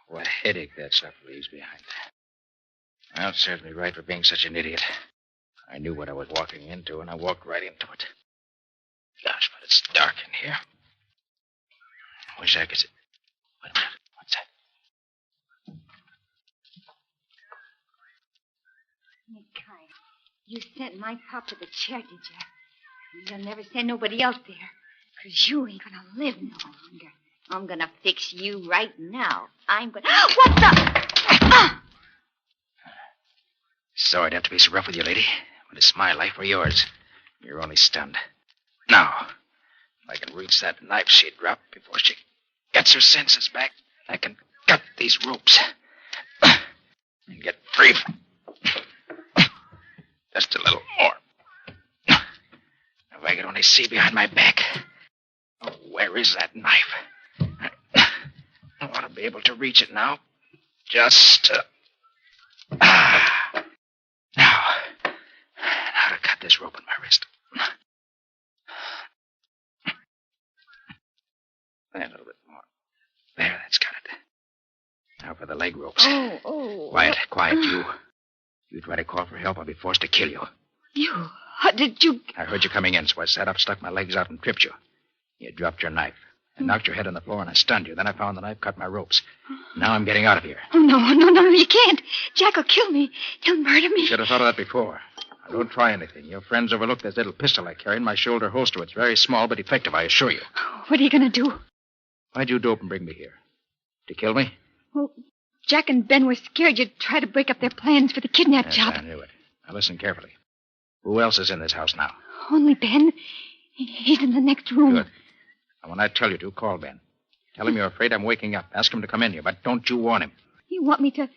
Speaker 21: What a headache that stuff leaves behind. Well, it serves me right for being such an idiot. I knew what I was walking into, and I walked right into it. Gosh, but it's dark in here. Wish I could see. Wait a minute. What's that?
Speaker 22: Nick Carter, you sent my pop to the chair, did you? You'll never send nobody else there, 'cause you ain't gonna live no longer. I'm gonna fix you right now. I'm gonna... What the...
Speaker 21: Sorry I'd have to be so rough with you, lady, but it's my life or yours. You're only stunned. Now, if I can reach that knife she dropped before she gets her senses back, I can cut these ropes and get free. Just a little more. If I could only see behind my back. Oh, where is that knife? I want to be able to reach it now. Just... Now to cut this rope in my wrist. There, a little bit more. There, that's got it. Now for the leg ropes.
Speaker 22: Oh.
Speaker 21: Quiet, you. You try to call for help, I'll be forced to kill you.
Speaker 22: You... How did you...
Speaker 21: I heard you coming in, so I sat up, stuck my legs out, and tripped you. You dropped your knife. I knocked your head on the floor, and I stunned you. Then I found the knife, cut my ropes. Now I'm getting out of here.
Speaker 22: Oh, no, you can't. Jack will kill me. He'll murder me.
Speaker 21: Should have thought of that before. Now, don't try anything. Your friends overlooked this little pistol I carry in my shoulder holster. It's very small, but effective, I assure you.
Speaker 22: What are you going to do?
Speaker 21: Why'd you dope and bring me here? To kill me?
Speaker 22: Well, Jack and Ben were scared you'd try to break up their plans for the kidnap
Speaker 21: Yes,
Speaker 22: job.
Speaker 21: I knew it. Now listen carefully. Who else is in this house now?
Speaker 22: Only Ben. He's in the next room.
Speaker 21: Good. Now, when I tell you to, call Ben. Tell him you're afraid I'm waking up. Ask him to come in here, but don't you warn him.
Speaker 22: You want me to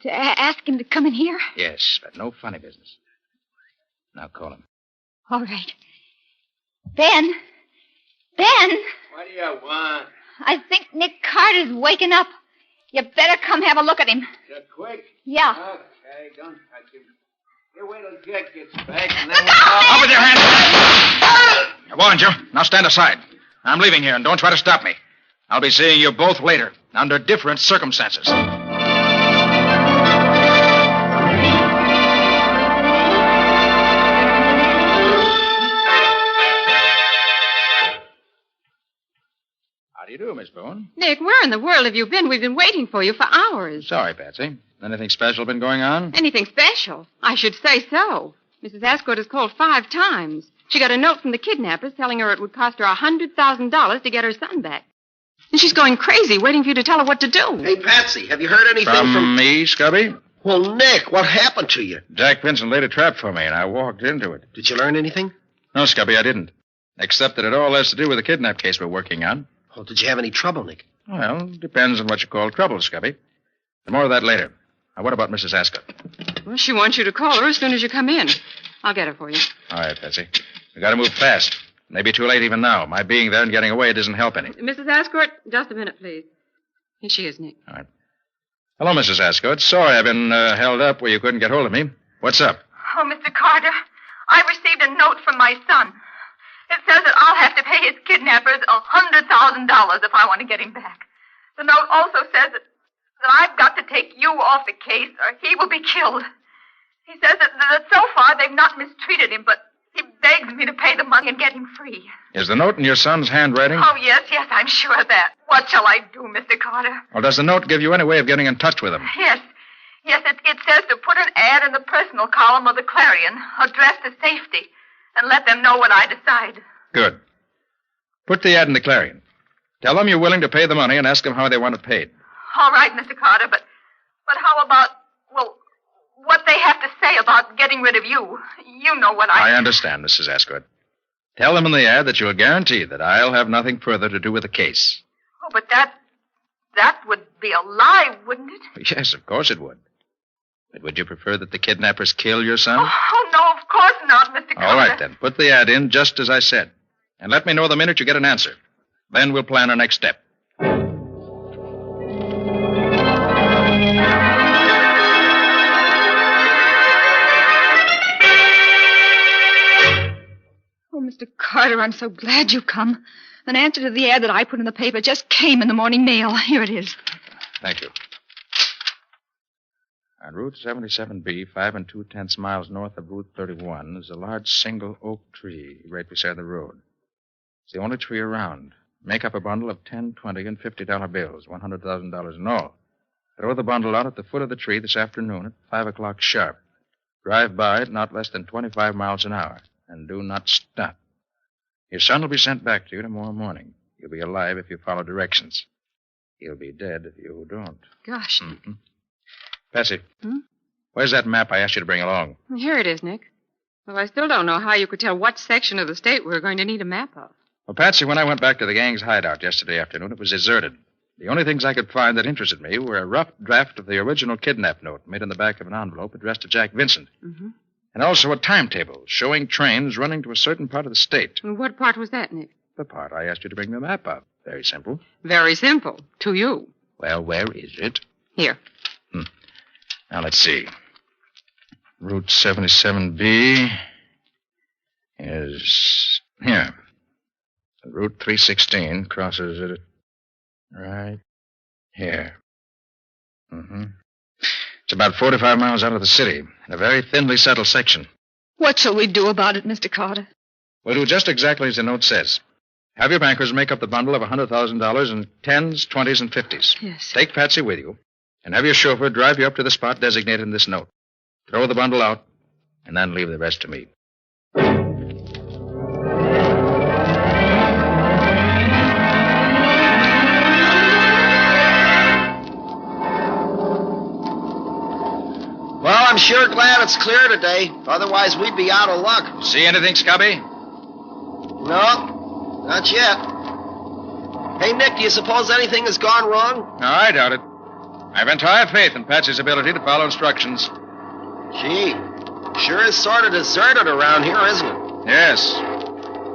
Speaker 22: ask him to come in here?
Speaker 21: Yes, but no funny business. Now call him.
Speaker 22: All right. Ben! Ben!
Speaker 23: What do you want?
Speaker 22: I think Nick Carter's waking up. You better come have a look at him.
Speaker 23: So quick?
Speaker 22: Yeah.
Speaker 23: Okay, don't touch him. You wait till Jack gets back and
Speaker 22: Look
Speaker 23: then...
Speaker 22: out,
Speaker 21: Up with your hands! I warned you. Now stand aside. I'm leaving here, and don't try to stop me. I'll be seeing you both later, under different circumstances. How do you do, Miss Boone?
Speaker 7: Nick, where in the world have you been? We've been waiting for you for hours.
Speaker 21: Sorry, Patsy. Anything special been going on?
Speaker 7: Anything special? I should say so. Mrs. Ascort has called 5 times. She got a note from the kidnappers telling her it would cost her $100,000 to get her son back. And she's going crazy, waiting for you to tell her what to do.
Speaker 4: Hey, Patsy, have you heard anything
Speaker 21: From me, Scubby?
Speaker 4: Well, Nick, what happened to you?
Speaker 21: Jack Vincent laid a trap for me, and I walked into it.
Speaker 4: Did you learn anything?
Speaker 21: No, Scubby, I didn't. Except that it all has to do with the kidnap case we're working on.
Speaker 4: Well, did you have any trouble, Nick?
Speaker 21: Well, depends on what you call trouble, Scubby. And more of that later. Now, what about Mrs. Ascort?
Speaker 7: Well, she wants you to call her as soon as you come in. I'll get her for you.
Speaker 21: All right, Patsy. We got to move fast. Maybe too late even now. My being there and getting away doesn't help any.
Speaker 7: Mrs. Ascort, just a minute, please. Here she is, Nick.
Speaker 21: All right. Hello, Mrs. Ascort. Sorry I've been held up where you couldn't get hold of me. What's up?
Speaker 10: Oh, Mr. Carter, I received a note from my son. It says that I'll have to pay his kidnappers $100,000 if I want to get him back. The note also says that I've got to take you off the case or he will be killed. He says that so far they've not mistreated him, but he begs me to pay the money and get him free.
Speaker 21: Is the note in your son's handwriting?
Speaker 10: Oh, yes, I'm sure of that. What shall I do, Mr. Carter?
Speaker 21: Or does the note give you any way of getting in touch with him?
Speaker 10: Yes, it says to put an ad in the personal column of the Clarion, addressed to safety, and let them know what I decide.
Speaker 21: Good. Put the ad in the Clarion. Tell them you're willing to pay the money and ask them how they want it paid.
Speaker 10: All right, Mr. Carter, but how about, well, what they have to say about getting rid of you? You know what
Speaker 21: I understand, Mrs. Ascort. Tell them in the ad that you'll guarantee that I'll have nothing further to do with the case.
Speaker 10: Oh, but that would be a lie, wouldn't it?
Speaker 21: Yes, of course it would. But would you prefer that the kidnappers kill your son?
Speaker 10: Oh, no, of course not, Mr. Carter.
Speaker 21: All right, then. Put the ad in just as I said. And let me know the minute you get an answer. Then we'll plan our next step.
Speaker 10: Oh, Mr. Carter, I'm so glad you've come. An answer to the ad that I put in the paper just came in the morning mail. Here it is.
Speaker 21: Thank you. On Route 77B, 5 2/10 miles north of Route 31, is a large single oak tree right beside the road. It's the only tree around. Make up a bundle of $10, $20, and $50 bills, $100,000 in all. Throw the bundle out at the foot of the tree this afternoon at 5 o'clock sharp. Drive by at not less than 25 miles an hour, and do not stop. Your son will be sent back to you tomorrow morning. He'll be alive if you follow directions. He'll be dead if you don't.
Speaker 7: Gosh.
Speaker 21: Mm-hmm. Patsy, where's that map I asked you to bring along?
Speaker 7: Here it is, Nick. Well, I still don't know how you could tell what section of the state we're going to need a map of.
Speaker 21: Well, Patsy, when I went back to the gang's hideout yesterday afternoon, it was deserted. The only things I could find that interested me were a rough draft of the original kidnap note made in the back of an envelope addressed to Jack Vincent.
Speaker 7: Mm-hmm.
Speaker 21: And also a timetable showing trains running to a certain part of the state.
Speaker 7: And what part was that, Nick?
Speaker 21: The part I asked you to bring the map of. Very simple.
Speaker 7: Very simple. To you.
Speaker 21: Well, where is it?
Speaker 7: Here.
Speaker 21: Now, let's see. Route 77B is here. Route 316 crosses it right here. Mm-hmm. It's about 45 miles out of the city, in a very thinly settled section.
Speaker 10: What shall we do about it, Mr. Carter?
Speaker 21: We'll do just exactly as the note says. Have your bankers make up the bundle of $100,000 in 10s, 20s, and 50s.
Speaker 10: Yes.
Speaker 21: Take Patsy with you, and have your chauffeur drive you up to the spot designated in this note. Throw the bundle out, and then leave the rest to me.
Speaker 4: Well, I'm sure glad it's clear today. Otherwise, we'd be out of luck.
Speaker 21: See anything, Scubby?
Speaker 4: No, not yet. Hey, Nick, do you suppose anything has gone wrong?
Speaker 21: No, I doubt it. I've entire faith in Patsy's ability to follow instructions.
Speaker 4: Gee, sure is sort of deserted around here, isn't it?
Speaker 21: Yes.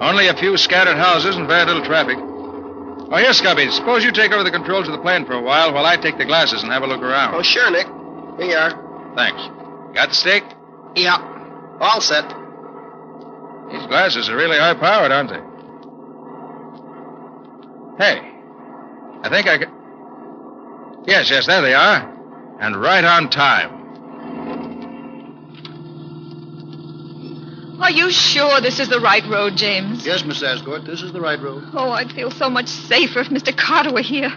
Speaker 21: Only a few scattered houses and very little traffic. Oh, here, Scubby, suppose you take over the controls of the plane for a while I take the glasses and have a look around.
Speaker 4: Oh, sure, Nick. Here you are.
Speaker 21: Thanks. Got the stick?
Speaker 4: Yeah. All set.
Speaker 21: These glasses are really high-powered, aren't they? Hey, I think I can... Yes, there they are. And right on time.
Speaker 10: Are you sure this is the right road, James?
Speaker 24: Yes, Miss Ascort, this is the right road.
Speaker 10: Oh, I'd feel so much safer if Mr. Carter were here.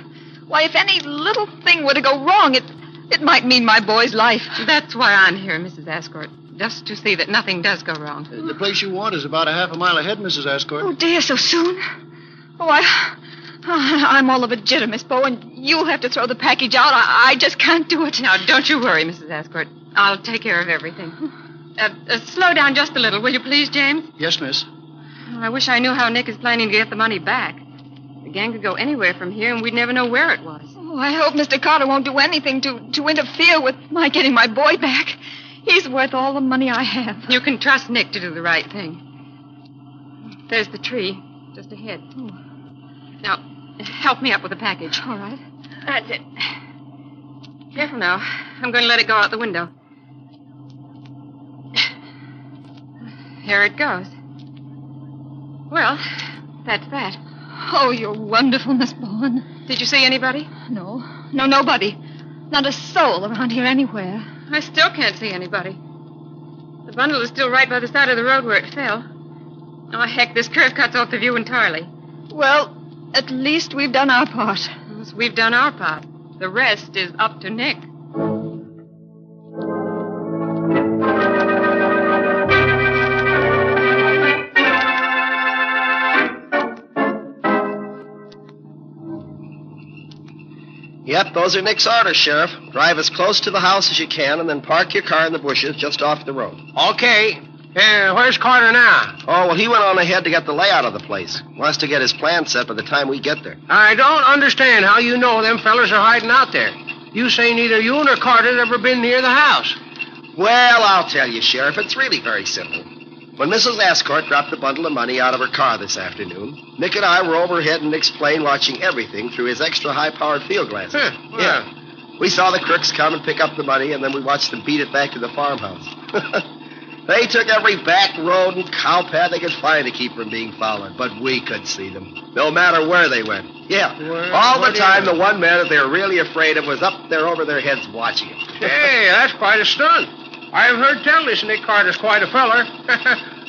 Speaker 10: Why, if any little thing were to go wrong, it might mean my boy's life.
Speaker 7: That's why I'm here, Mrs. Ascort. just to see that nothing does go wrong.
Speaker 24: The place you want is about a half a mile ahead, Mrs. Ascort.
Speaker 10: Oh, dear, so soon? Oh, I'm all of a jitter, Miss Bow, and you'll have to throw the package out. I just can't do it.
Speaker 7: Now, don't you worry, Mrs. Ascort. I'll take care of everything. Slow down just a little, will you please, James?
Speaker 24: Yes, miss.
Speaker 7: I wish I knew how Nick is planning to get the money back. The gang could go anywhere from here, and we'd never know where it was.
Speaker 10: Oh, I hope Mr. Carter won't do anything to interfere with my getting my boy back. He's worth all the money I have.
Speaker 7: You can trust Nick to do the right thing. There's the tree, just ahead. Oh. Now, help me up with the package.
Speaker 10: All right.
Speaker 7: That's it. Careful now. I'm going to let it go out the window. Here it goes. Well, that's that.
Speaker 10: Oh, you're wonderful, Miss Bowen.
Speaker 7: Did you see anybody?
Speaker 10: No, nobody. Not a soul around here anywhere.
Speaker 7: I still can't see anybody. The bundle is still right by the side of the road where it fell. Oh, heck, this curve cuts off the view entirely.
Speaker 10: Well, at least we've done our part.
Speaker 7: Yes, we've done our part. The rest is up to Nick.
Speaker 4: Yep, those are Nick's orders, Sheriff. Drive as close to the house as you can, and then park your car in the bushes just off the road.
Speaker 12: Okay. Where's Carter now?
Speaker 4: Oh, well, he went on ahead to get the layout of the place. Wants to get his plan set by the time we get there.
Speaker 12: I don't understand how you know them fellers are hiding out there. You say neither you nor Carter's ever been near the house.
Speaker 4: Well, I'll tell you, Sheriff, it's really very simple. When Mrs. Ascort dropped the bundle of money out of her car this afternoon, Nick and I were overhead in Nick's plane watching everything through his extra high-powered field glasses. Yeah. We saw the crooks come and pick up the money, and then we watched them beat it back to the farmhouse. They took every back road and cow path they could find to keep from being followed, but we could see them, no matter where they went. Yeah, all the time the one man that they were really afraid of was up there over their heads watching it.
Speaker 12: Hey, that's quite a stunt. I've heard tell this Nick Carter's quite a feller.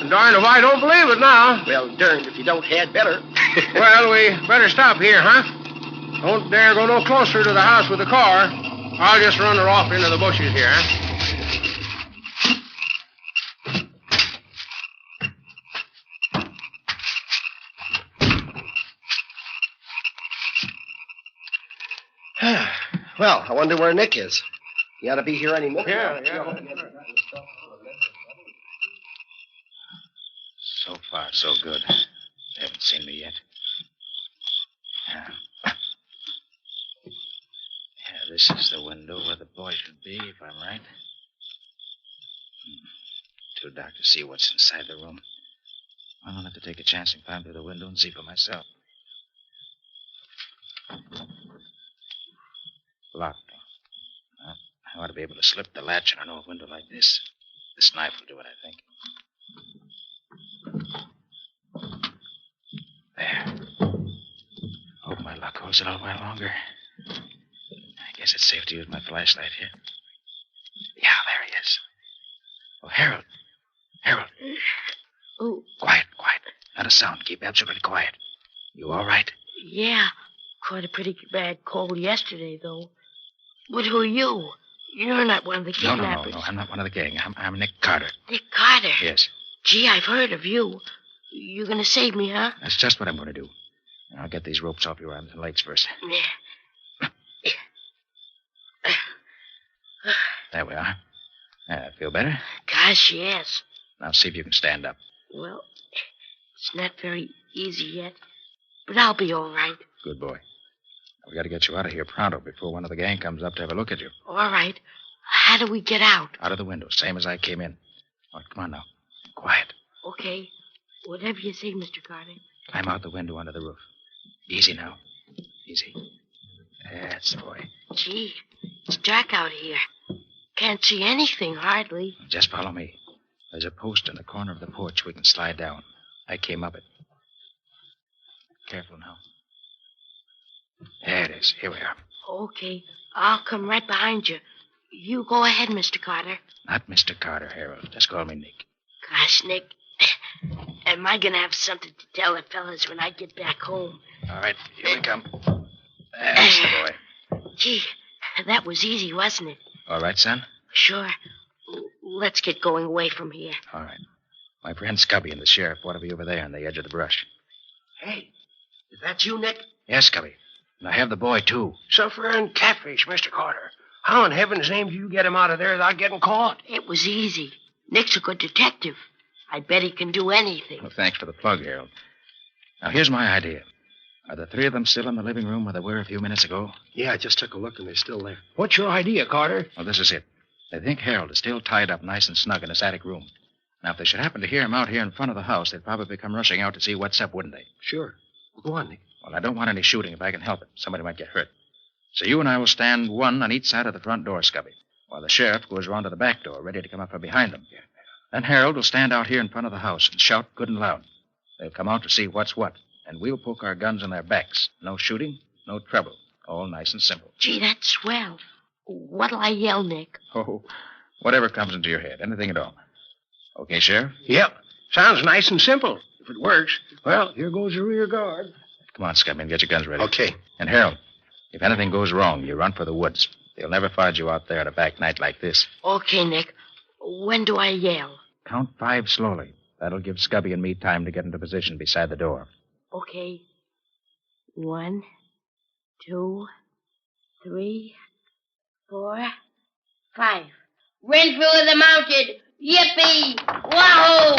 Speaker 12: Darn if I don't believe it now.
Speaker 4: Well, darned if you don't, had better.
Speaker 12: Well, we better stop here, huh? Don't dare go no closer to the house with the car. I'll just run her off into the bushes here, huh?
Speaker 4: Well, I wonder where Nick is. He ought to be here any minute.
Speaker 12: Yeah.
Speaker 21: So far, so good. They haven't seen me yet. Yeah, this is the window where the boy should be, if I'm right. Too dark to see what's inside the room. I'll have to take a chance and climb through the window and see for myself. Locked. Well, I ought to be able to slip the latch on an old window like this. This knife will do it, I think. There. Hope my luck holds it a while longer. I guess it's safe to use my flashlight here. Yeah, there he is. Oh, Harold. Harold.
Speaker 13: Oh.
Speaker 21: Quiet. Not a sound. Keep absolutely quiet. You all right?
Speaker 13: Yeah. Caught a pretty bad cold yesterday, though. But who are you? You're not one of the kidnappers.
Speaker 21: No. I'm not one of the gang. I'm Nick Carter.
Speaker 13: Nick Carter?
Speaker 21: Yes.
Speaker 13: Gee, I've heard of you. You're going to save me, huh?
Speaker 21: That's just what I'm going to do. I'll get these ropes off your arms and legs first. There we are. Feel better?
Speaker 13: Gosh, yes.
Speaker 21: Now see if you can stand up.
Speaker 13: Well, it's not very easy yet, but I'll be all right.
Speaker 21: Good boy. We got to get you out of here pronto before one of the gang comes up to have a look at you.
Speaker 13: All right. How do we get out?
Speaker 21: Out of the window, same as I came in. All right, come on now. Quiet.
Speaker 13: Okay. Whatever you say, Mr. Carter.
Speaker 21: Climb out the window onto the roof. Easy now. Easy. That's the boy.
Speaker 13: Gee, it's dark out here. Can't see anything, hardly.
Speaker 21: Just follow me. There's a post in the corner of the porch we can slide down. I came up it. Careful now. There it is. Here we are.
Speaker 13: Okay. I'll come right behind you. You go ahead, Mr. Carter.
Speaker 21: Not Mr. Carter, Harold. Just call me Nick.
Speaker 13: Gosh, Nick. Am I going to have something to tell the fellas when I get back home?
Speaker 21: All right. Here we come. That's the boy.
Speaker 13: Gee, that was easy, wasn't it?
Speaker 21: All right, son?
Speaker 13: Sure. Let's get going away from here.
Speaker 21: All right. My friend Scubby and the sheriff ought to be over there on the edge of the brush.
Speaker 4: Hey, is that you, Nick?
Speaker 21: Yes, Scubby. And I have the boy, too.
Speaker 12: Suffer and catfish, Mr. Carter. How in heaven's name do you get him out of there without getting caught?
Speaker 13: It was easy. Nick's a good detective. I bet he can do anything.
Speaker 21: Well, thanks for the plug, Harold. Now, here's my idea. Are the three of them still in the living room where they were a few minutes ago?
Speaker 12: Yeah, I just took a look and they're still there. What's your idea, Carter?
Speaker 21: Well, this is it. They think Harold is still tied up nice and snug in his attic room. Now, if they should happen to hear him out here in front of the house, they'd probably come rushing out to see what's up, wouldn't they?
Speaker 12: Sure. Go on, Nick.
Speaker 21: Well, I don't want any shooting if I can help it. Somebody might get hurt. So you and I will stand one on each side of the front door, Scubby, while the sheriff goes around to the back door, ready to come up from behind them. Then Harold will stand out here in front of the house and shout good and loud. They'll come out to see what's what, and we'll poke our guns in their backs. No shooting, no trouble. All nice and simple.
Speaker 13: Gee, that's swell. What'll I yell, Nick?
Speaker 21: Oh, whatever comes into your head. Anything at all. Okay, Sheriff?
Speaker 12: Yep. Sounds nice and simple. If it works, well, here goes the rear guard.
Speaker 21: Come on, Scubby, and get your guns ready.
Speaker 12: Okay.
Speaker 21: And Harold, if anything goes wrong, you run for the woods. They'll never find you out there at a back night like this.
Speaker 13: Okay, Nick. When do I yell?
Speaker 21: Count 5 slowly. That'll give Scubby and me time to get into position beside the door.
Speaker 13: Okay. 1, 2, 3, 4, 5. Renfield of the Mounted. Yippee! Wahoo!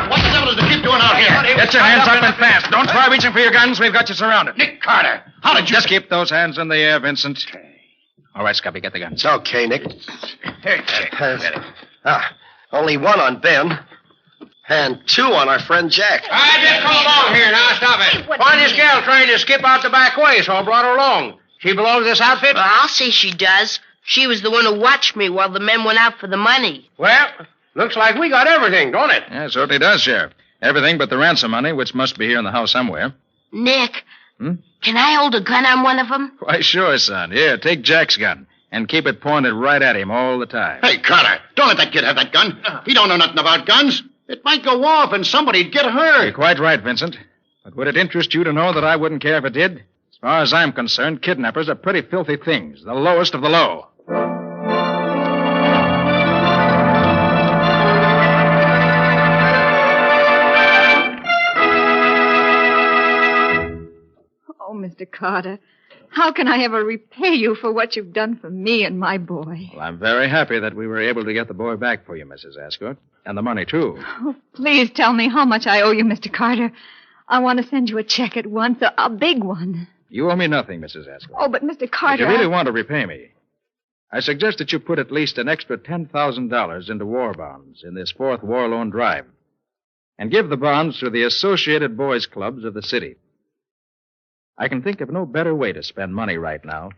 Speaker 24: What the devil is the kid doing out here?
Speaker 21: Get your hands up and fast. Don't try reaching for your guns. We've got you surrounded.
Speaker 24: Nick Carter, how did you...
Speaker 21: Just keep those hands in the air, Vincent. All right, Scubby, get the guns.
Speaker 4: It's okay, Nick. Only one on Ben. And 2 on our friend Jack.
Speaker 12: I just come along here now. Stop it. Find this gal trying to skip out the back way, so I brought her along. She belongs to this outfit?
Speaker 13: Well, I'll say she does. She was the one who watched me while the men went out for the money.
Speaker 12: Well, looks like we got everything, don't it?
Speaker 21: Yeah, it certainly does, Sheriff. Everything but the ransom money, which must be here in the house somewhere.
Speaker 13: Nick, can I hold a gun on one of them?
Speaker 21: Why, sure, son. Here, take Jack's gun and keep it pointed right at him all the time.
Speaker 24: Hey, Carter, don't let that kid have that gun. He don't know nothing about guns. It might go off and somebody'd get hurt.
Speaker 21: You're quite right, Vincent. But would it interest you to know that I wouldn't care if it did? As far as I'm concerned, kidnappers are pretty filthy things, the lowest of the low.
Speaker 10: Oh, Mr. Carter, how can I ever repay you for what you've done for me and my boy?
Speaker 21: Well, I'm very happy that we were able to get the boy back for you, Mrs. Ascort. And the money, too.
Speaker 10: Oh, please tell me how much I owe you, Mr. Carter. I want to send you a check at once, a big one.
Speaker 21: You owe me nothing, Mrs. Ascort.
Speaker 10: Oh, but Mr. Carter...
Speaker 21: If you really want to repay me, I suggest that you put at least an extra $10,000 into war bonds in this 4th war loan drive. And give the bonds to the Associated Boys Clubs of the city. I can think of no better way to spend money right now.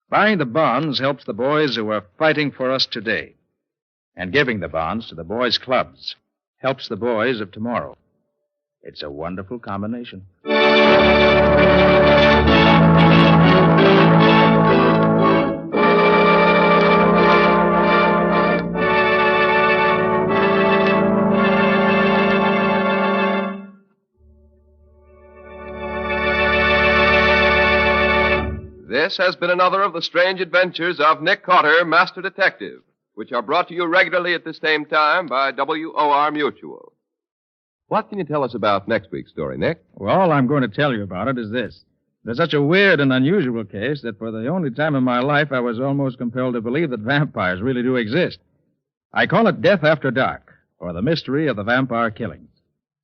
Speaker 21: Buying the bonds helps the boys who are fighting for us today. And giving the bonds to the boys' clubs helps the boys of tomorrow. It's a wonderful combination.
Speaker 19: This has been another of the strange adventures of Nick Carter, Master Detective, which are brought to you regularly at this same time by WOR Mutual. What can you tell us about next week's story, Nick?
Speaker 3: Well, all I'm going to tell you about it is this. There's such a weird and unusual case that for the only time in my life I was almost compelled to believe that vampires really do exist. I call it Death After Dark, or the mystery of the vampire killings.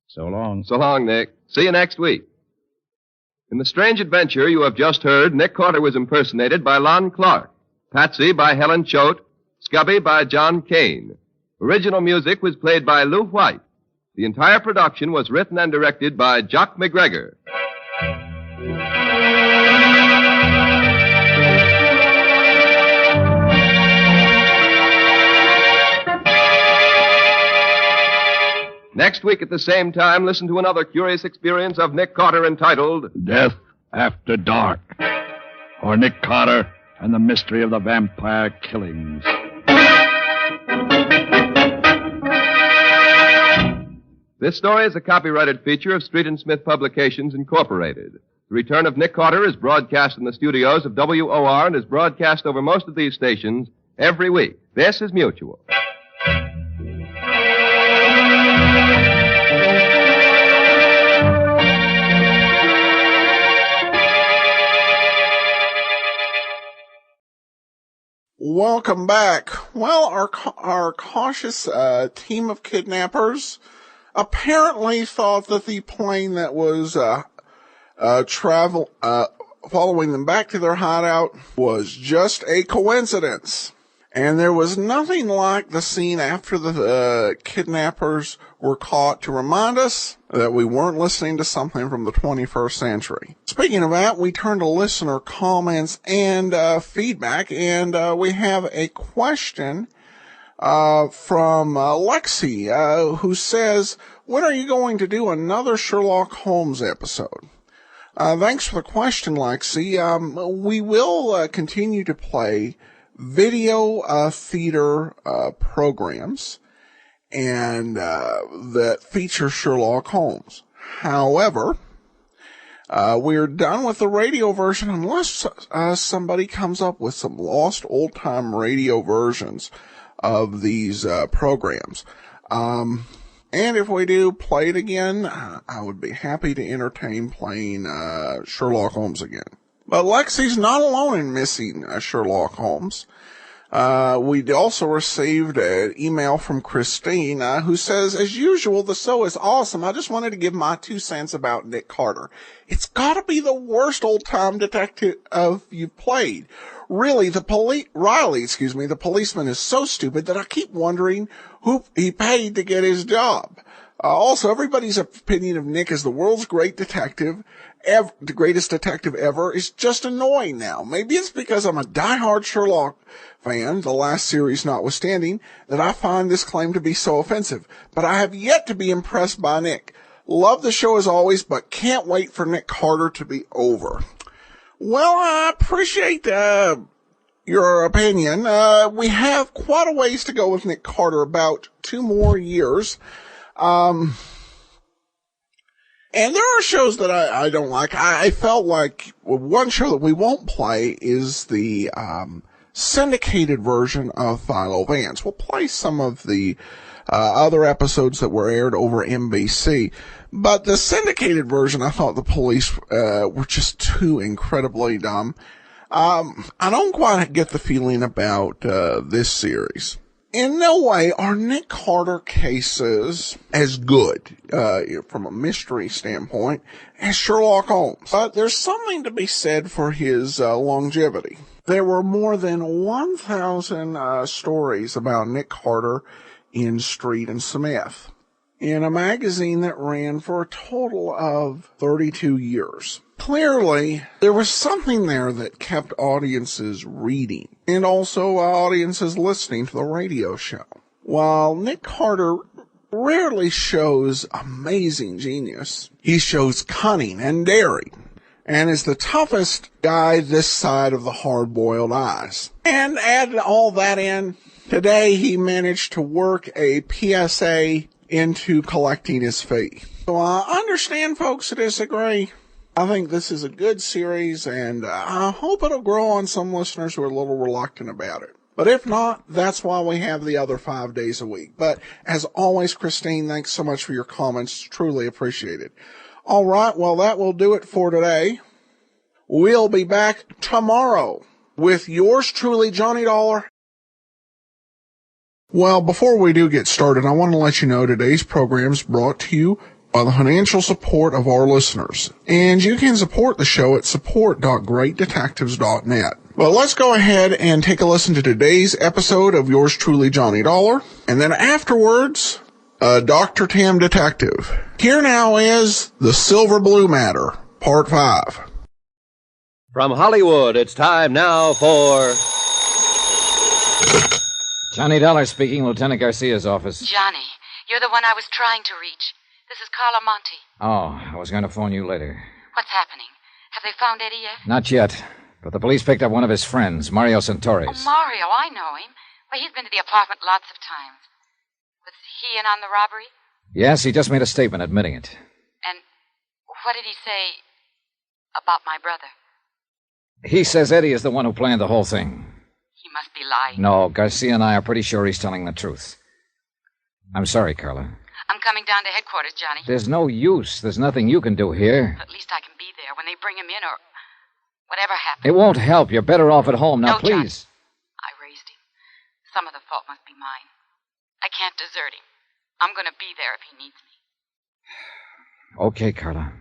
Speaker 3: So long.
Speaker 19: So long, Nick. See you next week. In the strange adventure you have just heard, Nick Carter was impersonated by Lon Clark, Patsy by Helen Choate, Scubby by John Kane. Original music was played by Lou White. The entire production was written and directed by Jock McGregor. Next week at the same time, listen to another curious experience of Nick Carter entitled
Speaker 20: Death After Dark, or Nick Carter and the Mystery of the Vampire Killings.
Speaker 19: This story is a copyrighted feature of Street and Smith Publications, Incorporated. The return of Nick Carter is broadcast in the studios of WOR and is broadcast over most of these stations every week. This is Mutual.
Speaker 1: Welcome back. Well, our cautious team of kidnappers apparently thought that the plane that was following them back to their hideout was just a coincidence. And there was nothing like the scene after the kidnappers were caught to remind us that we weren't listening to something from the 21st century. Speaking of that, we turn to listener comments and feedback, and we have a question from Lexi, who says, when are you going to do another Sherlock Holmes episode? Thanks for the question, Lexi. We will continue to play video theater programs and that feature Sherlock Holmes. However, we're done with the radio version unless somebody comes up with some lost old-time radio versions of these programs. And if we do play it again, I would be happy to entertain playing Sherlock Holmes again. But Lexi's not alone in missing Sherlock Holmes. We also received an email from Christine, who says, as usual, the show is awesome. I just wanted to give my 2 cents about Nick Carter. It's gotta be the worst old-time detective you've played. Really, the policeman is so stupid that I keep wondering who he paid to get his job. Also, everybody's opinion of Nick as the world's great detective, the greatest detective ever, is just annoying now. Maybe it's because I'm a diehard Sherlock fan, the last series notwithstanding, that I find this claim to be so offensive. But I have yet to be impressed by Nick. Love the show as always, but can't wait for Nick Carter to be over. Well, I appreciate your opinion. We have quite a ways to go with Nick Carter, about 2 more years. And there are shows that I don't like. I felt like one show that we won't play is the syndicated version of Philo Vance. We'll play some of the other episodes that were aired over NBC. But the syndicated version, I thought the police were just too incredibly dumb. I don't quite get the feeling about this series. In no way are Nick Carter cases as good, from a mystery standpoint, as Sherlock Holmes. But there's something to be said for his longevity. There were more than 1,000 stories about Nick Carter in Street and Smith, in a magazine that ran for a total of 32 years. Clearly, there was something there that kept audiences reading, and also audiences listening to the radio show. While Nick Carter rarely shows amazing genius, he shows cunning and daring, and is the toughest guy this side of the hard-boiled eyes. And add all that in, today he managed to work a PSA into collecting his fee. So I understand folks who disagree. I think this is a good series, and I hope it'll grow on some listeners who are a little reluctant about it. But if not, that's why we have the other 5 days a week. But as always, Christine, thanks so much for your comments. Truly appreciate it. All right, well, that will do it for today. We'll be back tomorrow with yours truly, Johnny Dollar. Well, before we do get started, I want to let you know today's program is brought to you by the financial support of our listeners. And you can support the show at support.greatdetectives.net. But let's go ahead and take a listen to today's episode of yours truly, Johnny Dollar. And then afterwards, Dr. Tam Detective. Here now is The Silver Blue Matter, Part 5.
Speaker 2: From Hollywood, it's time now for...
Speaker 3: Johnny Dollar speaking, Lieutenant Garcia's office.
Speaker 8: Johnny, you're the one I was trying to reach. This is Carla Monte.
Speaker 3: Oh, I was going to phone you later.
Speaker 8: What's happening? Have they found Eddie yet?
Speaker 3: Not yet, but the police picked up one of his friends, Mario Santorres.
Speaker 8: Oh, Mario, I know him. Well, he's been to the apartment lots of times. Was he in on the robbery?
Speaker 3: Yes, he just made a statement admitting it.
Speaker 8: And what did he say about my brother?
Speaker 3: He says Eddie is the one who planned the whole thing.
Speaker 8: He must be lying.
Speaker 3: No, Garcia and I are pretty sure he's telling the truth. I'm sorry, Carla.
Speaker 8: I'm coming down to headquarters, Johnny.
Speaker 3: There's no use. There's nothing you can do here.
Speaker 8: At least I can be there when they bring him in or whatever happens.
Speaker 3: It won't help. You're better off at home. Now,
Speaker 8: no,
Speaker 3: please.
Speaker 8: Johnny. I raised him.
Speaker 7: Some of the fault must be mine. I can't desert him. I'm going to be there if he needs me.
Speaker 3: Okay, Carla.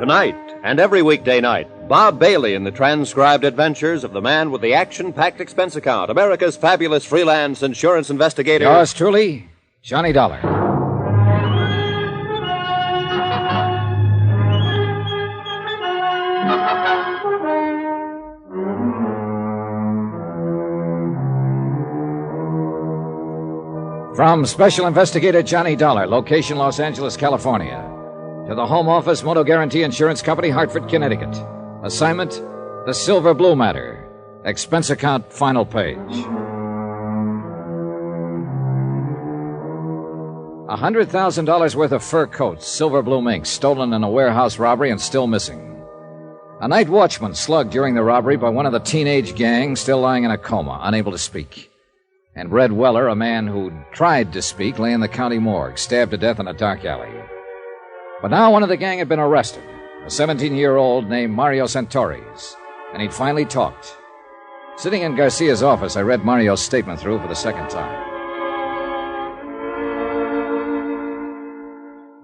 Speaker 2: Tonight and every weekday night, Bob Bailey in the transcribed adventures of the man with the action-packed expense account, America's fabulous freelance insurance investigator.
Speaker 3: Yours truly, Johnny Dollar. From Special Investigator Johnny Dollar, location Los Angeles, California, to the Home Office Moto Guarantee Insurance Company, Hartford, Connecticut. Assignment, the Silver Blue Matter. Expense account, final page. $100,000 worth of fur coats, silver blue mink, stolen in a warehouse robbery and still missing. A night watchman slugged during the robbery by one of the teenage gang, still lying in a coma, unable to speak. And Red Weller, a man who tried to speak, lay in the county morgue, stabbed to death in a dark alley. But now one of the gang had been arrested, a 17-year-old named Mario Santoris, and he'd finally talked. Sitting in Garcia's office, I read Mario's statement through for the second time.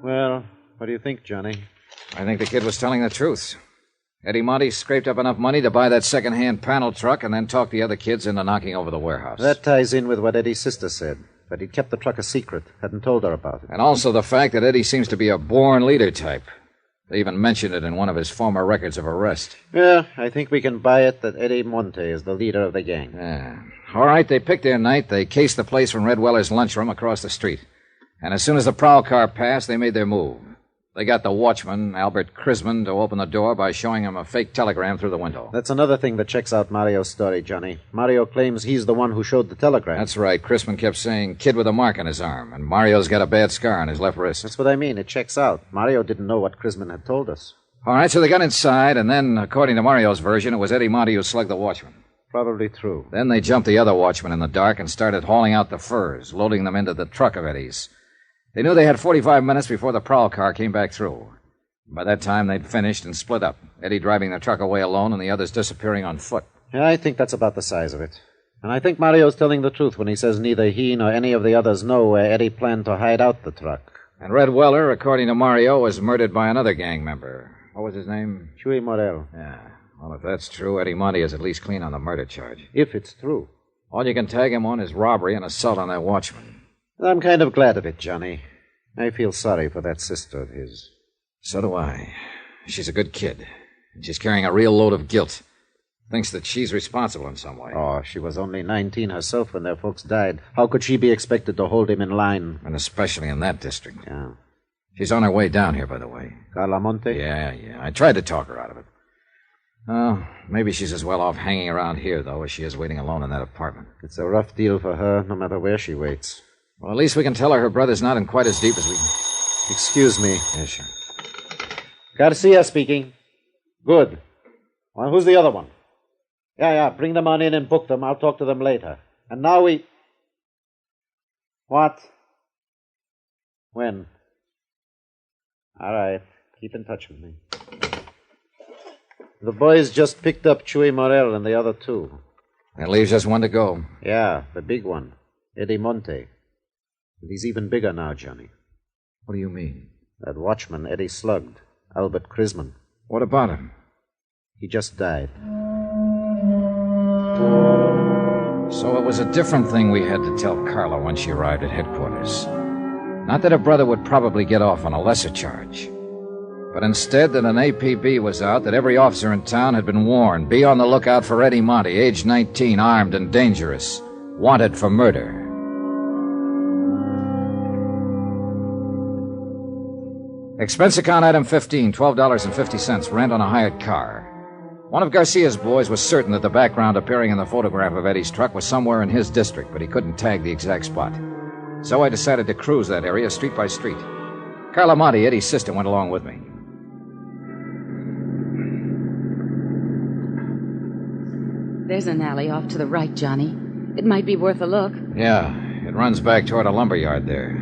Speaker 6: Well, what do you think, Johnny?
Speaker 3: I think the kid was telling the truth. Eddie Monte scraped up enough money to buy that second-hand panel truck and then talk the other kids into knocking over the warehouse.
Speaker 6: That ties in with what Eddie's sister said, that he'd kept the truck a secret, hadn't told her about it.
Speaker 3: And also the fact that Eddie seems to be a born leader type. They even mentioned it in one of his former records of arrest.
Speaker 6: Yeah, I think we can buy it that Eddie Monte is the leader of the gang.
Speaker 3: Yeah. All right, they picked their night. They cased the place from Red Weller's lunchroom across the street. And as soon as the prowl car passed, they made their move. They got the watchman, Albert Crisman, to open the door by showing him a fake telegram through the window.
Speaker 6: That's another thing that checks out Mario's story, Johnny. Mario claims he's the one who showed the telegram.
Speaker 3: That's right. Crisman kept saying, kid with a mark on his arm, and Mario's got a bad scar on his left wrist.
Speaker 6: That's what I mean. It checks out. Mario didn't know what Crisman had told us.
Speaker 3: All right, so they got inside, and then, according to Mario's version, it was Eddie Monte who slugged the watchman.
Speaker 6: Probably true.
Speaker 3: Then they jumped the other watchman in the dark and started hauling out the furs, loading them into the truck of Eddie's. They knew they had 45 minutes before the prowl car came back through. By that time, they'd finished and split up, Eddie driving the truck away alone and the others disappearing on foot.
Speaker 6: Yeah, I think that's about the size of it. And I think Mario's telling the truth when he says neither he nor any of the others know where Eddie planned to hide out the truck.
Speaker 3: And Red Weller, according to Mario, was murdered by another gang member. What was his name?
Speaker 6: Chuy Morel.
Speaker 3: Yeah. Well, if that's true, Eddie Monte is at least clean on the murder charge.
Speaker 6: If it's true.
Speaker 3: All you can tag him on is robbery and assault on that watchman.
Speaker 6: I'm kind of glad of it, Johnny. I feel sorry for that sister of his.
Speaker 3: So do I. She's a good kid. And she's carrying a real load of guilt. Thinks that she's responsible in some way.
Speaker 6: Oh, she was only 19 herself when their folks died. How could she be expected to hold him in line?
Speaker 3: And especially in that district.
Speaker 6: Yeah.
Speaker 3: She's on her way down here, by the way.
Speaker 6: Carla Monte?
Speaker 3: Yeah. I tried to talk her out of it. Oh, maybe she's as well off hanging around here, though, as she is waiting alone in that apartment.
Speaker 6: It's a rough deal for her, no matter where she waits.
Speaker 3: Well, at least we can tell her brother's not in quite as deep as we...
Speaker 6: Excuse me.
Speaker 3: Yeah, sure.
Speaker 6: Garcia speaking. Good. Well, who's the other one? Yeah, bring them on in and book them. I'll talk to them later. And now we... What? When? All right. Keep in touch with me. The boys just picked up Chuy Morel and the other two.
Speaker 3: That leaves just one to go.
Speaker 6: Yeah, the big one. Eddie Monte. And he's even bigger now, Johnny.
Speaker 3: What do you mean?
Speaker 6: That watchman Eddie slugged. Albert Crisman.
Speaker 3: What about him?
Speaker 6: He just died.
Speaker 3: So it was a different thing we had to tell Carla when she arrived at headquarters. Not that her brother would probably get off on a lesser charge, but instead that an APB was out, that every officer in town had been warned, be on the lookout for Eddie Monte, age 19, armed and dangerous, wanted for murder. Expense account item 15, $12.50, rent on a hired car. One of Garcia's boys was certain that the background appearing in the photograph of Eddie's truck was somewhere in his district, but he couldn't tag the exact spot. So I decided to cruise that area street by street. Carla Monte, Eddie's sister, went along with me.
Speaker 8: There's an alley off to the right, Johnny. It might be worth a look.
Speaker 3: Yeah, it runs back toward a lumberyard there.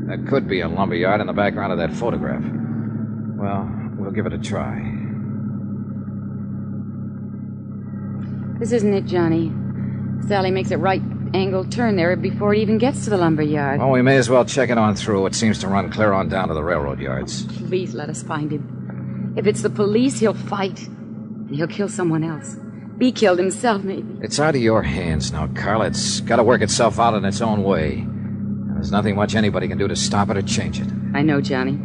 Speaker 3: That could be a lumberyard in the background of that photograph. Well, we'll give it a try.
Speaker 8: This isn't it, Johnny. Sally makes a right-angled turn there before it even gets to the lumber yard.
Speaker 3: Well, we may as well check it on through. It seems to run clear on down to the railroad yards.
Speaker 8: Please let us find him. If it's the police, he'll fight. And he'll kill someone else. Be killed himself, maybe.
Speaker 3: It's out of your hands now, Carla. It's got to work itself out in its own way. And there's nothing much anybody can do to stop it or change it.
Speaker 8: I know, Johnny.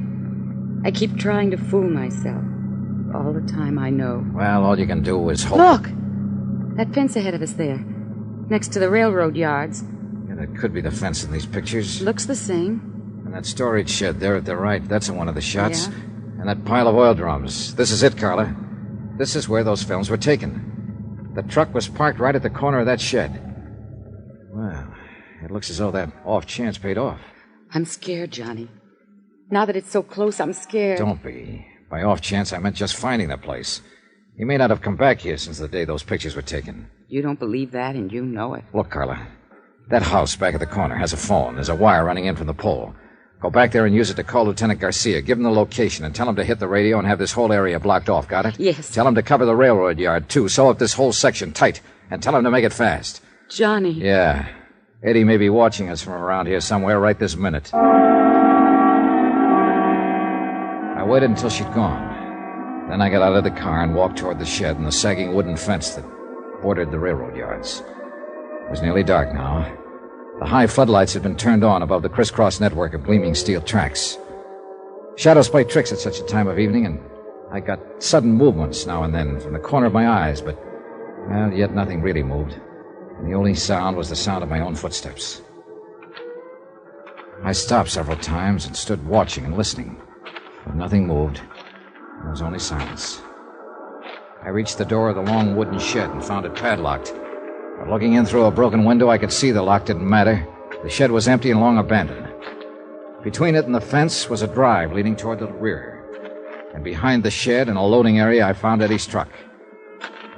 Speaker 8: I keep trying to fool myself. All the time, I know.
Speaker 3: Well, all you can do is hope.
Speaker 8: Look! That fence ahead of us there. Next to the railroad yards.
Speaker 3: Yeah, that could be the fence in these pictures.
Speaker 8: Looks the same.
Speaker 3: And that storage shed there at the right, that's in one of the shots.
Speaker 8: Yeah.
Speaker 3: And that pile of oil drums. This is it, Carla. This is where those films were taken. The truck was parked right at the corner of that shed. Well, it looks as though that off chance paid off.
Speaker 8: I'm scared, Johnny. Now that it's so close, I'm scared.
Speaker 3: Don't be. By off chance, I meant just finding the place. He may not have come back here since the day those pictures were taken.
Speaker 8: You don't believe that, and you know it.
Speaker 3: Look, Carla. That house back at the corner has a phone. There's a wire running in from the pole. Go back there and use it to call Lieutenant Garcia. Give him the location and tell him to hit the radio and have this whole area blocked off. Got it?
Speaker 8: Yes.
Speaker 3: Tell him to cover the railroad yard, too. Sew up this whole section tight. And tell him to make it fast.
Speaker 8: Johnny.
Speaker 3: Yeah. Eddie may be watching us from around here somewhere right this minute. I waited until she'd gone. Then I got out of the car and walked toward the shed and the sagging wooden fence that bordered the railroad yards. It was nearly dark now. The high floodlights had been turned on above the crisscross network of gleaming steel tracks. Shadows play tricks at such a time of evening, and I got sudden movements now and then from the corner of my eyes, but, well, yet nothing really moved. And the only sound was the sound of my own footsteps. I stopped several times and stood watching and listening, but nothing moved. There was only silence. I reached the door of the long wooden shed and found it padlocked. But looking in through a broken window, I could see the lock didn't matter. The shed was empty and long abandoned. Between it and the fence was a drive leading toward the rear. And behind the shed, in a loading area, I found Eddie's truck.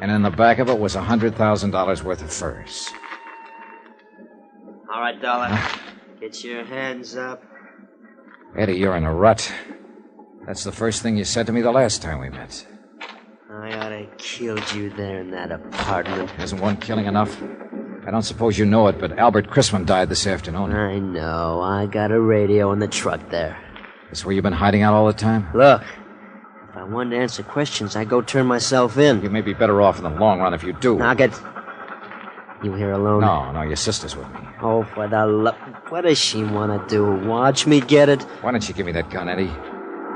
Speaker 3: And in the back of it was $100,000 worth of furs.
Speaker 9: All right, darling. Get your hands up.
Speaker 3: Eddie, you're in a rut. That's the first thing you said to me the last time we met.
Speaker 9: I ought to killed you there in that apartment.
Speaker 3: Isn't one killing enough? I don't suppose you know it, but Albert Chrisman died this afternoon.
Speaker 9: I know. I got a radio in the truck there.
Speaker 3: That's where you've been hiding out all the time?
Speaker 9: Look, if I wanted to answer questions, I'd go turn myself in.
Speaker 3: You may be better off in the long run if you do.
Speaker 9: Now get... You here alone?
Speaker 3: No, your sister's with me.
Speaker 9: Oh, for the love... What does she want to do? Watch me get it?
Speaker 3: Why don't you give me that gun, Eddie?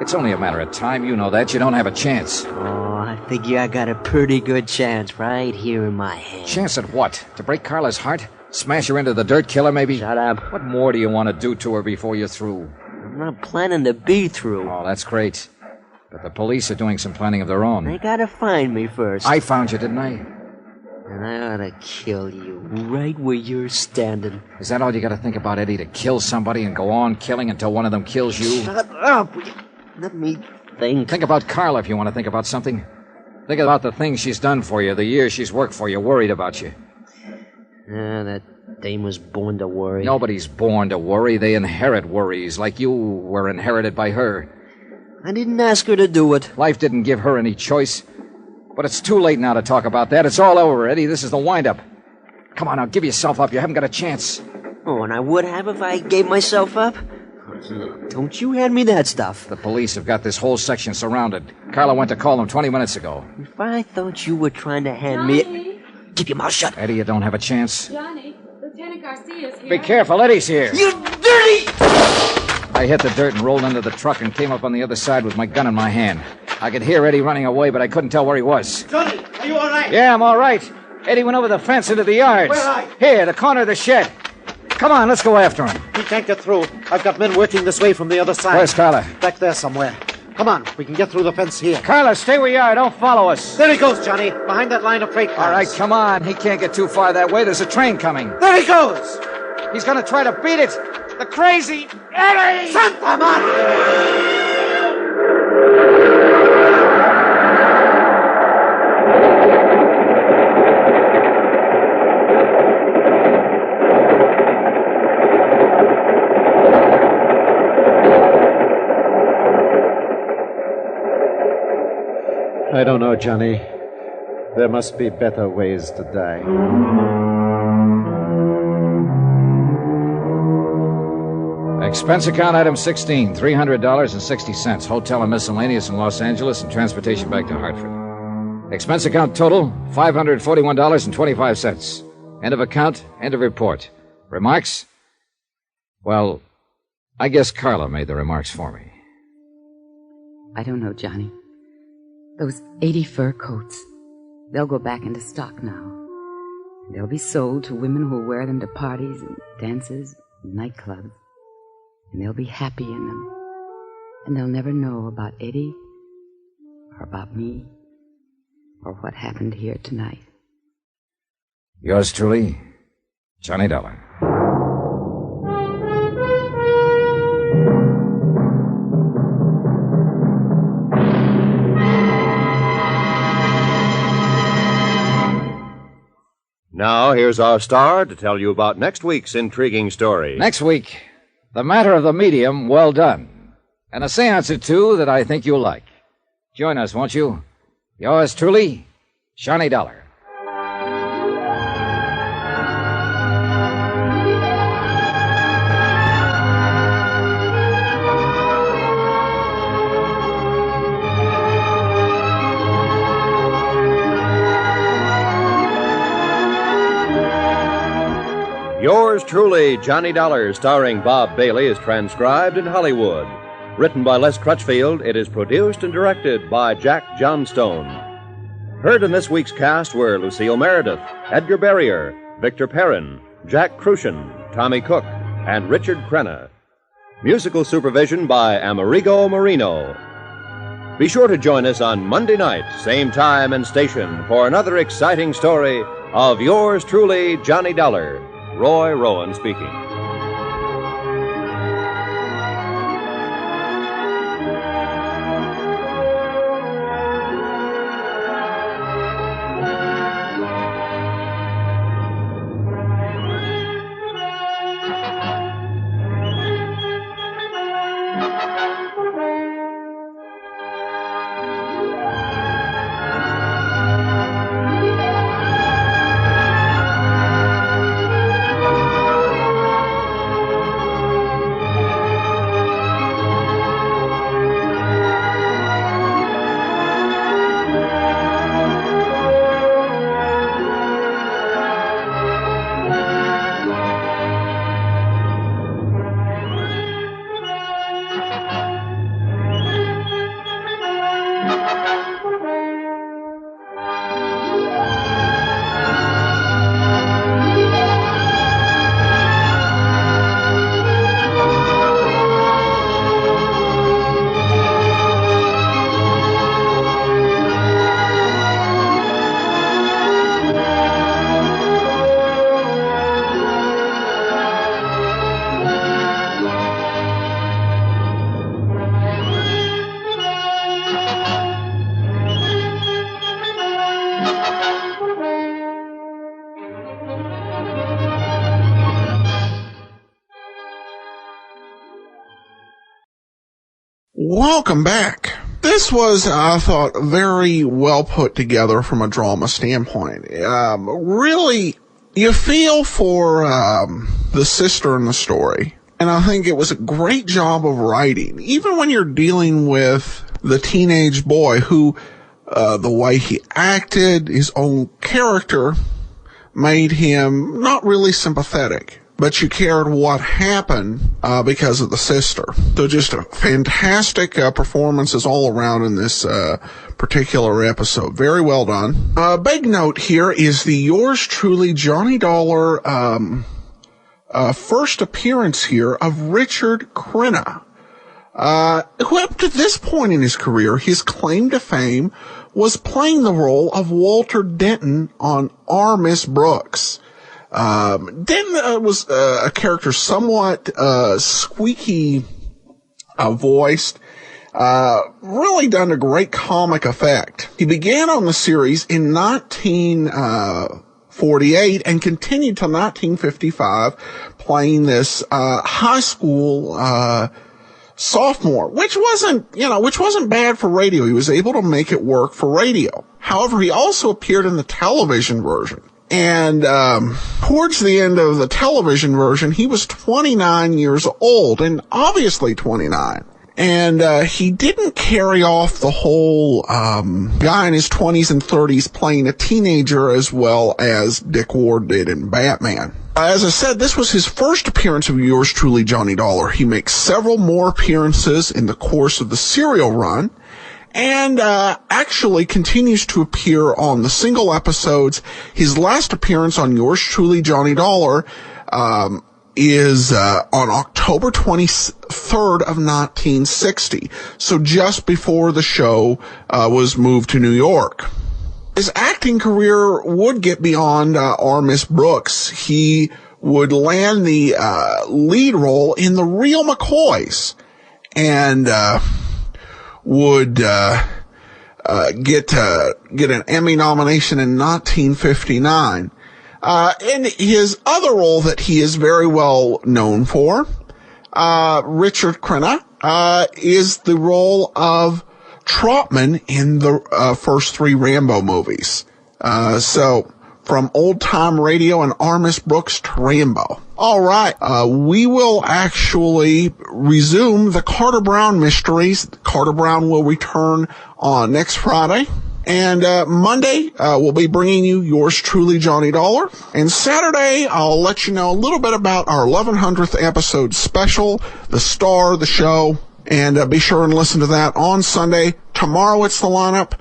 Speaker 3: It's only a matter of time. You know that. You don't have a chance.
Speaker 9: Oh, I figure I got a pretty good chance right here in my hand.
Speaker 3: Chance at what? To break Carla's heart? Smash her into the dirt, kill her, maybe?
Speaker 9: Shut up.
Speaker 3: What more do you want to do to her before you're through?
Speaker 9: I'm not planning to be through.
Speaker 3: Oh, that's great. But the police are doing some planning of their own.
Speaker 9: They gotta find me first.
Speaker 3: I found you, didn't I?
Speaker 9: And I ought to kill you right where you're standing.
Speaker 3: Is that all you got to think about, Eddie? To kill somebody and go on killing until one of them kills you?
Speaker 9: Shut up! Let me think.
Speaker 3: Think about Carla if you want to think about something. Think about the things she's done for you, the years she's worked for you, worried about you.
Speaker 9: That dame was born to worry.
Speaker 3: Nobody's born to worry. They inherit worries, like you were inherited by her.
Speaker 9: I didn't ask her to do it.
Speaker 3: Life didn't give her any choice. But it's too late now to talk about that. It's all over, Eddie. This is the wind-up. Come on now, give yourself up. You haven't got a chance.
Speaker 9: Oh, and I would have if I gave myself up? Don't you hand me that stuff.
Speaker 3: The police have got this whole section surrounded. Carla went to call them 20 minutes ago.
Speaker 9: If I thought you were trying to hand me... Keep your mouth shut.
Speaker 3: Eddie, you don't have a chance.
Speaker 8: Johnny, Lieutenant Garcia's here.
Speaker 3: Be careful, Eddie's here.
Speaker 9: You dirty...
Speaker 3: I hit the dirt and rolled into the truck and came up on the other side with my gun in my hand. I could hear Eddie running away, but I couldn't tell where he was.
Speaker 24: Johnny, are you all right?
Speaker 3: Yeah, I'm all right. Eddie went over the fence into the yards.
Speaker 24: Where are you?
Speaker 3: Here, the corner of the shed. Come on, let's go after him.
Speaker 6: He can't get through. I've got men working this way from the other side.
Speaker 3: Where's Carla?
Speaker 6: Back there somewhere. Come on, we can get through the fence here.
Speaker 3: Carla, stay where you are. Don't follow us.
Speaker 6: There he goes, Johnny. Behind that line of freight cars.
Speaker 3: All right, come on. He can't get too far that way. There's a train coming.
Speaker 6: There he goes!
Speaker 3: He's going to try to beat it. The crazy Eddie!
Speaker 6: Santa Maria! I don't know, Johnny. There must be better ways to die.
Speaker 3: Expense account item 16, $300.60. Hotel and miscellaneous in Los Angeles and transportation back to Hartford. Expense account total, $541.25. End of account, end of report. Remarks? Well, I guess Carla made the remarks for me.
Speaker 8: I don't know, Johnny. Those 80 fur coats, they'll go back into stock now. They'll be sold to women who'll wear them to parties and dances and nightclubs. And they'll be happy in them. And they'll never know about Eddie or about me or what happened here tonight.
Speaker 3: Yours truly, Johnny Dollar.
Speaker 2: Now, here's our star to tell you about next week's intriguing story.
Speaker 3: Next week, The Matter of the Medium, Well Done. And a seance or two that I think you'll like. Join us, won't you? Yours truly, Johnny Dollar.
Speaker 2: Yours truly, Johnny Dollar, starring Bob Bailey, is transcribed in Hollywood. Written by Les Crutchfield, it is produced and directed by Jack Johnstone. Heard in this week's cast were Lucille Meredith, Edgar Barrier, Victor Perrin, Jack Crucian, Tommy Cook, and Richard Crenna. Musical supervision by Amerigo Marino. Be sure to join us on Monday night, same time and station, for another exciting story of yours truly, Johnny Dollar. Roy Rowan speaking.
Speaker 1: Welcome back. This was, I thought, very well put together from a drama standpoint. Really, you feel for the sister in the story, and I think it was a great job of writing. Even when you're dealing with the teenage boy who, the way he acted, his own character, made him not really sympathetic. But you cared what happened because of the sister. So just a fantastic performances all around in this particular episode. Very well done. Big note here is the yours truly Johnny Dollar first appearance here of Richard Crenna, who up to this point in his career, his claim to fame was playing the role of Walter Denton on Our Miss Brooks. Denton was a character somewhat squeaky voiced, really done a great comic effect. He began on the series in 1948 and continued till 1955 playing this high school sophomore, which wasn't bad for radio. He was able to make it work for radio. However, he also appeared in the television version. And towards the end of the television version, he was 29 years old, and obviously 29. And he didn't carry off the whole guy in his 20s and 30s playing a teenager as well as Dick Ward did in Batman. As I said, this was his first appearance of yours truly, Johnny Dollar. He makes several more appearances in the course of the serial run, and actually continues to appear on the single episodes. His last appearance on yours truly, Johnny Dollar, is on October 23rd of 1960, so just before the show was moved to New York. His acting career would get beyond Our Miss Brooks. He would land the lead role in The Real McCoys, and would get an Emmy nomination in 1959. And his other role that he is very well known for, Richard Crenna, is the role of Trotman in the first three Rambo movies. So from Old Time Radio and Our Miss Brooks to Rambo. All right, we will actually resume the Carter Brown mysteries. Carter Brown will return on next Friday. And Monday, we'll be bringing you yours truly, Johnny Dollar. And Saturday, I'll let you know a little bit about our 1100th episode special, the star of the show. And be sure and listen to that on Sunday. Tomorrow, it's the lineup.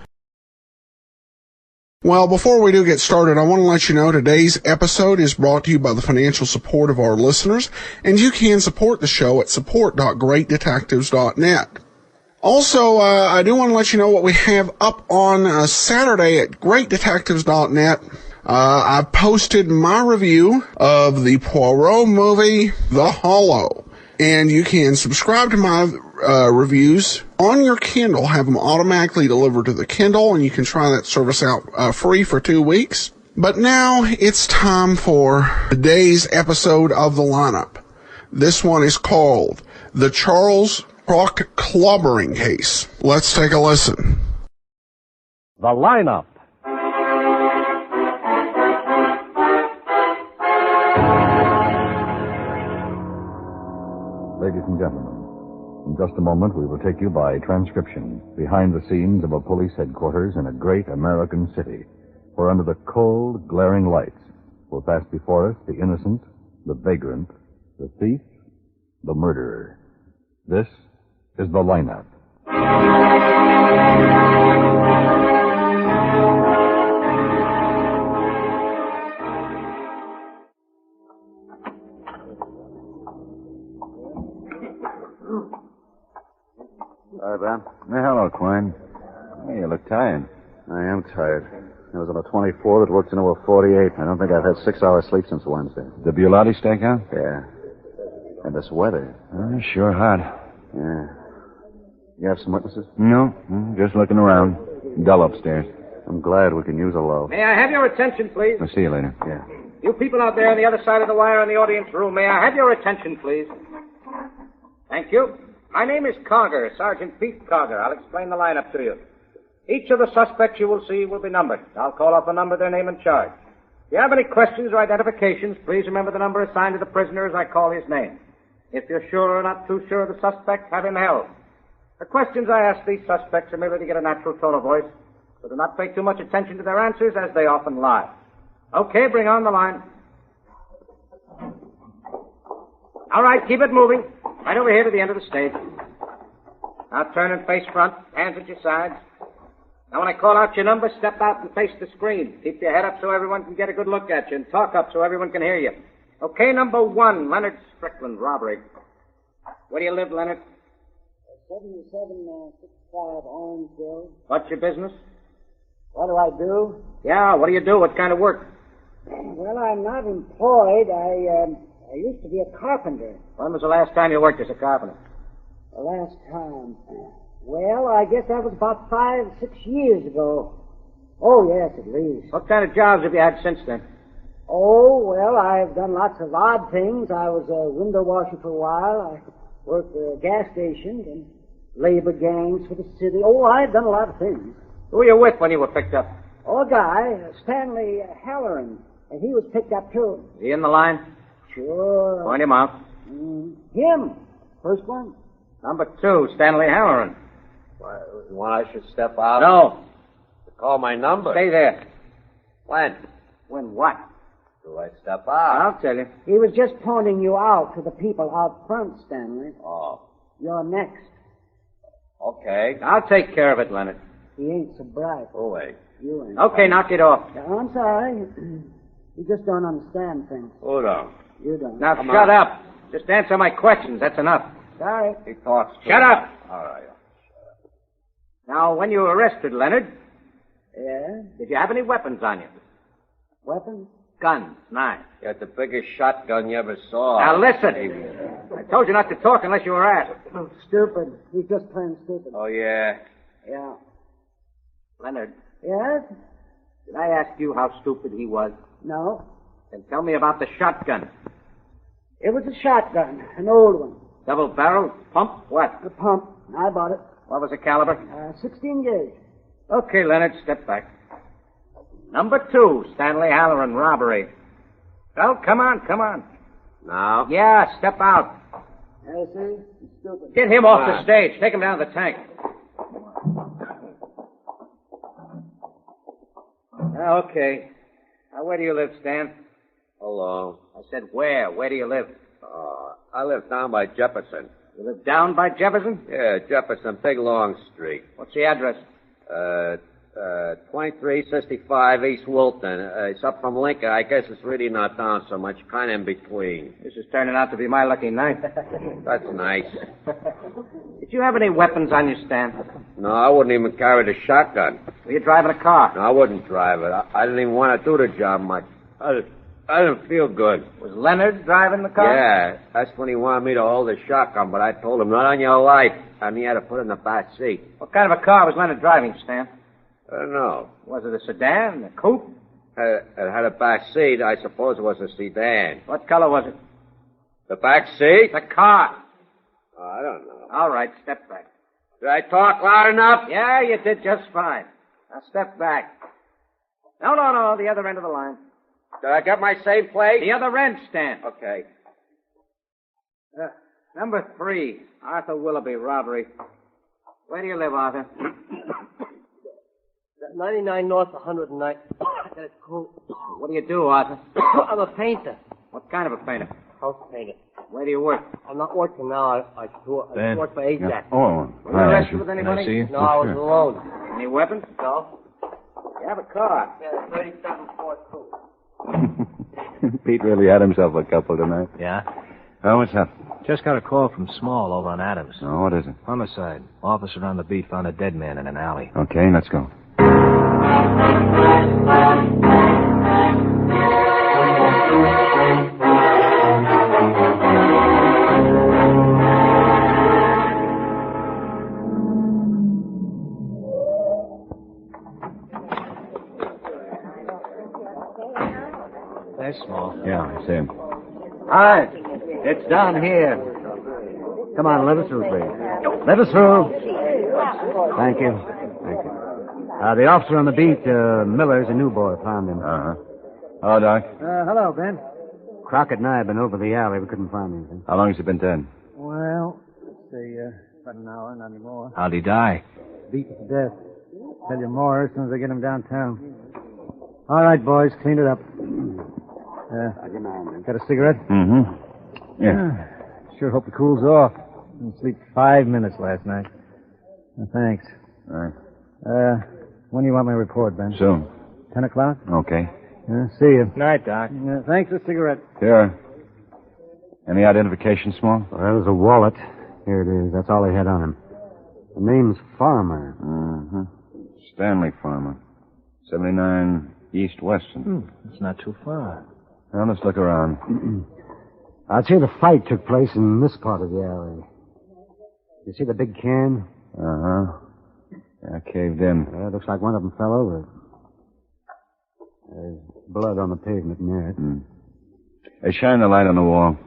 Speaker 1: Well, before we do get started, I want to let you know today's episode is brought to you by the financial support of our listeners, and you can support the show at support.greatdetectives.net. Also, I do want to let you know what we have up on Saturday at greatdetectives.net. I posted my review of the Poirot movie, The Hollow, and you can subscribe to my reviews on your Kindle, have them automatically delivered to the Kindle, and you can try that service out free for 2 weeks. But now it's time for today's episode of the lineup. This one is called The Charles Crocked Clobbering Case. Let's take a listen.
Speaker 2: The lineup. Ladies and gentlemen, in just a moment, we will take you by transcription behind the scenes of a police headquarters in a great American city, where under the cold, glaring lights will pass before us the innocent, the vagrant, the thief, the murderer. This is the lineup.
Speaker 6: Hi, Ben.
Speaker 11: Hello, Quine. Hey, you look tired.
Speaker 6: I am tired. I was on a 24 that worked into a 48. I don't think I've had 6 hours sleep since Wednesday.
Speaker 11: The Biolotti stakeout?
Speaker 6: Yeah. And this weather.
Speaker 11: Sure hot.
Speaker 6: Yeah. You have some witnesses?
Speaker 11: No, just looking around. Dull upstairs.
Speaker 6: I'm glad we can use a low.
Speaker 14: May I have your attention, please?
Speaker 11: I'll see you later.
Speaker 6: Yeah.
Speaker 14: You people out there on the other side of the wire in the audience room, may I have your attention, please? Thank you. My name is Cogger, Sergeant Pete Cogger. I'll explain the lineup to you. Each of the suspects you will see will be numbered. I'll call off the number, their name, and charge. If you have any questions or identifications, please remember the number assigned to the prisoner as I call his name. If you're sure or not too sure of the suspect, have him held. The questions I ask these suspects are merely to get a natural tone of voice, so do not pay too much attention to their answers, as they often lie. Okay, bring on the line. All right, keep it moving. Right over here to the end of the stage. Now turn and face front, hands at your sides. Now when I call out your number, step out and face the screen. Keep your head up so everyone can get a good look at you, and talk up so everyone can hear you. Okay, number 1, Leonard Strickland, robbery. Where do you live, Leonard?
Speaker 15: 7765 Orangeville.
Speaker 14: What's your business?
Speaker 15: What do I do?
Speaker 14: Yeah, what do you do? What kind of work?
Speaker 15: Well, I'm not employed. I used to be a carpenter.
Speaker 14: When was the last time you worked as a carpenter?
Speaker 15: The last time? Well, I guess that was about 5, 6 years ago. Oh, yes, at least.
Speaker 14: What kind of jobs have you had since then?
Speaker 15: Oh, well, I've done lots of odd things. I was a window washer for a while. Worked at gas stations and labor gangs for the city. Oh, I've done a lot of things.
Speaker 14: Who were you with when you were picked up?
Speaker 15: Oh, a guy, Stanley Halloran, and he was picked up too.
Speaker 14: Is he in the line?
Speaker 15: Sure.
Speaker 14: Point him out.
Speaker 15: Him. First one.
Speaker 14: Number 2, Stanley Halloran.
Speaker 6: You want I should step out?
Speaker 14: No.
Speaker 6: Call my number.
Speaker 14: Stay there.
Speaker 6: When?
Speaker 14: When what?
Speaker 6: Do I step out?
Speaker 14: I'll tell you.
Speaker 15: He was just pointing you out to the people out front, Stanley.
Speaker 6: Oh.
Speaker 15: You're next.
Speaker 6: Okay.
Speaker 14: I'll take care of it, Leonard.
Speaker 15: He ain't so bright.
Speaker 6: Oh, wait.
Speaker 15: You ain't.
Speaker 14: Okay, knock it off.
Speaker 15: I'm sorry. You just don't understand things.
Speaker 6: Hold on.
Speaker 15: You don't.
Speaker 14: Now, shut up. Just answer my questions. That's enough.
Speaker 15: Sorry.
Speaker 6: He talks too
Speaker 14: Shut up.
Speaker 6: All right.
Speaker 14: Now, when you were arrested, Leonard,
Speaker 15: Yeah?
Speaker 14: did you have any weapons on you?
Speaker 15: Weapons?
Speaker 14: Guns, knives.
Speaker 6: You had the biggest shotgun you ever saw.
Speaker 14: Now, listen. I told you not to talk unless you were asked.
Speaker 15: Oh, stupid. He's just plain stupid.
Speaker 6: Oh, yeah?
Speaker 15: Yeah.
Speaker 14: Leonard,
Speaker 15: Yes?
Speaker 14: did I ask you how stupid he was?
Speaker 15: No.
Speaker 14: Then tell me about the shotgun.
Speaker 15: It was a shotgun, an old one.
Speaker 14: Double barrel, pump, what?
Speaker 15: A pump. I bought it.
Speaker 14: What was the caliber?
Speaker 15: 16 gauge.
Speaker 14: Okay, Leonard, step back. Number 2, Stanley Halloran, robbery. Well, come on.
Speaker 6: Now?
Speaker 14: Yeah, step out.
Speaker 15: I see. He's stupid.
Speaker 14: Get him off the stage. Take him down to the tank. Okay. Now, where do you live, Stan?
Speaker 6: Hello.
Speaker 14: I said where? Where do you live?
Speaker 6: I live down by Jefferson.
Speaker 14: You live down by Jefferson?
Speaker 6: Yeah, Jefferson, Big Long Street.
Speaker 14: What's the address?
Speaker 6: 2365 East Wilton. It's up from Lincoln. I guess it's really not down so much, kind of in between.
Speaker 14: This is turning out to be my lucky night.
Speaker 6: That's nice.
Speaker 14: Did you have any weapons on you, Stan?
Speaker 6: No, I wouldn't even carry the shotgun.
Speaker 14: Were you driving a car?
Speaker 6: No, I wouldn't drive it. I didn't even want to do the job much. I didn't feel good.
Speaker 14: Was Leonard driving the car?
Speaker 6: Yeah, that's when he wanted me to hold the shotgun, but I told him, not on your life. And he had to put it in the back seat.
Speaker 14: What kind of a car was Leonard driving, Stan?
Speaker 6: I don't know.
Speaker 14: Was it a sedan, a coupe?
Speaker 6: It had a back seat. I suppose it was a sedan.
Speaker 14: What color was it?
Speaker 6: The back seat?
Speaker 14: The car.
Speaker 6: Oh, I don't know.
Speaker 14: All right, step back.
Speaker 6: Did I talk loud enough?
Speaker 14: Yeah, you did just fine. Now step back. No, the other end of the line.
Speaker 6: Did I get my same place?
Speaker 14: The other end, Stan.
Speaker 6: Okay.
Speaker 14: Number 3, Arthur Willoughby, robbery. Where do you live, Arthur?
Speaker 9: 99 North, 109. That's cool.
Speaker 14: What do you do, Arthur?
Speaker 9: I'm a painter.
Speaker 14: What kind of a painter?
Speaker 9: House painter.
Speaker 14: Where do you work?
Speaker 9: I'm not working now. I work for AJAC.
Speaker 11: Yeah. Oh,
Speaker 14: Were you arrested with anybody?
Speaker 11: Can I see you?
Speaker 9: No, I was alone.
Speaker 14: Any weapons?
Speaker 9: No?
Speaker 14: You have a car.
Speaker 9: Yeah, 3742.
Speaker 11: Pete really had himself a couple tonight.
Speaker 5: Yeah?
Speaker 11: Oh, what's up?
Speaker 5: Just got a call from Small over on Adams.
Speaker 11: Oh, what is it?
Speaker 5: Homicide. Officer on the beat found a dead man in an alley.
Speaker 11: Okay, let's go.
Speaker 5: There's Small.
Speaker 11: Yeah, I see him.
Speaker 14: Hi. It's down here. Come on, let us through, please. Let us through.
Speaker 15: Thank you. The officer on the beat, Miller's a new boy, found him.
Speaker 11: Uh-huh. Hello, Doc.
Speaker 15: Hello, Ben. Crocked and I have been over the alley. We couldn't find anything.
Speaker 11: How long has he been dead?
Speaker 15: Well, let's see, about an hour, not anymore.
Speaker 5: How'd he die?
Speaker 15: Beaten to death. Tell you more as soon as I get him downtown. All right, boys, clean it up. Got a cigarette?
Speaker 11: Mm-hmm. Yeah.
Speaker 15: Sure hope it cools off. Didn't sleep 5 minutes last night. Thanks.
Speaker 11: All right.
Speaker 15: When do you want my report, Ben?
Speaker 11: Soon.
Speaker 15: 10 o'clock?
Speaker 11: Okay.
Speaker 15: See you.
Speaker 5: Night, Doc.
Speaker 15: Thanks for the cigarette.
Speaker 11: Sure. Any identification, Small?
Speaker 15: Well, that was a wallet. Here it is. That's all they had on him. The name's Farmer.
Speaker 11: Mm-hmm. Stanley Farmer. 79 East Western.
Speaker 5: It's not too far.
Speaker 11: Well, let's look around.
Speaker 15: I'd say the fight took place in this part of the alley. You see the big can?
Speaker 11: Uh-huh. Yeah, caved in.
Speaker 15: Looks like one of them fell over. There's blood on the pavement near it.
Speaker 11: Hey, shine the light on the wall.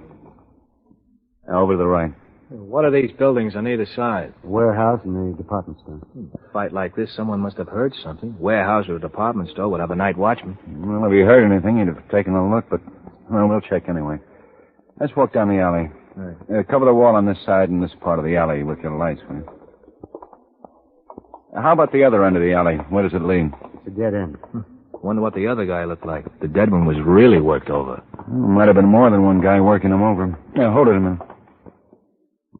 Speaker 11: Over to the right.
Speaker 5: What are these buildings on either side?
Speaker 16: Warehouse and the department store.
Speaker 5: A fight like this, someone must have heard something. Warehouse or a department store would have a night watchman.
Speaker 11: Well, if he heard anything, he'd have taken a look, but, well, we'll check anyway. Let's walk down the alley.
Speaker 5: Right.
Speaker 11: Cover the wall on this side and this part of the alley with your lights, will you? How about the other end of the alley? Where does it lead?
Speaker 16: It's a dead end.
Speaker 5: Wonder what the other guy looked like. The dead one was really worked over.
Speaker 11: Might have been more than one guy working him over. Yeah, hold it a minute.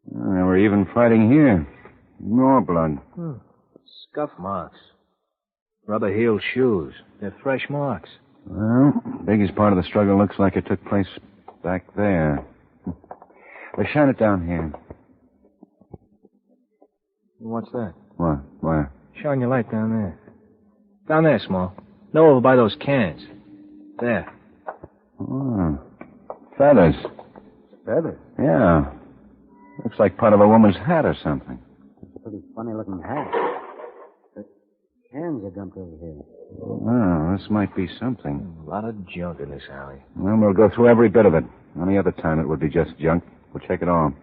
Speaker 11: We're even fighting here. More blood.
Speaker 5: Scuff marks. Rubber-heeled shoes. They're fresh marks.
Speaker 11: Well, biggest part of the struggle looks like it took place back there. Let's shine it down here.
Speaker 5: What's that?
Speaker 11: What? Where?
Speaker 5: Shine your light down there. Down there, Small. No, over by those cans. There.
Speaker 11: Oh. Feathers.
Speaker 16: Feathers?
Speaker 11: Yeah. Looks like part of a woman's hat or something.
Speaker 16: It's a pretty funny-looking hat. The cans are dumped over here.
Speaker 11: Oh, this might be something.
Speaker 5: A lot of junk in this alley.
Speaker 11: Well, we'll go through every bit of it. Any other time it would be just junk. We'll check it all.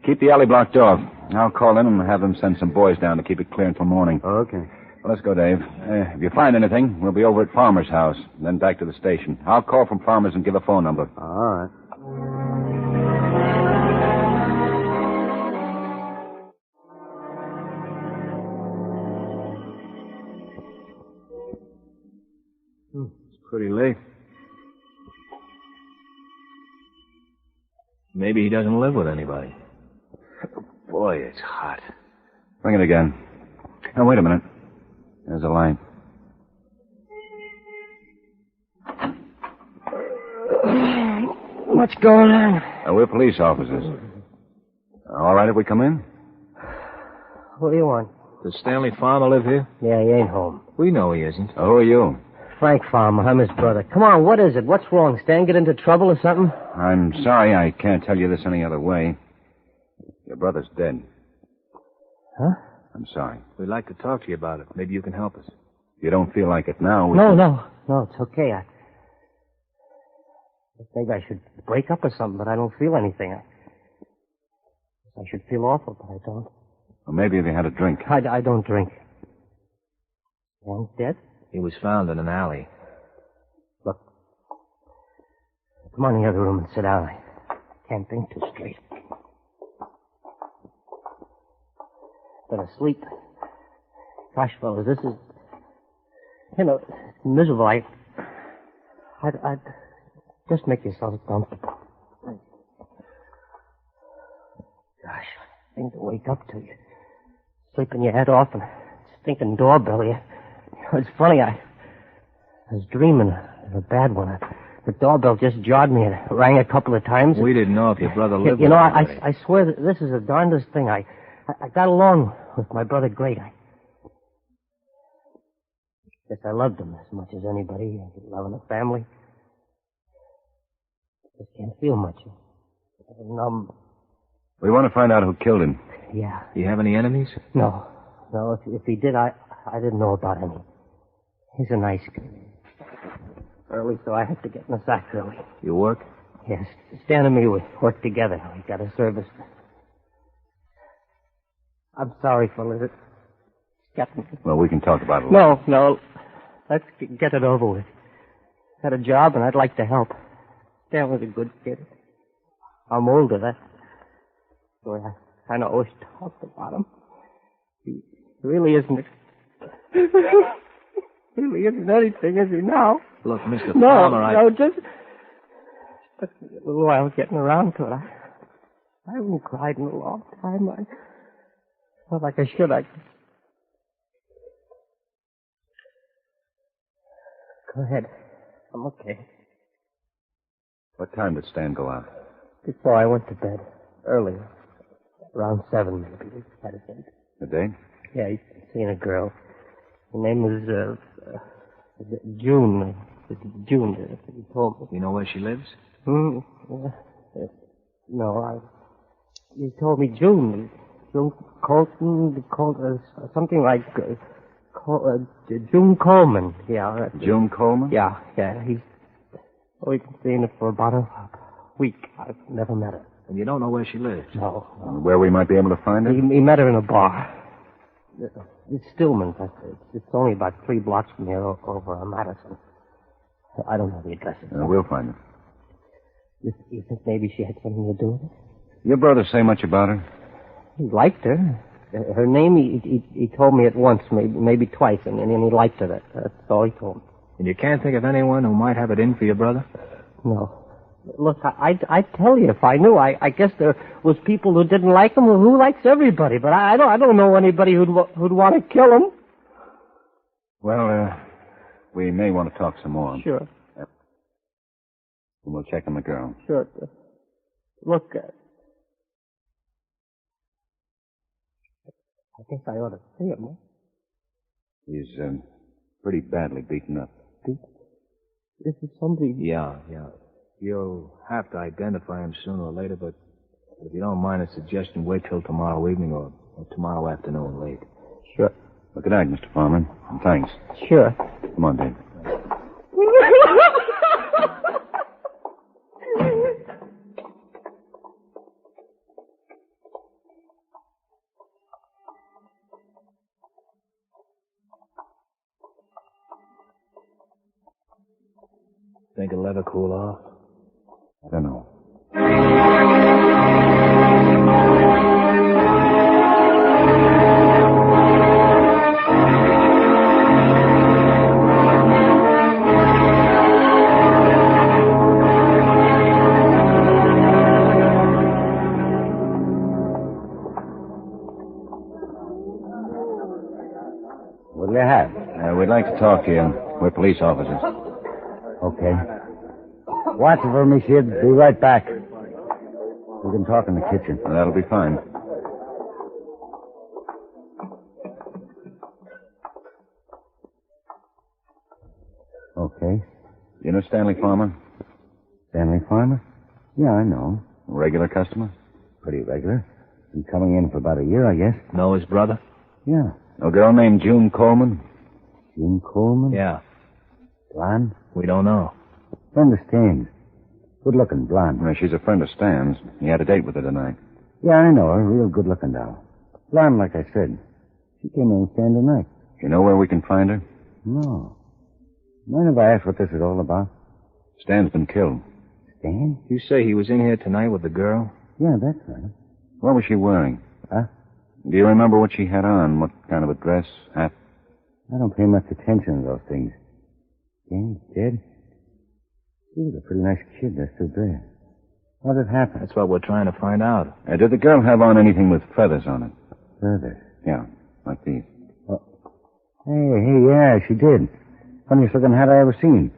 Speaker 11: Keep the alley blocked off. I'll call in and have them send some boys down to keep it clear until morning.
Speaker 16: Okay.
Speaker 11: Well, let's go, Dave. If you find anything, we'll be over at Farmer's house, then back to the station. I'll call from Farmer's and give a phone number.
Speaker 16: All right.
Speaker 5: It's pretty late. Maybe he doesn't live with anybody. Boy, it's hot.
Speaker 11: Ring it again. Now, wait a minute. There's a light.
Speaker 15: What's going on?
Speaker 11: We're police officers. All right if we come in?
Speaker 15: What do you want?
Speaker 5: Does Stanley Farmer live here?
Speaker 15: Yeah, he ain't home.
Speaker 5: We know he isn't.
Speaker 11: Who are you?
Speaker 15: Frank Farmer. I'm his brother. Come on, what is it? What's wrong? Stan get into trouble or something?
Speaker 11: I'm sorry I can't tell you this any other way. Your brother's dead.
Speaker 15: Huh?
Speaker 11: I'm sorry.
Speaker 5: We'd like to talk to you about it. Maybe you can help us.
Speaker 11: If you don't feel like it now...
Speaker 15: No, it's okay. I think I should break up or something, but I don't feel anything. I should feel awful, but I don't.
Speaker 11: Well, maybe if you had a drink.
Speaker 15: I don't drink. Stan's dead?
Speaker 5: He was found in an alley.
Speaker 15: Look. Come on in the other room and sit down. I can't think too straight. Better sleep. Gosh, fellas, this is... miserable. I'd just make yourselves comfortable. Gosh, thing to wake up to. You sleeping your head off and stinking doorbell. It's funny, I was dreaming of a bad one. The doorbell just jarred me. It rang a couple of times.
Speaker 5: We didn't know if your brother lived
Speaker 15: with
Speaker 5: anybody.
Speaker 15: I swear that this is the darndest thing. I got along with my brother great. I guess I loved him as much as anybody. Loving a family. Just can't feel much. Numb.
Speaker 11: We want to find out who killed him.
Speaker 15: Yeah.
Speaker 5: Do you have any enemies?
Speaker 15: No. If he did, I didn't know about any. He's a nice guy. Early, so I had to get in the sack early.
Speaker 5: You work?
Speaker 15: Yes. Stan and me, we work together. We got a service. I'm sorry, fellas. It's got me.
Speaker 11: Well, we can talk about it.
Speaker 15: No. Let's get it over with. Got a job, and I'd like to help. Stan was a good kid. I'm older, that's why I kind of always talked about him. He really isn't. Really isn't anything, is he now?
Speaker 5: Look, Mr. Farmer,
Speaker 15: No, just a little while getting around to it. I haven't cried in a long time. I felt like I should. Go ahead. I'm okay.
Speaker 11: What time did Stan go out?
Speaker 15: Before I went to bed. Earlier. Around 7, maybe. We had a date.
Speaker 11: A date?
Speaker 15: Yeah, he's seen a girl. Her name was, June. June, he told me.
Speaker 5: You know where she lives?
Speaker 15: No, he told me June. June Colton, something like, June Coleman. Yeah.
Speaker 11: June Coleman?
Speaker 15: Yeah. He's only been seeing her for about a week. I've never met her.
Speaker 5: And you don't know where she lives?
Speaker 15: No.
Speaker 11: Where we might be able to find her?
Speaker 15: He met her in a bar. It's Stillman's. It's only about 3 blocks from here over on Madison. I don't know the address.
Speaker 11: We'll find her.
Speaker 15: You think maybe she had something to do with it?
Speaker 11: Your brother say much about her?
Speaker 15: He liked her. Her name, he told me at once, maybe twice, and he liked her. That's all he told me.
Speaker 5: And you can't think of anyone who might have it in for your brother?
Speaker 15: No. Look, I'd tell you if I knew. I guess there was people who didn't like him who likes everybody, but I don't know anybody who'd want to kill him.
Speaker 11: Well, we may want to talk some more.
Speaker 15: Sure.
Speaker 11: And we'll check on the girl.
Speaker 15: Sure. Look, I think I ought to see him. Huh?
Speaker 11: He's pretty badly beaten up.
Speaker 15: This is somebody...
Speaker 5: Yeah. You'll have to identify him sooner or later, but if you don't mind a suggestion, wait till tomorrow evening or tomorrow afternoon late.
Speaker 15: Sure.
Speaker 11: Well, good night, Mr. Farman. And thanks.
Speaker 15: Sure.
Speaker 11: Come on, Dave.
Speaker 5: Think it'll ever cool off?
Speaker 11: I don't know.
Speaker 6: What'll you have?
Speaker 11: We'd like to talk to you. We're police officers.
Speaker 6: Okay. Watch for me, Sid. Be right back. We can talk in the kitchen.
Speaker 11: Well, that'll be fine.
Speaker 6: Okay.
Speaker 11: You know Stanley Farmer?
Speaker 6: Stanley Farmer? Yeah, I know.
Speaker 11: Regular customer?
Speaker 6: Pretty regular. Been coming in for about a year, I guess.
Speaker 5: Know his brother?
Speaker 6: Yeah.
Speaker 11: A girl named June Coleman?
Speaker 6: June Coleman?
Speaker 5: Yeah.
Speaker 6: Blonde?
Speaker 5: We don't know.
Speaker 6: Friend of Stan's. Good-looking blonde.
Speaker 11: Well, she's a friend of Stan's. He had a date with her tonight.
Speaker 6: Yeah, I know her. Real good-looking doll. Blonde, like I said. She came in with Stan tonight.
Speaker 11: You know where we can find her?
Speaker 6: No. Mind if I ask what this is all about?
Speaker 11: Stan's been killed.
Speaker 6: Stan?
Speaker 5: You say he was in here tonight with the girl?
Speaker 6: Yeah, that's right.
Speaker 11: What was she wearing?
Speaker 6: Huh?
Speaker 11: Do you remember what she had on? What kind of a dress? Hat?
Speaker 6: I don't pay much attention to those things. Stan's dead? She was a pretty nice kid. That's too bad. What did happen?
Speaker 5: That's what we're trying to find out.
Speaker 11: Did the girl have on anything with feathers on it?
Speaker 6: Feathers?
Speaker 11: Yeah, like these.
Speaker 6: Hey, yeah, she did. Funniest looking hat I ever seen.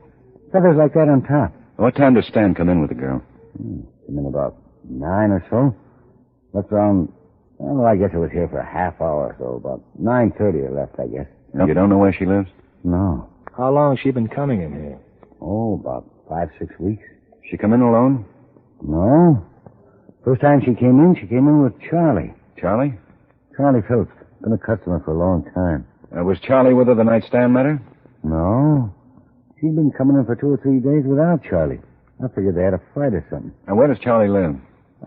Speaker 6: Feathers like that on top.
Speaker 11: What time does Stan come in with the girl?
Speaker 6: Came in about 9 or so. Left around, well, I guess I was here for a half hour or so. About 9:30 I left, I guess.
Speaker 11: You don't know where she lives?
Speaker 6: No.
Speaker 5: How long has she been coming in here?
Speaker 6: Oh, about 5-6 weeks.
Speaker 11: She come in alone?
Speaker 6: No. First time she came in with Charlie.
Speaker 11: Charlie?
Speaker 6: Charlie Phillips. Been a customer for a long time.
Speaker 11: Was Charlie with her the night Stan met her?
Speaker 6: No. She'd been coming in for 2 or 3 days without Charlie. I figured they had a fight or something.
Speaker 11: And where does Charlie live?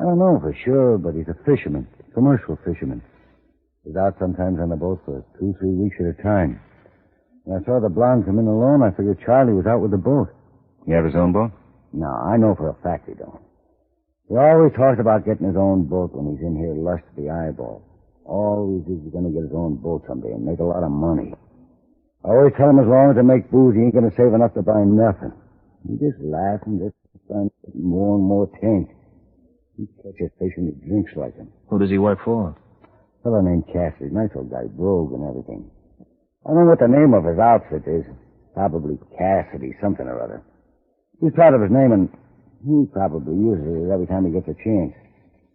Speaker 6: I don't know for sure, but he's a fisherman. Commercial fisherman. He's out sometimes on the boat for 2-3 weeks at a time. When I saw the blonde come in alone, I figured Charlie was out with the boat.
Speaker 11: He have his own boat?
Speaker 6: No, I know for a fact he don't. He always talks about getting his own boat when he's in here lust to the eyeball. Always he's going to get his own boat someday and make a lot of money. I always tell him as long as they make booze, he ain't going to save enough to buy nothing. He just laughs and just finds more and more tank. He catches fish and he drinks like him.
Speaker 5: Who does he work for?
Speaker 6: A fellow named Cassidy. Nice old guy, brogue and everything. I don't know what the name of his outfit is. Probably Cassidy, something or other. He's proud of his name, and he probably uses it every time he gets a chance.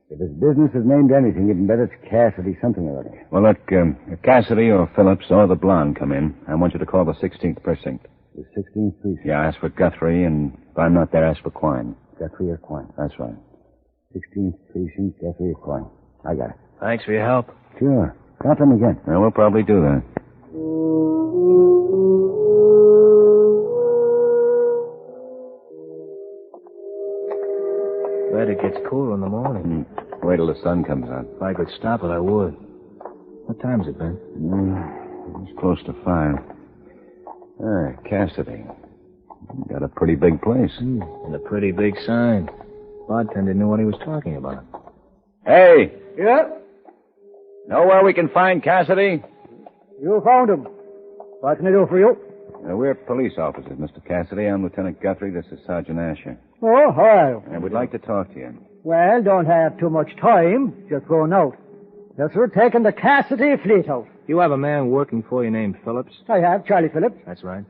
Speaker 6: If his business is named anything, you'd bet it's Cassidy, something or other.
Speaker 11: Well, look, if Cassidy or Phillips or the blonde come in, I want you to call the 16th precinct.
Speaker 6: The 16th precinct?
Speaker 11: Yeah, ask for Guthrie, and if I'm not there, ask for Quine.
Speaker 6: Guthrie or Quine?
Speaker 11: That's right.
Speaker 6: 16th precinct, Guthrie or Quine. I got it.
Speaker 5: Thanks for your help.
Speaker 6: Sure. Count them again.
Speaker 11: Well, we'll probably do that.
Speaker 5: bet it gets cool in the morning.
Speaker 11: Wait till the sun comes out.
Speaker 5: If I could stop it, I would. What time's it, Ben?
Speaker 11: It's close to 5. Cassidy. Got a pretty big place.
Speaker 5: And a pretty big sign. Bartender knew what he was talking about.
Speaker 11: Hey!
Speaker 14: Yeah?
Speaker 11: Know where we can find Cassidy?
Speaker 14: You found him. What can I do for you?
Speaker 11: We're police officers, Mr. Cassidy. I'm Lieutenant Guthrie. This is Sergeant Asher.
Speaker 14: Oh, hi.
Speaker 11: And we'd like to talk to you.
Speaker 14: Well, don't have too much time. Just going out. Yes, we're taking the Cassidy Fleet House.
Speaker 5: You have a man working for you named Phillips?
Speaker 14: I have, Charlie Phillips.
Speaker 5: That's right.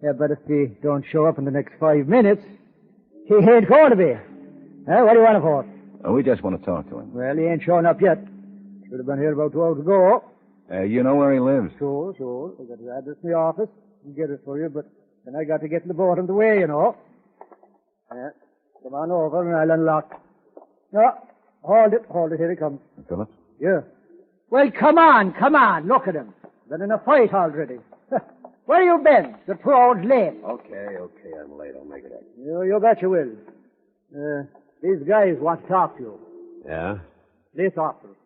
Speaker 14: Yeah, but if he don't show up in the next 5 minutes, he ain't going to be. What do you want it for?
Speaker 11: We just want to talk to him.
Speaker 14: Well, he ain't showing up yet. Should have been here about 2 hours ago.
Speaker 11: You know where he lives?
Speaker 14: Sure. I got his address in the office. I'll get it for you, but then I got to get in the boat on the way, you know. Yeah. Come on over and I'll unlock. No, hold it. Here he comes.
Speaker 11: Phillips?
Speaker 14: Yeah. Well, come on. Look at him. Been in a fight already. Where you been? The 2 hours late.
Speaker 6: Okay, I'm late. I'll make it up.
Speaker 14: You bet you will. These guys want to talk to you.
Speaker 6: Yeah?
Speaker 14: Police officers.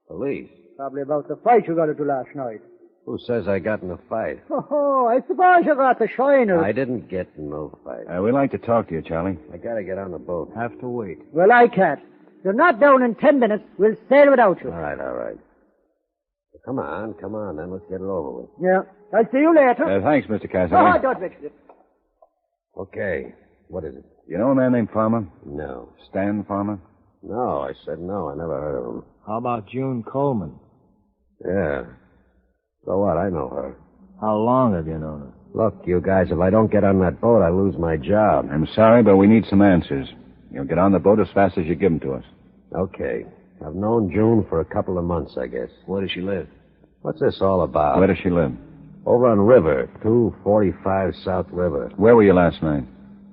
Speaker 6: Police?
Speaker 14: Probably about the fight you got into last night.
Speaker 6: Who says I got in a fight?
Speaker 14: Oh, I suppose you got the shiners.
Speaker 6: I didn't get in no fight.
Speaker 11: We'd like to talk to you, Charlie.
Speaker 6: I gotta get on the boat.
Speaker 5: Have to wait.
Speaker 14: Well, I can't. You're not down in 10 minutes. We'll sail without you.
Speaker 6: All right. Come on, then let's get it over with.
Speaker 14: Yeah. I'll see you later.
Speaker 11: Thanks, Mr. Cassidy.
Speaker 14: Oh, don't mention it.
Speaker 6: Okay. What is it?
Speaker 11: You know a man named Farmer?
Speaker 6: No.
Speaker 11: Stan Farmer?
Speaker 6: No, I said no. I never heard of him.
Speaker 5: How about June Coleman?
Speaker 6: Yeah. So what? I know her.
Speaker 5: How long have you known her?
Speaker 6: Look, you guys, if I don't get on that boat, I lose my job.
Speaker 11: I'm sorry, but we need some answers. You'll get on the boat as fast as you give them to us.
Speaker 6: Okay. I've known June for a couple of months, I guess.
Speaker 5: Where does she live?
Speaker 6: What's this all about?
Speaker 11: Where does she live?
Speaker 6: Over on River, 245 South River.
Speaker 11: Where were you last night?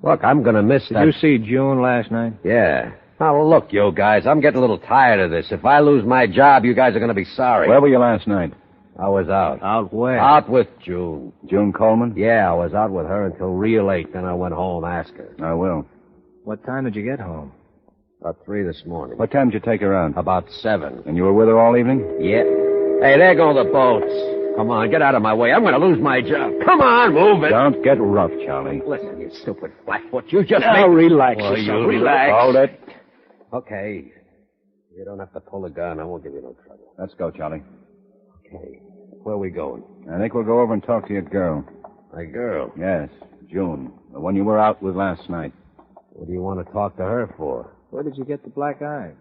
Speaker 6: Look, I'm going to miss that.
Speaker 5: Did you see June last night?
Speaker 6: Yeah. Now, look, you guys, I'm getting a little tired of this. If I lose my job, you guys are going to be sorry.
Speaker 11: Where were you last night?
Speaker 6: I was out.
Speaker 5: Out where?
Speaker 6: Out with June.
Speaker 11: June Coleman?
Speaker 6: Yeah, I was out with her until real late. Then I went home, asked her.
Speaker 11: I will.
Speaker 5: What time did you get home?
Speaker 6: About 3 this morning.
Speaker 11: What time did you take her out?
Speaker 6: About 7.
Speaker 11: And you were with her all evening?
Speaker 6: Yeah. Hey, there go the boats. Come on, get out of my way. I'm going to lose my job. Come on, move it.
Speaker 11: Don't get rough, Charlie.
Speaker 6: Listen, you stupid flatfoot. You just
Speaker 5: Now relax
Speaker 6: Well,
Speaker 5: yourself.
Speaker 6: you relax.
Speaker 11: Hold it.
Speaker 6: Okay. You don't have to pull a gun. I won't give you no trouble.
Speaker 11: Let's go, Charlie.
Speaker 6: Okay. Where are we going?
Speaker 11: I think we'll go over and talk to your girl.
Speaker 6: My girl?
Speaker 11: Yes, June. The one you were out with last night.
Speaker 6: What do you want to talk to her for?
Speaker 5: Where did you get the black eye?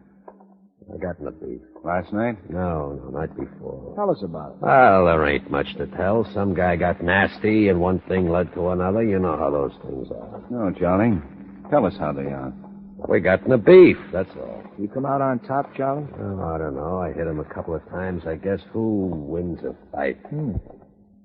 Speaker 6: I got in the beef.
Speaker 11: Last night?
Speaker 6: No, night before.
Speaker 5: Tell us about it.
Speaker 6: Well, there ain't much to tell. Some guy got nasty, and one thing led to another. You know how those things are.
Speaker 11: No, Charlie. Tell us how they are.
Speaker 6: We got in the beef, that's all.
Speaker 5: You come out on top, Charlie?
Speaker 6: Oh, I don't know. I hit him a couple of times. I guess who wins a fight?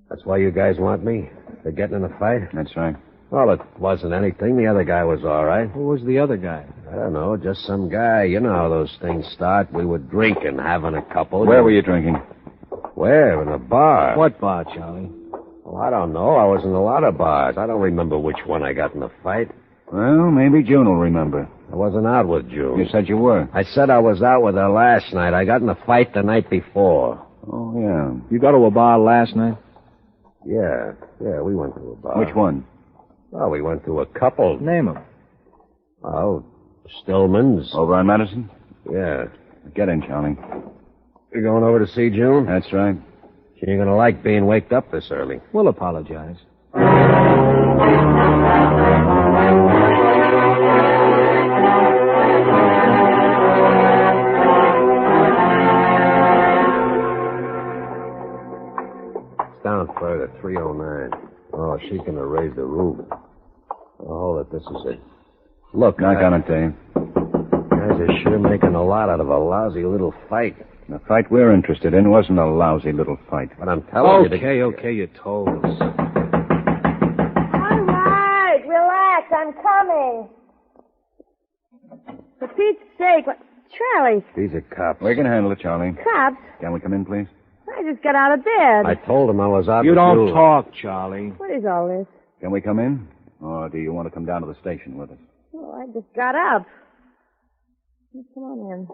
Speaker 6: That's why you guys want me? For getting in a fight?
Speaker 11: That's right.
Speaker 6: Well, it wasn't anything. The other guy was all right.
Speaker 5: Who was the other guy?
Speaker 6: I don't know, just some guy. You know how those things start. We were drinking, having a couple.
Speaker 11: Where were you drinking?
Speaker 6: Where? In a bar.
Speaker 5: What bar, Charlie?
Speaker 6: Well, I don't know. I was in a lot of bars. I don't remember which one I got in a fight.
Speaker 11: Well, maybe June will remember.
Speaker 6: I wasn't out with June.
Speaker 11: You said you were.
Speaker 6: I said I was out with her last night. I got in a fight the night before.
Speaker 11: Oh, yeah.
Speaker 5: You go to a bar last night?
Speaker 6: Yeah, we went to a bar.
Speaker 11: Which one?
Speaker 6: Well, we went to a couple.
Speaker 5: Name them.
Speaker 6: Oh, Stillman's.
Speaker 11: Over on Madison?
Speaker 6: Yeah.
Speaker 11: Get in, Charlie.
Speaker 6: You going over to see June?
Speaker 11: That's right.
Speaker 6: She ain't gonna like being waked up this early.
Speaker 5: We'll apologize.
Speaker 6: It's down further, 309. Oh, she's gonna raise the roof. Oh, hold it, this is it. Look,
Speaker 11: Knock on it, Dave.
Speaker 6: Guys are sure making a lot out of a lousy little fight.
Speaker 11: The fight we're interested in wasn't a lousy little fight.
Speaker 6: But I'm telling you
Speaker 5: Okay, you told us.
Speaker 17: All right, relax. I'm coming. For Pete's sake, what? Charlie,
Speaker 6: These are cops.
Speaker 11: We can handle it, Charlie.
Speaker 17: cops.
Speaker 11: Can we come in, please?
Speaker 17: I just got out of bed.
Speaker 6: I told him I was out
Speaker 5: You
Speaker 6: with
Speaker 5: don't
Speaker 6: you.
Speaker 5: talk, Charlie.
Speaker 17: What is all this?
Speaker 11: Can we come in? Or do you want to come down to the station with us?
Speaker 17: Oh, I just got up. Come on in.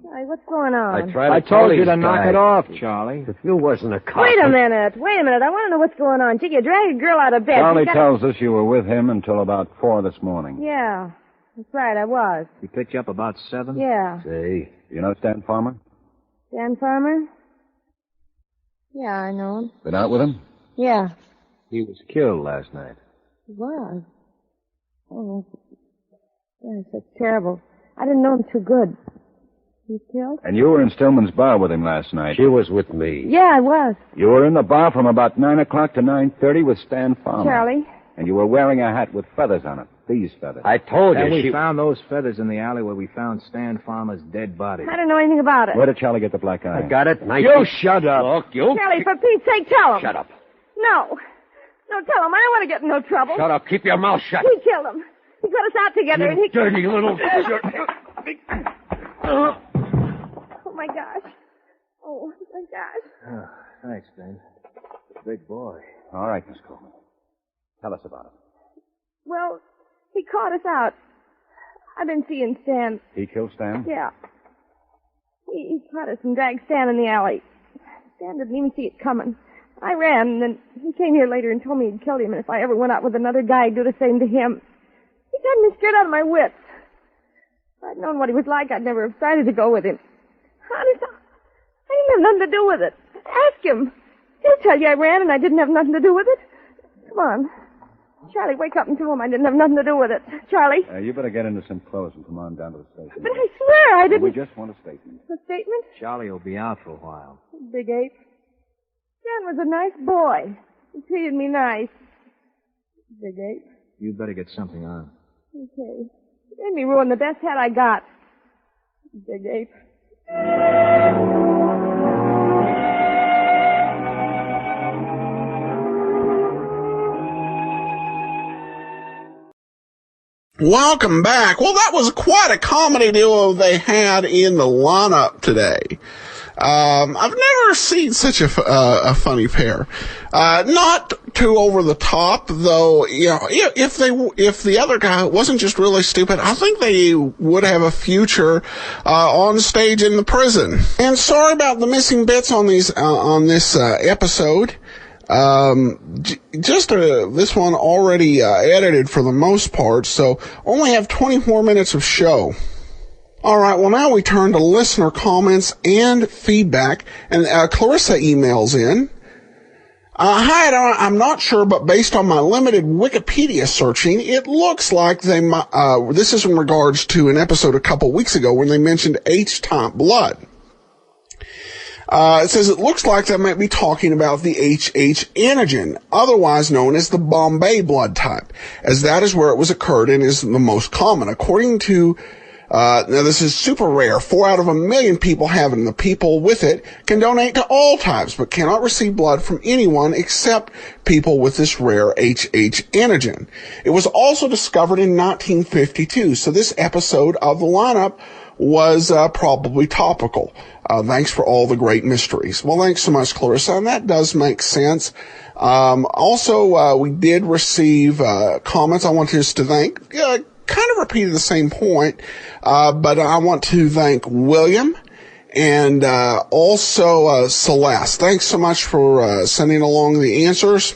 Speaker 17: Charlie, what's going on?
Speaker 5: I told you to knock it off, Charlie.
Speaker 16: If you wasn't a cop.
Speaker 17: Wait a minute. I want to know what's going on. Gee, you drag a girl out of bed.
Speaker 11: Charlie tells us you were with him until about 4 this morning.
Speaker 17: Yeah, that's right, I was.
Speaker 5: He picked you up about 7?
Speaker 17: Yeah.
Speaker 11: Say, you know Stan Farmer?
Speaker 17: Dan Farmer? Yeah, I know him.
Speaker 11: Been out with him?
Speaker 17: Yeah.
Speaker 5: He was killed last night.
Speaker 17: He was. Oh, gosh, that's terrible. I didn't know him too good. He killed?
Speaker 11: And you were in Stillman's bar with him last night.
Speaker 16: She was with me.
Speaker 17: Yeah, I was.
Speaker 11: You were in the bar from about 9 o'clock to 9:30 with Stan Farmer.
Speaker 17: Charlie?
Speaker 11: And you were wearing a hat with feathers on it. These feathers.
Speaker 16: I told you.
Speaker 5: And we found those feathers in the alley where we found Stan Farmer's dead body.
Speaker 17: I don't know anything about it.
Speaker 11: Where did Charlie get the black eye?
Speaker 16: I got it.
Speaker 5: You shut up.
Speaker 16: Look, you...
Speaker 17: Charlie, for Pete's sake, tell him.
Speaker 16: Shut up.
Speaker 17: No. No, tell him. I don't want to get in no trouble.
Speaker 16: Shut up. Keep your mouth shut.
Speaker 17: He killed him. He got us out together and he...
Speaker 16: dirty little...
Speaker 17: Oh, my gosh. Oh, my gosh.
Speaker 5: Oh, thanks, Ben. Big boy.
Speaker 11: All right, Miss Coleman. Tell us about it.
Speaker 17: Well, he caught us out. I've been seeing Stan.
Speaker 11: He killed Stan?
Speaker 17: Yeah. He caught us and dragged Stan in the alley. Stan didn't even see it coming. I ran, and then he came here later and told me he'd killed him, and if I ever went out with another guy, I'd do the same to him. He got me scared out of my wits. If I'd known what he was like, I'd never have started to go with him. Honest, I didn't have nothing to do with it. Ask him. He'll tell you I ran and I didn't have nothing to do with it. Come on. Charlie, wake up and tell him I didn't have nothing to do with it. Charlie?
Speaker 11: You better get into some clothes and come on down to the station.
Speaker 17: But I swear I didn't...
Speaker 11: We just want a statement.
Speaker 17: A statement?
Speaker 5: Charlie will be out for a while.
Speaker 17: Big ape. Stan was a nice boy. He treated me nice. Big ape.
Speaker 5: You'd better get something on.
Speaker 17: Okay. You made me ruin the best hat I got. Big ape.
Speaker 1: Welcome back. Well, that was quite a comedy duo they had in the lineup today. I've never seen such a funny pair. Not too over the top, though. You know, if the other guy wasn't just really stupid, I think they would have a future on stage in the prison. And sorry about the missing bits on this episode. This one already edited for the most part, so only have 24 minutes of show. All right, well, now we turn to listener comments and feedback, and Clarissa emails in. Hi, I'm not sure, but based on my limited Wikipedia searching, it looks like they this is in regards to an episode a couple weeks ago when they mentioned H-type blood. It says it looks like they might be talking about the HH antigen, otherwise known as the Bombay blood type, as that is where it was occurred and is the most common. According to, now this is super rare, 4 out of 1 million people have it, and the people with it can donate to all types, but cannot receive blood from anyone except people with this rare HH antigen. It was also discovered in 1952, so this episode of the lineup was probably topical. Thanks for all the great mysteries. Well, thanks so much, Clarissa, and that does make sense. Also, we did receive comments. I want just to thank, kind of repeated the same point, but I want to thank William and also Celeste. Thanks so much for sending along the answers.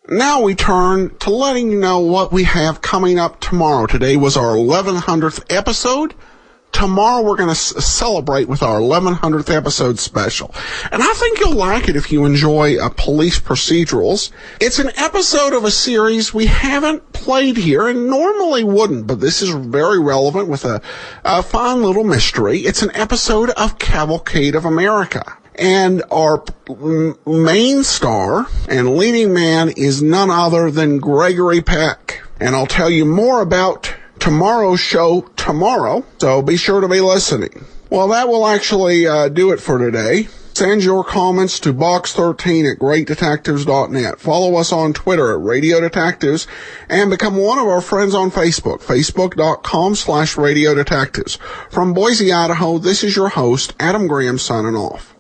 Speaker 1: Now we turn to letting you know what we have coming up tomorrow. Today was our 1100th episode. Tomorrow we're going to celebrate with our 1100th episode special. And I think you'll like it if you enjoy police procedurals. It's an episode of a series we haven't played here and normally wouldn't, but this is very relevant with a fine little mystery. It's an episode of Cavalcade of America. And our main star and leading man is none other than Gregory Peck. And I'll tell you more about tomorrow's show tomorrow, so be sure to be listening. Well, that will actually do it for today. Send your comments to box13@greatdetectives.net. Follow us on Twitter at Radio Detectives and become one of our friends on Facebook, facebook.com/Radio Detectives. From Boise, Idaho, this is your host, Adam Graham, signing off.